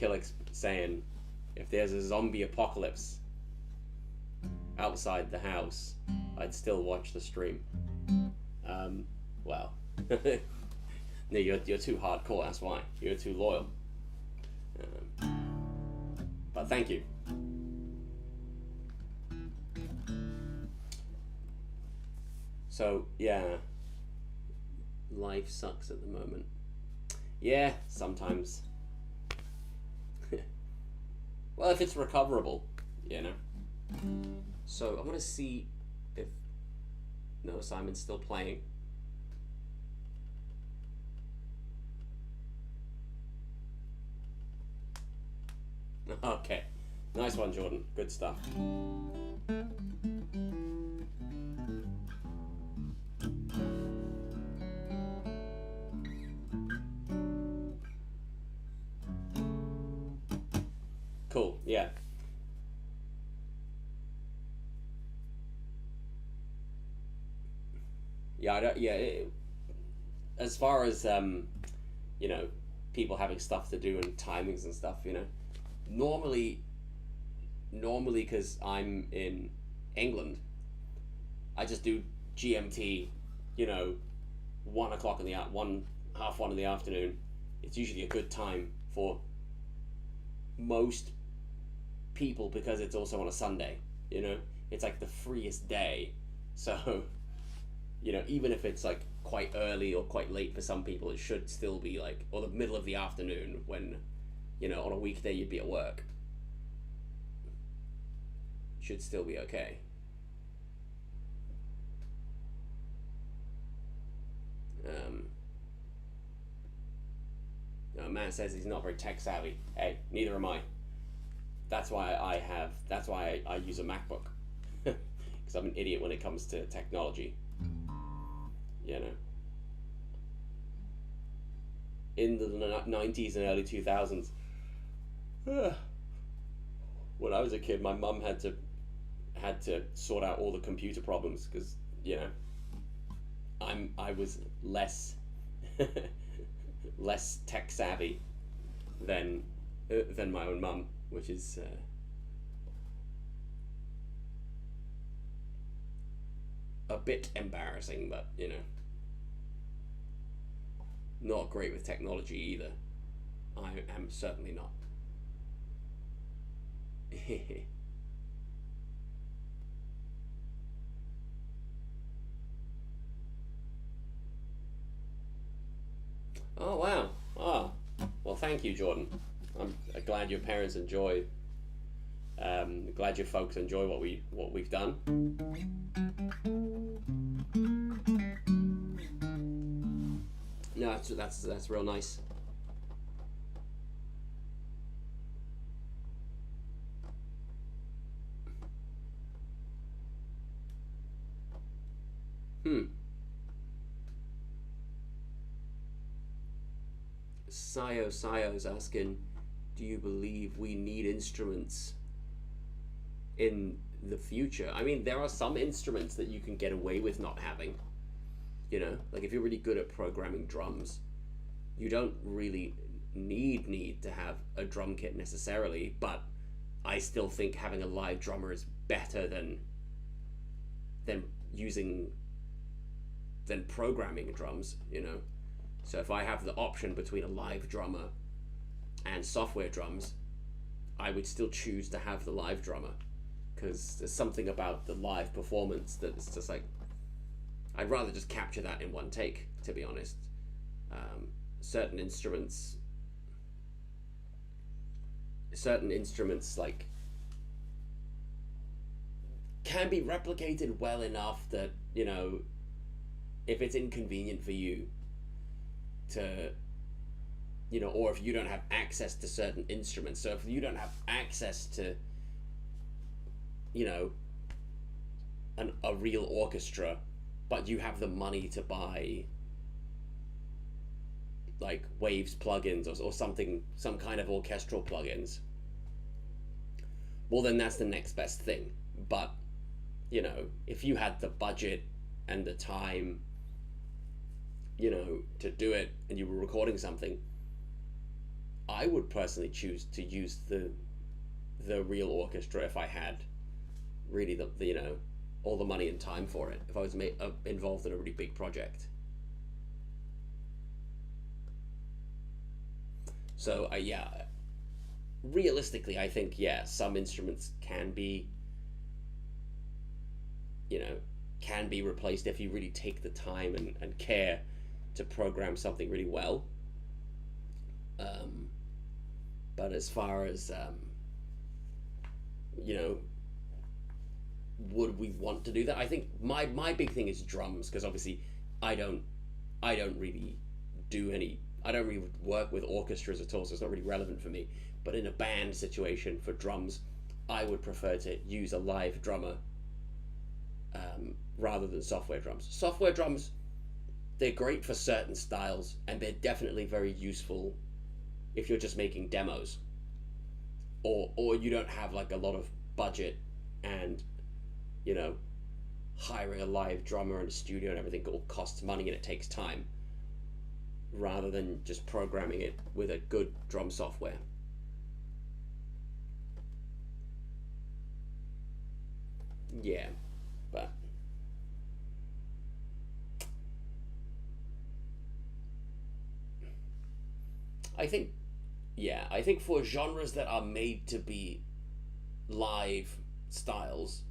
Speaker 1: Killick's saying, if there's a zombie apocalypse outside the house, I'd still watch the stream. Well, no, you're too hardcore. That's why you're too loyal. But thank you. So yeah, life sucks at the moment. Yeah, sometimes. Well, if it's recoverable, you know. So I'm gonna see if no, Simon's still playing. Okay, nice one, Jordan. Good stuff. Cool. Yeah. Yeah. I don't, yeah. As far as you know, people having stuff to do and timings and stuff, you know, normally, because I'm in England, I just do GMT. You know, 1 o'clock in the 1:30 in the afternoon. It's usually a good time for most people because it's also on a Sunday. You know, it's like the freest day. So, you know, even if it's like quite early or quite late for some people, it should still be like, or the middle of the afternoon when, you know, on a weekday you'd be at work. Should still be okay. No, Matt says he's not very tech savvy. Hey, neither am I. That's why I use a MacBook. Because I'm an idiot when it comes to technology. You know. In the 90s and early 2000s, when I was a kid, my mum had to sort out all the computer problems because, you know, I was less less tech savvy than my own mum, which is a bit embarrassing, but you know, not great with technology either. I am certainly not. Oh wow! Ah, well, thank you, Jordan. I'm glad your parents enjoy. Glad your folks enjoy what we've done. No, that's real nice. Hmm. Sayo's asking, do you believe we need instruments in the future? I mean, there are some instruments that you can get away with not having. You know, like if you're really good at programming drums, you don't really need to have a drum kit necessarily, but I still think having a live drummer is better than using than programming drums, you know. So if I have the option between a live drummer and software drums, I would still choose to have the live drummer because there's something about the live performance that's just like, I'd rather just capture that in one take, to be honest. Certain instruments like can be replicated well enough that, you know, if it's inconvenient for you to, you know, or if you don't have access to certain instruments, so if you don't have access to, you know, a real orchestra, but you have the money to buy like Waves plugins or something, some kind of orchestral plugins, well then that's the next best thing. But, you know, if you had the budget and the time, you know, to do it and you were recording something, I would personally choose to use the real orchestra if I had really the all the money and time for it. If I was involved in a really big project. So yeah, realistically, I think yeah, some instruments you know can be replaced if you really take the time and care to program something really well. Um, but as far as you know, would we want to do that? I think my big thing is drums because obviously I don't I don't really do any I don't really work with orchestras at all, so it's not really relevant for me. But in a band situation for drums, I would prefer to use a live drummer rather than software drums. Software drums, they're great for certain styles, and they're definitely very useful if you're just making demos, or you don't have like a lot of budget, and you know hiring a live drummer in a studio and everything all costs money and it takes time, rather than just programming it with a good drum software. Yeah, but I think I think for genres that are made to be live styles,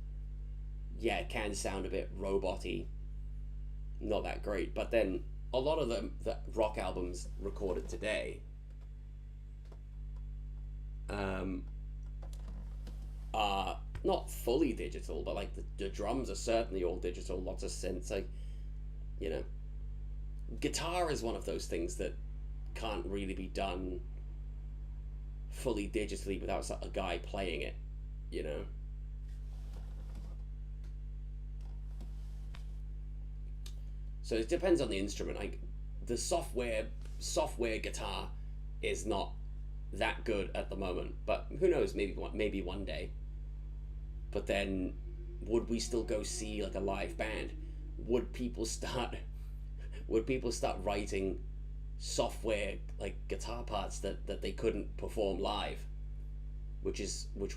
Speaker 1: yeah, it can sound a bit roboty, not that great. But then a lot of the rock albums recorded today um, are not fully digital, but like the drums are certainly all digital. Lots of synths, like you know, guitar is one of those things that can't really be done fully digitally without a guy playing it. You know, so it depends on the instrument. Like the software guitar is not that good at the moment, but who knows? Maybe one day. But then, would we still go see like a live band? Would people start? Would people start writing software like guitar parts that they couldn't perform live? Which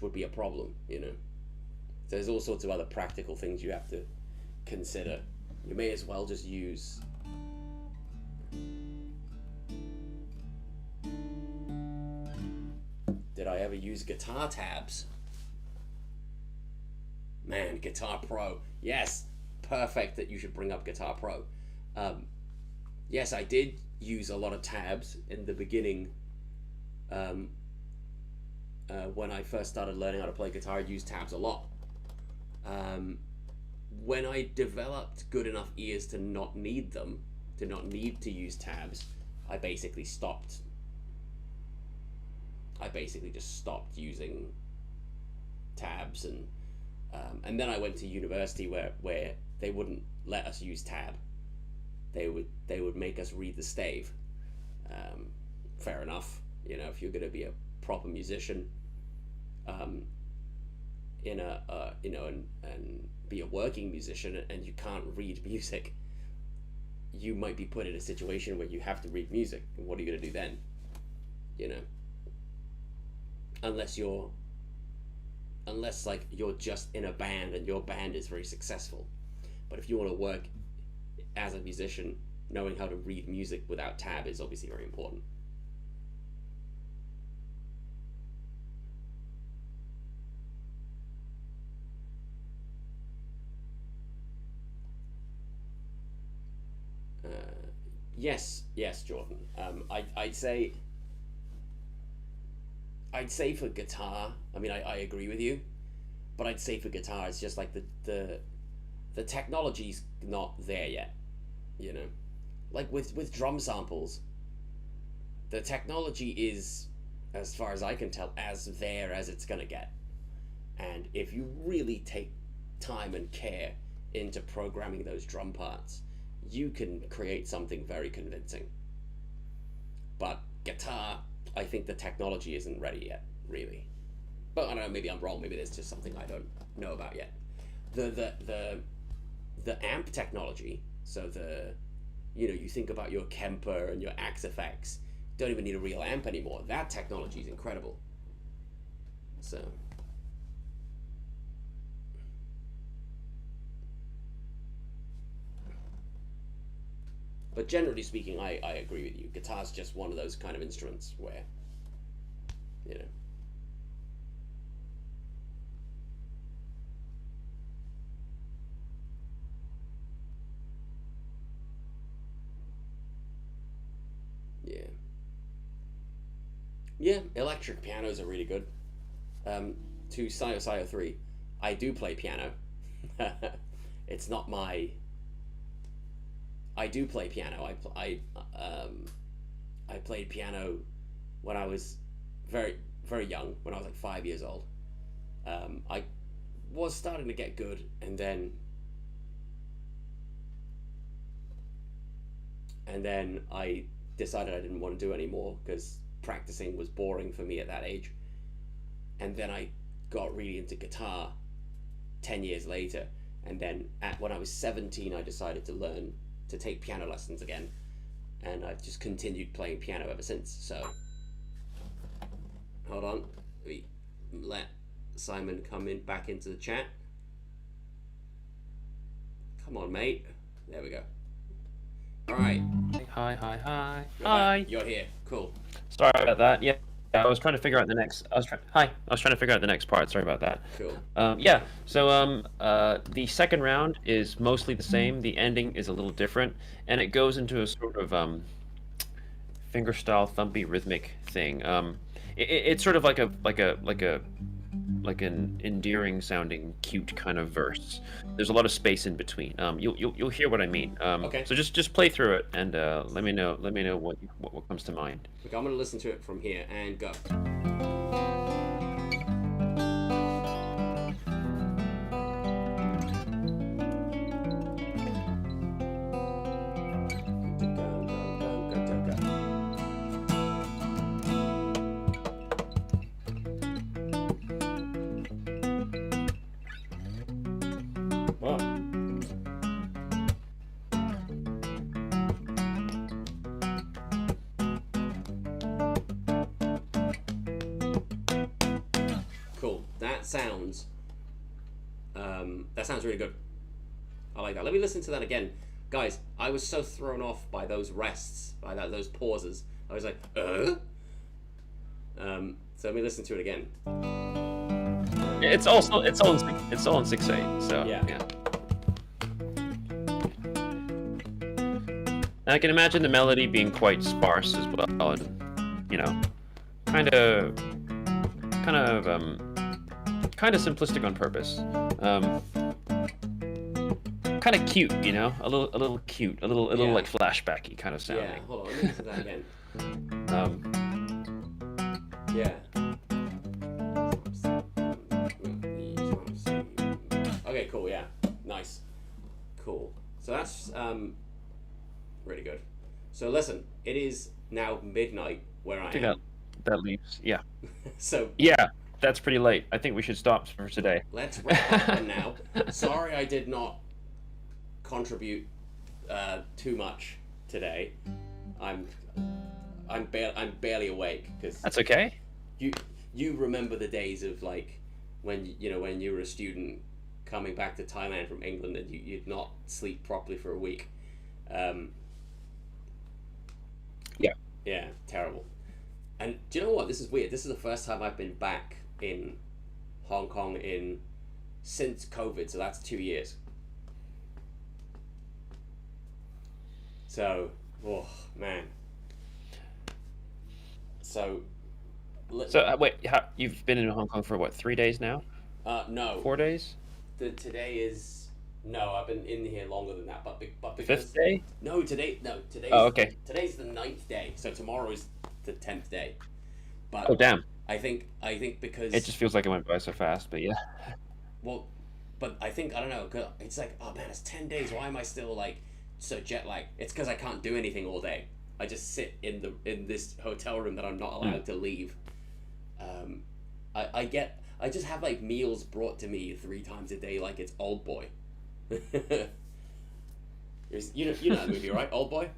Speaker 1: would be a problem, you know. So there's all sorts of other practical things you have to consider. You may as well just use. Did I ever use guitar tabs? Man, Guitar Pro. Yes, perfect that you should bring up Guitar Pro. Um, yes, I did use a lot of tabs in the beginning. Um, when I first started learning how to play guitar, I used tabs a lot. Um, when I developed good enough ears to not need them, to not need to use tabs, I basically stopped. I basically just stopped using tabs, and then I went to university where they wouldn't let us use tab. They would make us read the stave. Um, Fair enough, you know, if you're going to be a proper musician, um, in a and be a working musician and you can't read music, you might be put in a situation where you have to read music. And what are you going to do then? You know, unless you're unless like you're just in a band and your band is very successful. But if you want to work as a musician, knowing how to read music without tab is obviously very important. Uh, yes, Jordan. I'd say for guitar. I mean, I agree with you, but I'd say for guitar, it's just like the technology's not there yet. You know, like with drum samples, the technology is, as far as I can tell, as there as it's gonna get. And if you really take time and care into programming those drum parts, you can create something very convincing. But guitar, I think the technology isn't ready yet, really. But I don't know, maybe I'm wrong. Maybe there's just something I don't know about yet. The amp technology. So you think about your Kemper and your Axe effects. don't even need a real amp anymore. That technology is incredible. So. But generally speaking, I agree with you. Guitar's just one of those kind of instruments where, you know. Yeah. Yeah, electric pianos are really good. To Sio 3, I do play piano. It's not my. I do play piano. I played piano when I was very very young, when I was like 5 years old. I was starting to get good, and then I decided I didn't want to do anymore because practicing was boring for me at that age. And then I got really into guitar 10 years later, and then when I was 17 I decided to learn to take piano lessons again, and I've just continued playing piano ever since. So hold on, we let Simon come in back into the chat. Come on, mate. There we go. All right.
Speaker 2: Hi.
Speaker 1: You're here. Cool.
Speaker 2: Sorry about that. Yeah, I was trying to figure out the next. I was trying to figure out the next part. Sorry about that.
Speaker 1: Cool.
Speaker 2: Yeah. So the second round is mostly the same. The ending is a little different, and it goes into a sort of fingerstyle thumpy rhythmic thing. It's sort of like an endearing sounding cute kind of verse. There's a lot of space in between. You'll hear what I mean.
Speaker 1: Okay.
Speaker 2: So just play through it and let me know what comes to mind.
Speaker 1: Okay, I'm gonna listen to it from here and go. Cool. That sounds really good. I like that. Let me listen to that again, guys. I was so thrown off by those rests, by those pauses. I was like, So let me listen to it again.
Speaker 2: It's all in 6/8. So
Speaker 1: Yeah.
Speaker 2: And I can imagine the melody being quite sparse as well, and kind of simplistic on purpose. Kind of cute, a little cute, a little
Speaker 1: Yeah.
Speaker 2: like flashbacky kind of sounding.
Speaker 1: Yeah, hold on, let me listen to that again. Yeah. Okay, cool, yeah. Nice. Cool. So that's really good. So listen, it is now midnight where I am.
Speaker 2: That leaves, yeah.
Speaker 1: So
Speaker 2: yeah, that's pretty late. I think we should stop for today.
Speaker 1: Let's wrap up now. Sorry I did not contribute too much today. I'm barely awake because
Speaker 2: that's okay.
Speaker 1: You remember the days of like when you were a student coming back to Thailand from England and you'd not sleep properly for a week. Yeah, terrible. And do you know what? This is weird. This is the first time I've been back in Hong Kong since COVID, so that's 2 years. So, oh man. So
Speaker 2: wait, you've been in Hong Kong for what, 3 days now?
Speaker 1: No.
Speaker 2: 4 days?
Speaker 1: Today is I've been in here longer than that, but because
Speaker 2: fifth day?
Speaker 1: Today's
Speaker 2: Oh, okay.
Speaker 1: Today's the 9th day, so tomorrow is the 10th day. But
Speaker 2: oh damn.
Speaker 1: I think because
Speaker 2: it just feels like it went by so fast, but yeah.
Speaker 1: Well, but I don't know, 'cause it's like, oh man, it's 10 days. Why am I still like so jet lagged? It's because I can't do anything all day. I just sit in this hotel room that I'm not allowed to leave. I just have like meals brought to me 3 times a day, like it's Old Boy. You know that movie, right? Old Boy.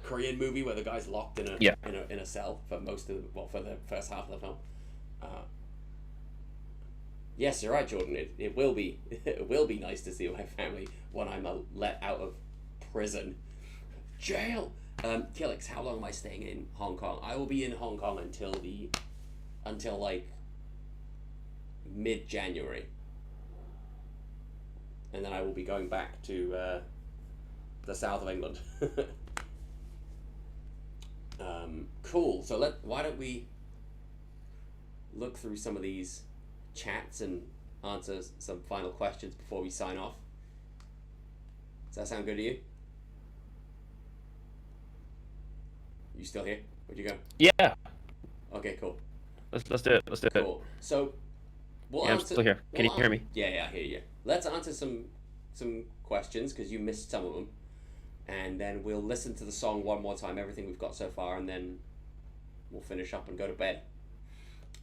Speaker 1: Korean movie where the guy's locked
Speaker 2: Yeah.
Speaker 1: in a cell for most of for the first half of the film. Uh, yes, you're right, Jordan. It will be it will be nice to see my family when I'm let out of prison, jail. Felix, how long am I staying in Hong Kong? I will be in Hong Kong until like mid-January, and then I will be going back to the south of England. Cool. So why don't we look through some of these chats and answer some final questions before we sign off? Does that sound good to you? You still here? Where'd you go?
Speaker 2: Yeah.
Speaker 1: Okay, cool.
Speaker 2: Let's do it. Let's do it.
Speaker 1: Cool. So we'll
Speaker 2: Yeah, I'm
Speaker 1: answer.
Speaker 2: still here. Can you hear me?
Speaker 1: Yeah, I hear you. Let's answer some questions because you missed some of them, and then we'll listen to the song one more time, everything we've got so far, and then we'll finish up and go to bed.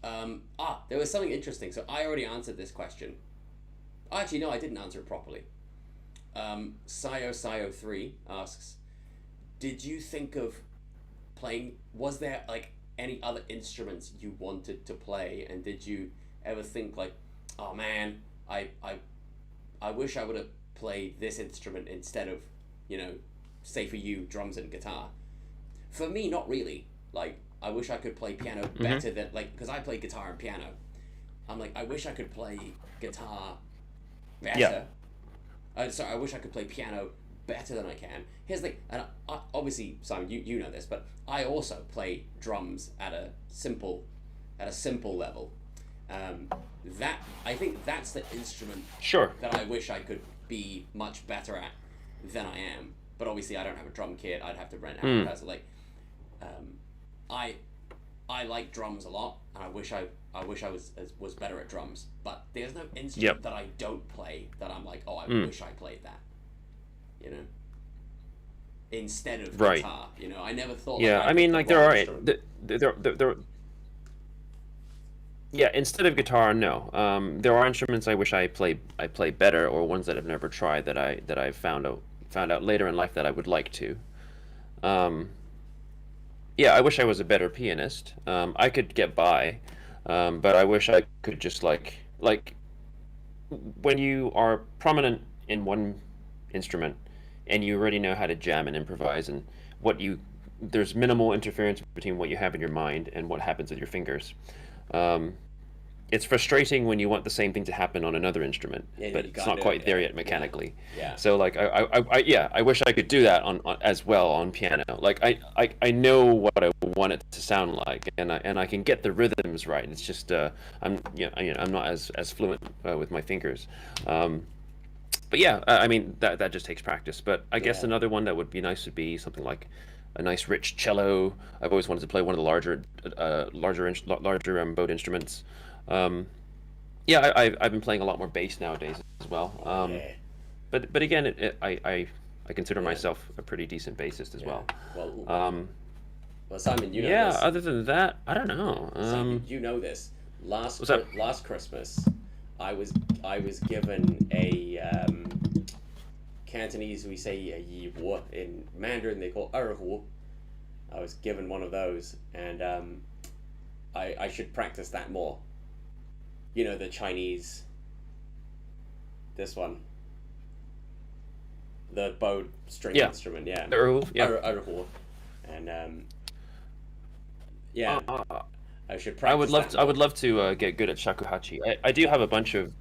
Speaker 1: There was something interesting. So I already answered this question. Actually, no, I didn't answer it properly. Sayo3 asks, did you think of playing, was there like any other instruments you wanted to play, and did you ever think like, oh man, I wish I would have played this instrument instead of, say for you, drums and guitar? For me, not really. Like, I wish I could play piano better than, like, because I play guitar and piano. I'm like, I wish I could play guitar better.
Speaker 2: Yeah.
Speaker 1: Sorry, I wish I could play piano better than I can. Here's the thing, and obviously, Simon, you know this, but I also play drums at a simple level. I think that's the instrument
Speaker 2: Sure.
Speaker 1: that I wish I could be much better at than I am. But obviously, I don't have a drum kit. I'd have to rent out. So like, I like drums a lot, and I wish I was better at drums. But there's no instrument that I don't play that I'm like, oh, I wish I played that. Instead of guitar. I never thought.
Speaker 2: Yeah, I mean, like there are. Yeah, instead of guitar, no. There are instruments I wish I play better, or ones that I've never tried that I found out later in life that I would like to. Yeah, I wish I was a better pianist. I could get by, but I wish I could just like when you are prominent in one instrument and you already know how to jam and improvise, and there's minimal interference between what you have in your mind and what happens with your fingers. It's frustrating when you want the same thing to happen on another instrument, but it's not quite there yet mechanically.
Speaker 1: Yeah.
Speaker 2: So like I wish I could do that on as well on piano. Like I know what I want it to sound like, and I can get the rhythms right. It's just I'm not as fluent with my fingers. But yeah, I mean that just takes practice. But I guess another one that would be nice would be something like a nice rich cello. I've always wanted to play one of the larger bowed instruments. Yeah, I've been playing a lot more bass nowadays as well. But again, I consider myself a pretty decent bassist as well.
Speaker 1: Well, Simon, you know
Speaker 2: yeah.
Speaker 1: this.
Speaker 2: Other than that, I don't know.
Speaker 1: Simon, you know this. Last Christmas, I was given a Cantonese. We say a yi wo. In Mandarin they call erhu. I was given one of those, and I should practice that more. The Chinese. This one. The bowed string instrument, yeah.
Speaker 2: Erhu, yeah.
Speaker 1: Erhu. And yeah. I should practice.
Speaker 2: I would love to get good at shakuhachi. I do have a bunch of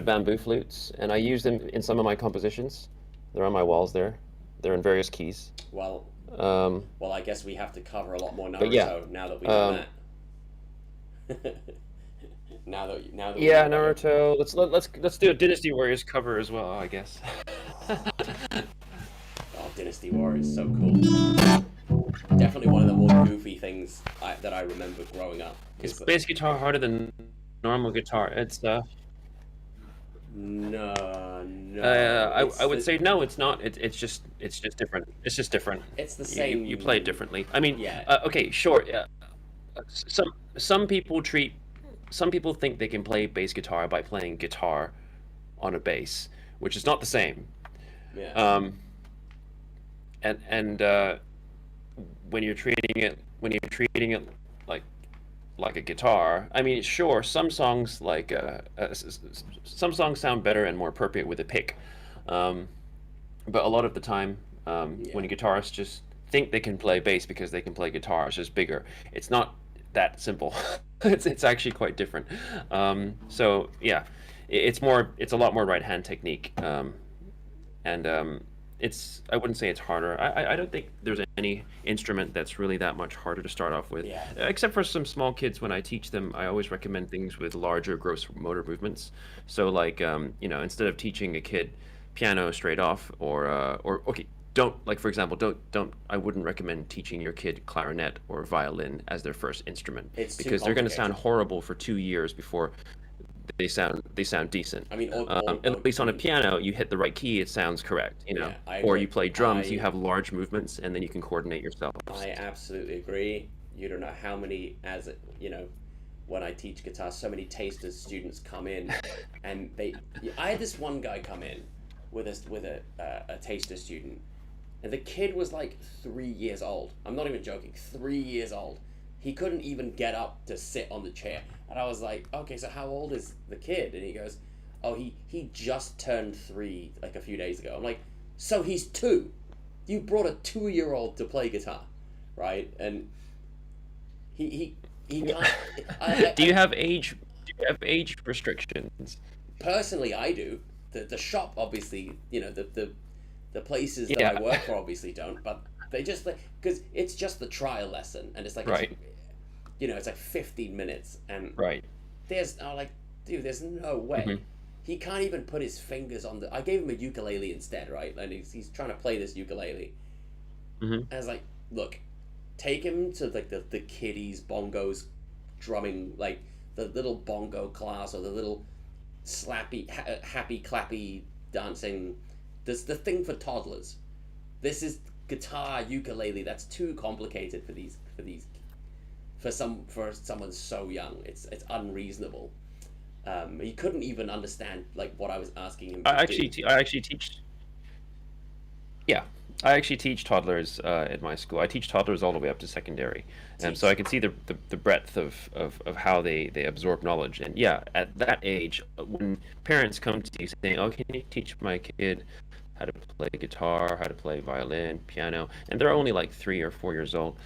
Speaker 2: bamboo flutes, and I use them in some of my compositions. They're on my walls there. They're in various keys.
Speaker 1: Well, I guess we have to cover a lot more Naruto now that we know that. now that we know
Speaker 2: Naruto. Let's do a Dynasty Warriors cover as well, I guess.
Speaker 1: Oh, Dynasty Warriors, so cool. Definitely one of the more goofy things that I remember growing up.
Speaker 2: Is bass guitar harder than normal guitar? It's
Speaker 1: No.
Speaker 2: I would say no. It's not. It's just different. It's just different.
Speaker 1: It's the same.
Speaker 2: You play it differently. I mean,
Speaker 1: yeah.
Speaker 2: Okay, sure. Some people think they can play bass guitar by playing guitar on a bass, which is not the same.
Speaker 1: Yeah.
Speaker 2: and when you're treating it like like a guitar, I mean, sure, some songs some songs sound better and more appropriate with a pick, um, but a lot of the time,
Speaker 1: Yeah.
Speaker 2: when guitarists just think they can play bass because they can play guitar, it's just bigger. It's not that simple. It's actually quite different. So yeah, it's a lot more right hand technique, and it's I wouldn't say it's harder. I don't think there's any instrument that's really that much harder to start off with,
Speaker 1: Yeah.
Speaker 2: except for some small kids. When I teach them, I always recommend things with larger gross motor movements. So like instead of teaching a kid piano straight off, or okay, don't like for example, don't I wouldn't recommend teaching your kid clarinet or violin as their first instrument
Speaker 1: It's too
Speaker 2: because they're going to sound
Speaker 1: complicated.
Speaker 2: horrible for 2 years before they sound decent.
Speaker 1: I mean,
Speaker 2: At least on a piano, you hit the right key, it sounds correct,
Speaker 1: yeah, I
Speaker 2: Or
Speaker 1: agree.
Speaker 2: you play drums, you have large movements, and then you can coordinate yourselves.
Speaker 1: I absolutely agree. You don't know how many, when I teach guitar, so many tasters students come in, and I had this one guy come in with a taster student, and the kid was like 3 years old. I'm not even joking. 3 years old. He couldn't even get up to sit on the chair, and I was like, okay, so how old is the kid? And he goes, oh, he just turned three like a few days ago. I'm like, so he's two. You brought a 2-year-old to play guitar, right? And he can't.
Speaker 2: Do you have age? Do you have age restrictions?
Speaker 1: Personally, I do. The shop obviously, the places that I
Speaker 2: Yeah,
Speaker 1: work for obviously don't, but they just like because it's just the trial lesson, and it's like
Speaker 2: right,
Speaker 1: it's like 15 minutes, and
Speaker 2: right.
Speaker 1: I'm like, dude, there's no way.
Speaker 2: Hmm.
Speaker 1: He can't even put his fingers on the. I gave him a ukulele instead, right? And he's trying to play this ukulele.
Speaker 2: Hmm.
Speaker 1: And I was like, look, take him to like the kiddies bongos drumming, like the little bongo class or the little happy clappy dancing. This the thing for toddlers. This is guitar ukulele. That's too complicated for someone so young. It's unreasonable. He couldn't even understand like what I was asking him to do.
Speaker 2: I actually teach. Yeah, I actually teach toddlers at my school. I teach toddlers all the way up to secondary, so
Speaker 1: Teach.
Speaker 2: I can see the breadth of how they absorb knowledge. And yeah, at that age, when parents come to you saying, "Oh, can you teach my kid how to play guitar, how to play violin, piano?" and they're only like 3 or 4 years old.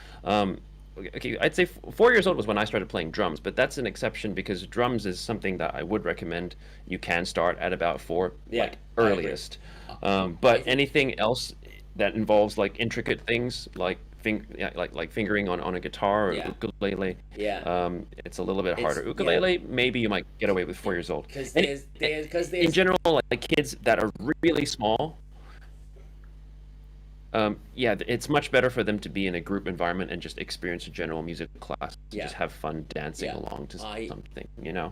Speaker 2: Okay, I'd say 4 years old was when I started playing drums, but that's an exception because drums is something that I would recommend you can start at about four,
Speaker 1: Yeah,
Speaker 2: like
Speaker 1: I agree.
Speaker 2: earliest.
Speaker 1: Uh, I
Speaker 2: But
Speaker 1: think
Speaker 2: anything else that involves like intricate things like yeah, like fingering on a guitar or
Speaker 1: yeah,
Speaker 2: ukulele,
Speaker 1: yeah.
Speaker 2: it's a little bit
Speaker 1: It's
Speaker 2: harder.
Speaker 1: yeah.
Speaker 2: Ukulele, maybe you might get away with 4 years old.
Speaker 1: Because
Speaker 2: And in
Speaker 1: there's
Speaker 2: general, like kids that are really small, yeah, it's much better for them to be in a group environment and just experience a general music class and
Speaker 1: yeah,
Speaker 2: just have fun dancing
Speaker 1: yeah.
Speaker 2: along to
Speaker 1: I
Speaker 2: something,
Speaker 1: yeah,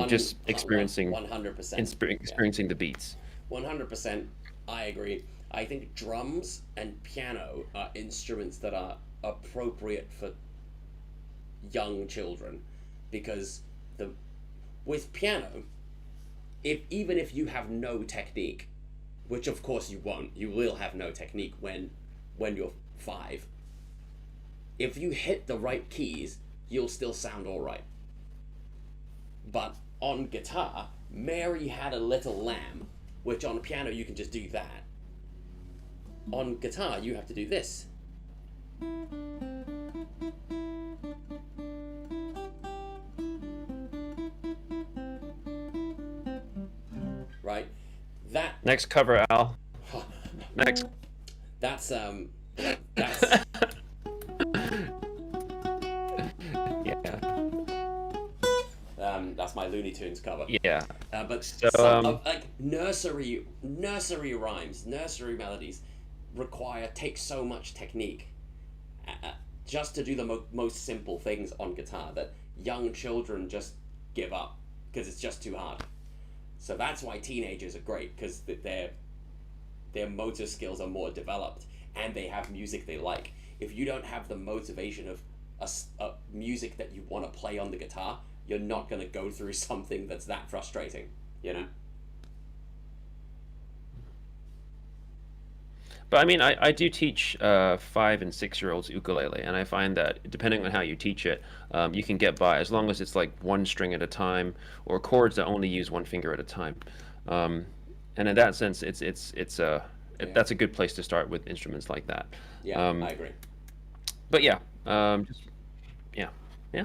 Speaker 2: just experiencing
Speaker 1: 100%. Yeah,
Speaker 2: experiencing the beats.
Speaker 1: 100%. I agree. I think drums and piano are instruments that are appropriate for young children because the with piano, if even if you have no technique, which of course you won't, you will have no technique when you're 5. If you hit the right keys, you'll still sound all right. But on guitar, Mary had a little lamb, which on piano you can just do that. On guitar, you have to do this, right? That
Speaker 2: Next cover, Al. Next.
Speaker 1: that's that's
Speaker 2: Yeah.
Speaker 1: that's my Looney Tunes cover.
Speaker 2: Yeah.
Speaker 1: But
Speaker 2: So
Speaker 1: some of like nursery rhymes, nursery melodies take so much technique just to do the most simple things on guitar that young children just give up because it's just too hard. So that's why teenagers are great because their motor skills are more developed and they have music they like. If you don't have the motivation of a music that you want to play on the guitar, you're not going to go through something that's that frustrating, you know?
Speaker 2: But I mean, I do teach 5 and 6 year olds ukulele, and I find that depending on how you teach it, you can get by as long as it's like one string at a time or chords that only use one finger at a time. Um, and in that sense,
Speaker 1: Yeah.
Speaker 2: that's a good place to start with instruments like that.
Speaker 1: Yeah, I
Speaker 2: Um,
Speaker 1: agree.
Speaker 2: but yeah, just yeah, yeah.
Speaker 1: Yeah.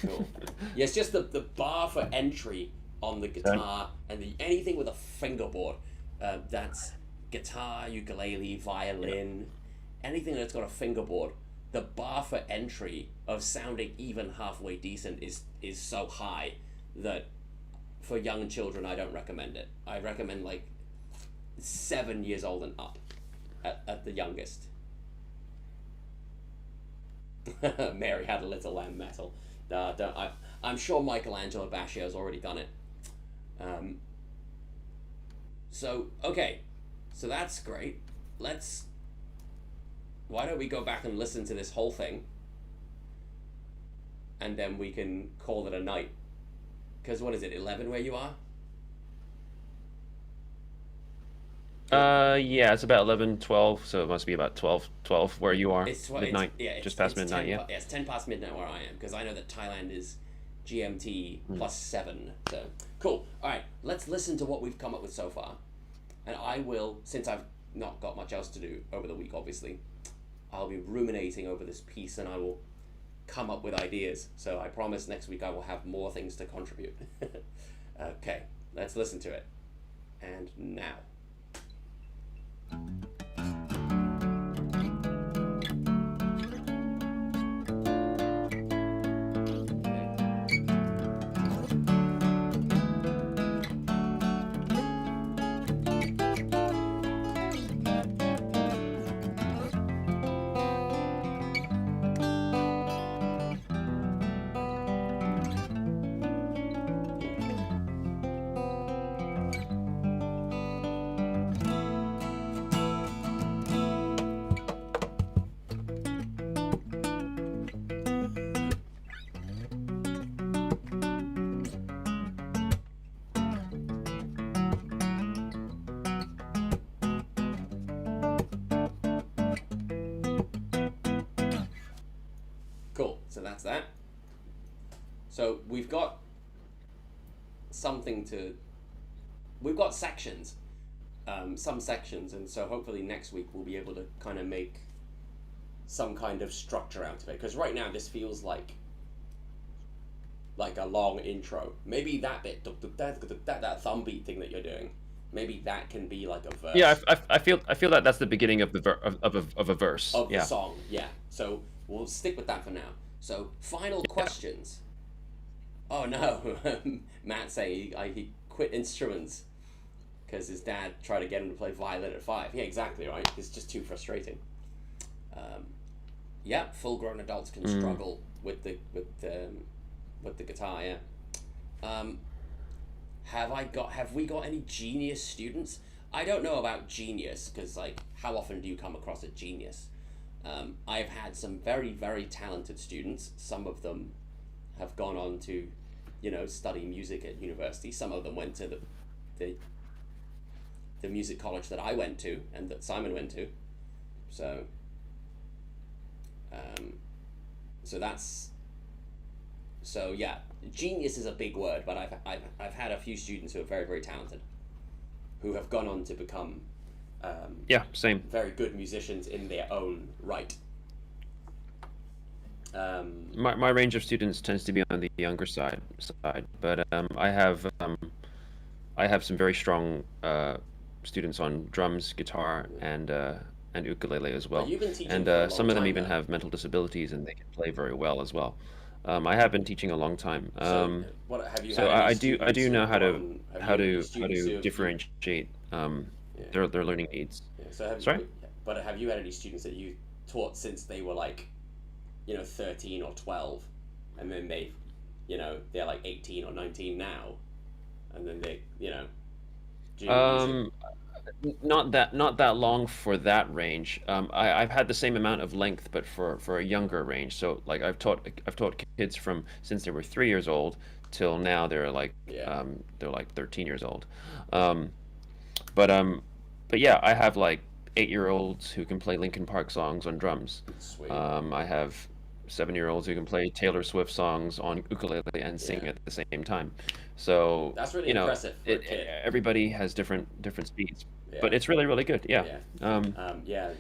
Speaker 1: Cool. Yeah, it's just the bar for entry on the
Speaker 2: Done.
Speaker 1: guitar and anything with a fingerboard. That's guitar, ukulele,
Speaker 2: Yeah.
Speaker 1: violin, anything that's got a fingerboard. The bar for entry of sounding even halfway decent is so high that for young children I don't recommend it. I recommend like 7 years old and up at the youngest. Mary had a little lamb metal. I'm sure Michelangelo Bascio's already done it. Um, so okay, so that's great. Let's. Why don't we go back and listen to this whole thing, and then we can call it a night? Because what is it? 11 where you are?
Speaker 2: Yeah, it's about 11, 12, so it must be about 12, 12 where you are.
Speaker 1: It's
Speaker 2: Midnight,
Speaker 1: yeah.
Speaker 2: just past
Speaker 1: It's
Speaker 2: midnight, yeah.
Speaker 1: yeah, it's 10 past midnight where I am because I know that Thailand is GMT
Speaker 2: Mm.
Speaker 1: +7. So cool. All right, let's listen to what we've come up with so far, and I will, since I've not got much else to do over the week, obviously, I'll be ruminating over this piece and I will come up with ideas. So I promise next week I will have more things to contribute. Okay, let's listen to it. And now. Cool. So that's that. So we've got something to. We've got sections, some sections, and so hopefully next week we'll be able to kind of make some kind of structure out of it. Because right now this feels like a long intro. Maybe that bit, that thumb beat thing that you're doing, maybe that can be like a
Speaker 2: Yeah,
Speaker 1: verse
Speaker 2: I feel that that's the beginning of of a verse.
Speaker 1: of the
Speaker 2: Yeah.
Speaker 1: song. Yeah. So we'll stick with that for now. So final
Speaker 2: Yeah.
Speaker 1: questions. Oh no, Matt saying he quit instruments because his dad tried to get him to play violin at 5. Yeah, exactly right. It's just too frustrating. Um, yeah, full-grown adults can
Speaker 2: Mm.
Speaker 1: struggle with the guitar. Yeah. Um, have we got any genius students? I don't know about genius because like how often do you come across a genius? I've had some very talented students. Some of them have gone on to, study music at university. Some of them went to the the music college that I went to and that Simon went to. So um, so that's so yeah. Genius is a big word, but I've had a few students who are very talented who have gone on to become
Speaker 2: Yeah, same.
Speaker 1: very good musicians in their own right. Um,
Speaker 2: My range of students tends to be on the younger side, but I have some very strong students on drums, guitar, and ukulele as
Speaker 1: but
Speaker 2: well.
Speaker 1: you've been teaching
Speaker 2: And
Speaker 1: for a long
Speaker 2: some of them
Speaker 1: time
Speaker 2: even
Speaker 1: though.
Speaker 2: have mental disabilities and they can play very well as well. I have been teaching a long time.
Speaker 1: So, what have you
Speaker 2: So
Speaker 1: had any
Speaker 2: I
Speaker 1: students
Speaker 2: do
Speaker 1: who
Speaker 2: know
Speaker 1: have gone? Have you had any
Speaker 2: how
Speaker 1: students who
Speaker 2: to
Speaker 1: have you?
Speaker 2: differentiate
Speaker 1: Yeah,
Speaker 2: their learning needs.
Speaker 1: yeah. So have
Speaker 2: Sorry?
Speaker 1: but have you had any students that you taught since they were like, 13 or 12, and then they're like 18 or 19 now, and then doing music.
Speaker 2: Um, not that long for that range. I've had the same amount of length, but for a younger range. So like I've taught kids from since they were 3 years old till now
Speaker 1: Yeah,
Speaker 2: they're like 13 years old. Um, but um, but yeah, I have like 8-year-olds who can play Linkin Park songs on drums.
Speaker 1: Sweet.
Speaker 2: I have 7-year-olds who can play Taylor Swift songs on ukulele and sing
Speaker 1: Yeah.
Speaker 2: at the same time. So,
Speaker 1: That's really
Speaker 2: you know,
Speaker 1: impressive for a kid.
Speaker 2: everybody has different speeds, but
Speaker 1: Yeah.
Speaker 2: it's really really good. Yeah.
Speaker 1: Yeah.
Speaker 2: Um,
Speaker 1: Yeah.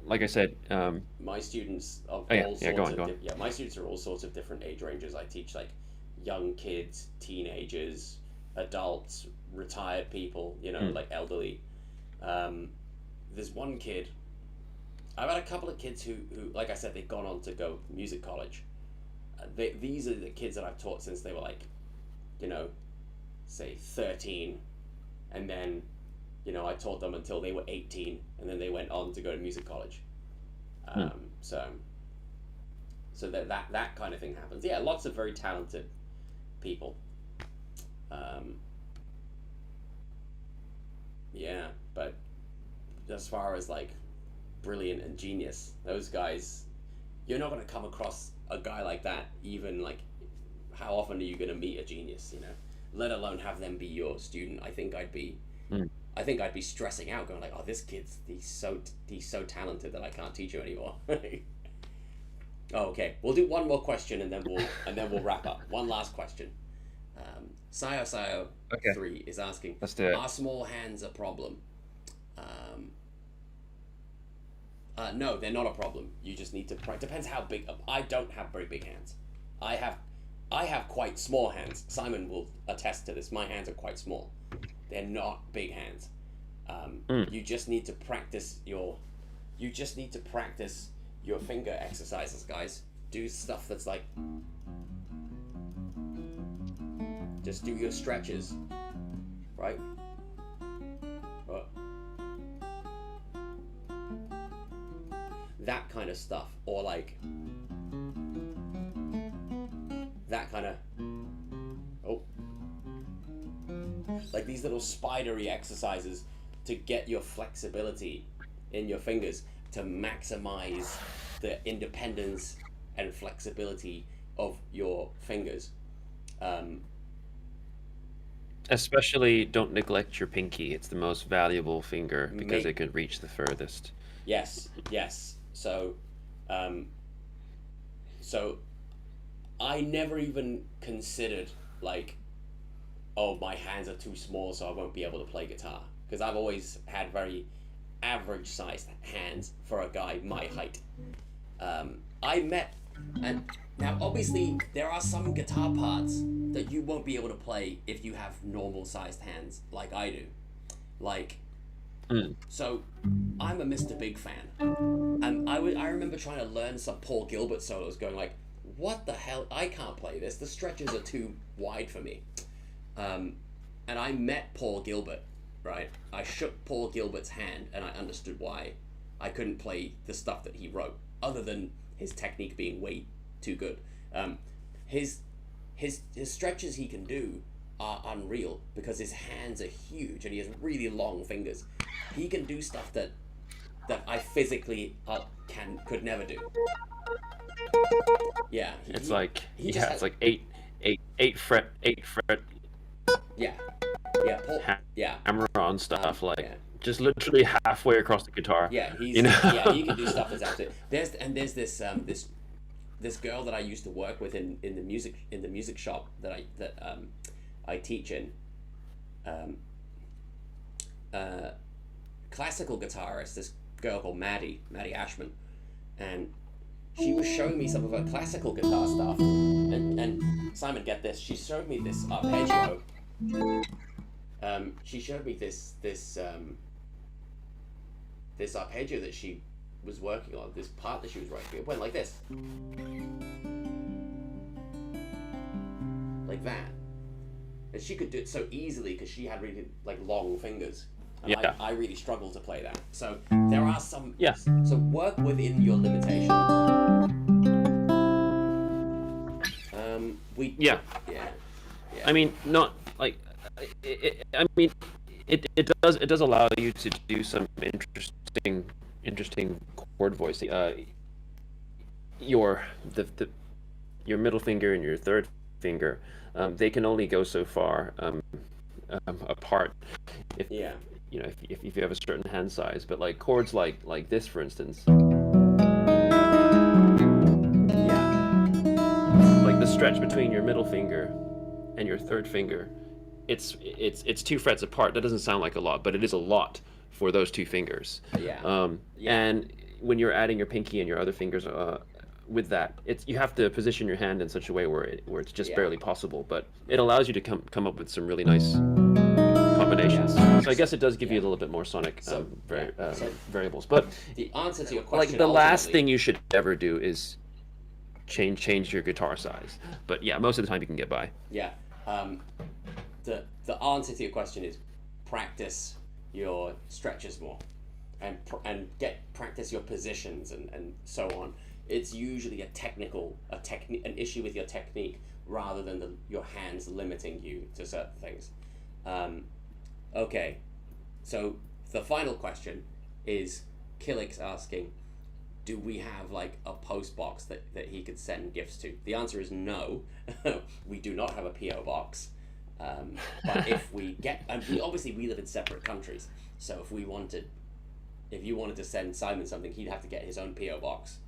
Speaker 2: like I said,
Speaker 1: My students of
Speaker 2: oh yeah,
Speaker 1: all
Speaker 2: yeah. Go
Speaker 1: sorts
Speaker 2: on,
Speaker 1: of
Speaker 2: go on.
Speaker 1: yeah, my students are all sorts of different age ranges. I teach like young kids, teenagers, adults, retired people,
Speaker 2: Mm,
Speaker 1: like elderly. Um, there's one kid. I've had a couple of kids who, like I said, they've gone on to go music college. These are the kids that I've taught since they were like, you know, say 13, and then, I taught them until they were 18, and then they went on to go to music college.
Speaker 2: mm.
Speaker 1: So that kind of thing happens. Yeah, lots of very talented people. Um, yeah, but as far as like brilliant and genius, those guys, you're not going to come across a guy like that. Even like, how often are you going to meet a genius? Let alone have them be your student.
Speaker 2: Mm.
Speaker 1: I think I'd be stressing out, going like, "Oh, this kid's he's so talented that I can't teach him anymore." Oh, okay. We'll do one more question and then we'll wrap up. One last question. Sayo
Speaker 2: Okay,
Speaker 1: 3 is asking,
Speaker 2: let's do it.
Speaker 1: are small hands a problem? Um, no, they're not a problem. You just need to practice. Depends how big. I don't have very big hands. I have I have quite small hands. Simon will attest to this. My hands are quite small. They're not big hands.
Speaker 2: Mm.
Speaker 1: You just need to practice your. You just need to practice your finger exercises, guys. Do stuff that's like. Just do your stretches, right? But that kind of stuff, or like that kind of. Oh, like these little spidery exercises to get your flexibility in your fingers to maximize the independence and flexibility of your fingers. Um,
Speaker 2: Especially don't neglect your pinky. It's the most valuable finger because
Speaker 1: make
Speaker 2: it can reach the furthest.
Speaker 1: Yes, yes. Um, so I never even considered like, oh, my hands are too small, so I won't be able to play guitar. Because I've always had very average sized hands for a guy my height. I met, and now obviously there are some guitar parts that you won't be able to play if you have normal sized hands like I do. Like,
Speaker 2: Mm.
Speaker 1: so I'm a Mr. Big fan. And I remember trying to learn some Paul Gilbert solos, going like, what the hell? I can't play this. The stretches are too wide for me. Um, and I met Paul Gilbert, right? I shook Paul Gilbert's hand, and I understood why I couldn't play the stuff that he wrote, other than his technique being way too good. Um, his his stretches he can do are unreal because his hands are huge and he has really long fingers. He can do stuff that I physically could never do. Yeah,
Speaker 2: It's like
Speaker 1: he just
Speaker 2: it's
Speaker 1: has
Speaker 2: like eight fret
Speaker 1: yeah yeah Paul yeah
Speaker 2: hammer on stuff like
Speaker 1: yeah.
Speaker 2: just literally halfway across the guitar.
Speaker 1: Yeah,
Speaker 2: You know.
Speaker 1: yeah, he can do stuff that's absolutely. There's this girl that I used to work with in the music shop that I teach in. Um, Classical guitarist, this girl called Maddie Ashman, and she was showing me some of her classical guitar stuff. And Simon, get this, she showed me this arpeggio. She showed me this arpeggio that she was working on, this part that she was writing. It went like this, like that, and she could do it so easily because she had really like long fingers. And
Speaker 2: Yeah.
Speaker 1: I really struggle to play that. So there are some.
Speaker 2: Yeah.
Speaker 1: So work within your limitation.
Speaker 2: Yeah.
Speaker 1: Yeah.
Speaker 2: I mean, not like I mean, it does allow you to do some interesting chord voicing. Your your middle finger and your third finger, they can only go so far apart. If
Speaker 1: Yeah.
Speaker 2: if you have a certain hand size. But like chords like this, for instance,
Speaker 1: Yeah.
Speaker 2: like the stretch between your middle finger and your third finger, it's 2 frets apart. That doesn't sound like a lot, but it is a lot for those 2 fingers.
Speaker 1: Yeah. Yeah.
Speaker 2: And when you're adding your pinky and your other fingers with that, it's you have to position your hand in such a way where it's just
Speaker 1: Yeah.
Speaker 2: barely possible, but it allows you to come up with some really nice
Speaker 1: Yeah.
Speaker 2: combinations. So I guess it does give you
Speaker 1: Yeah.
Speaker 2: a little bit more sonic
Speaker 1: So yeah. So
Speaker 2: variables. But
Speaker 1: the answer to your
Speaker 2: like
Speaker 1: question,
Speaker 2: the last
Speaker 1: ultimately,
Speaker 2: thing you should ever do is change your guitar size. But yeah, most of the time you can get by.
Speaker 1: yeah, um, the answer to your question is practice your stretches more, and get practice your positions and so on. It's usually an issue with your technique rather than your hands limiting you to certain things. Um, okay, so the final question is Killick's asking, do we have like a post box that he could send gifts to? The answer is no. We do not have a PO box. But if we get, and we live in separate countries, so if you wanted to send Simon something, he'd have to get his own PO box,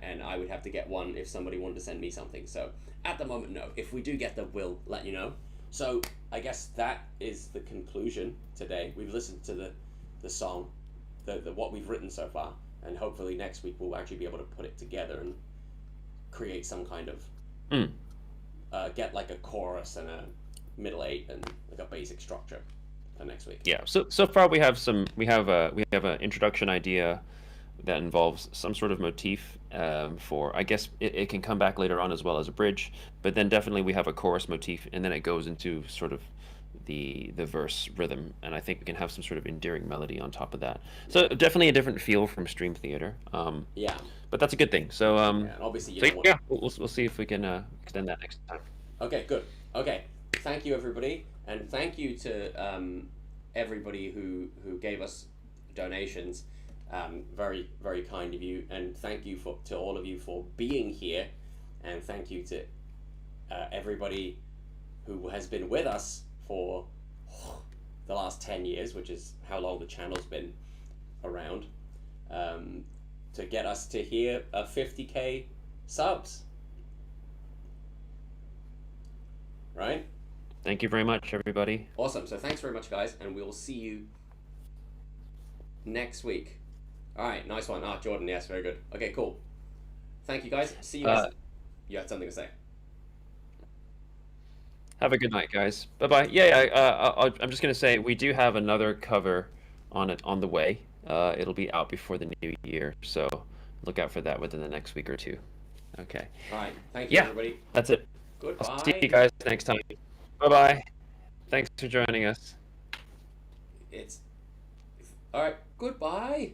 Speaker 1: and I would have to get one if somebody wanted to send me something. So at the moment, no. If we do get them, we'll let you know. So I guess that is the conclusion today. We've listened to the song, the what we've written so far, and hopefully next week we'll actually be able to put it together and create some kind of get like a chorus and a middle eight and like a basic structure for next week.
Speaker 2: Yeah. So far we have an introduction idea that involves some sort of motif for, I guess it can come back later on as well as a bridge, but then definitely we have a chorus motif, and then it goes into sort of the verse rhythm, and I think we can have some sort of endearing melody on top of that. So definitely a different feel from stream theater.
Speaker 1: Yeah.
Speaker 2: But that's a good thing. So
Speaker 1: Yeah, and obviously you
Speaker 2: so
Speaker 1: don't want.
Speaker 2: yeah, we'll see if we can extend that next time.
Speaker 1: Okay, good. Okay, thank you everybody, and thank you to everybody who gave us donations. Very very kind of you, and thank you to all of you for being here, and thank you to everybody who has been with us for the last 10 years, which is how long the channel's been around, to get us to here 50k subs. Right?
Speaker 2: Thank you very much, everybody.
Speaker 1: Awesome. So thanks very much, guys, and we'll see you next week. All right, nice one. Jordan, yes, very good. Okay, cool. Thank you, guys. See you guys. You had something to say.
Speaker 2: Have a good night, guys. Bye bye. Yeah. I'm just gonna say we do have another cover on the way. It'll be out before the new year, so look out for that within the next week or two. Okay.
Speaker 1: All right. Thank you,
Speaker 2: Yeah,
Speaker 1: everybody.
Speaker 2: that's it.
Speaker 1: Goodbye.
Speaker 2: I'll see you guys next time. Bye bye. Thanks for joining us.
Speaker 1: It's all right. Goodbye.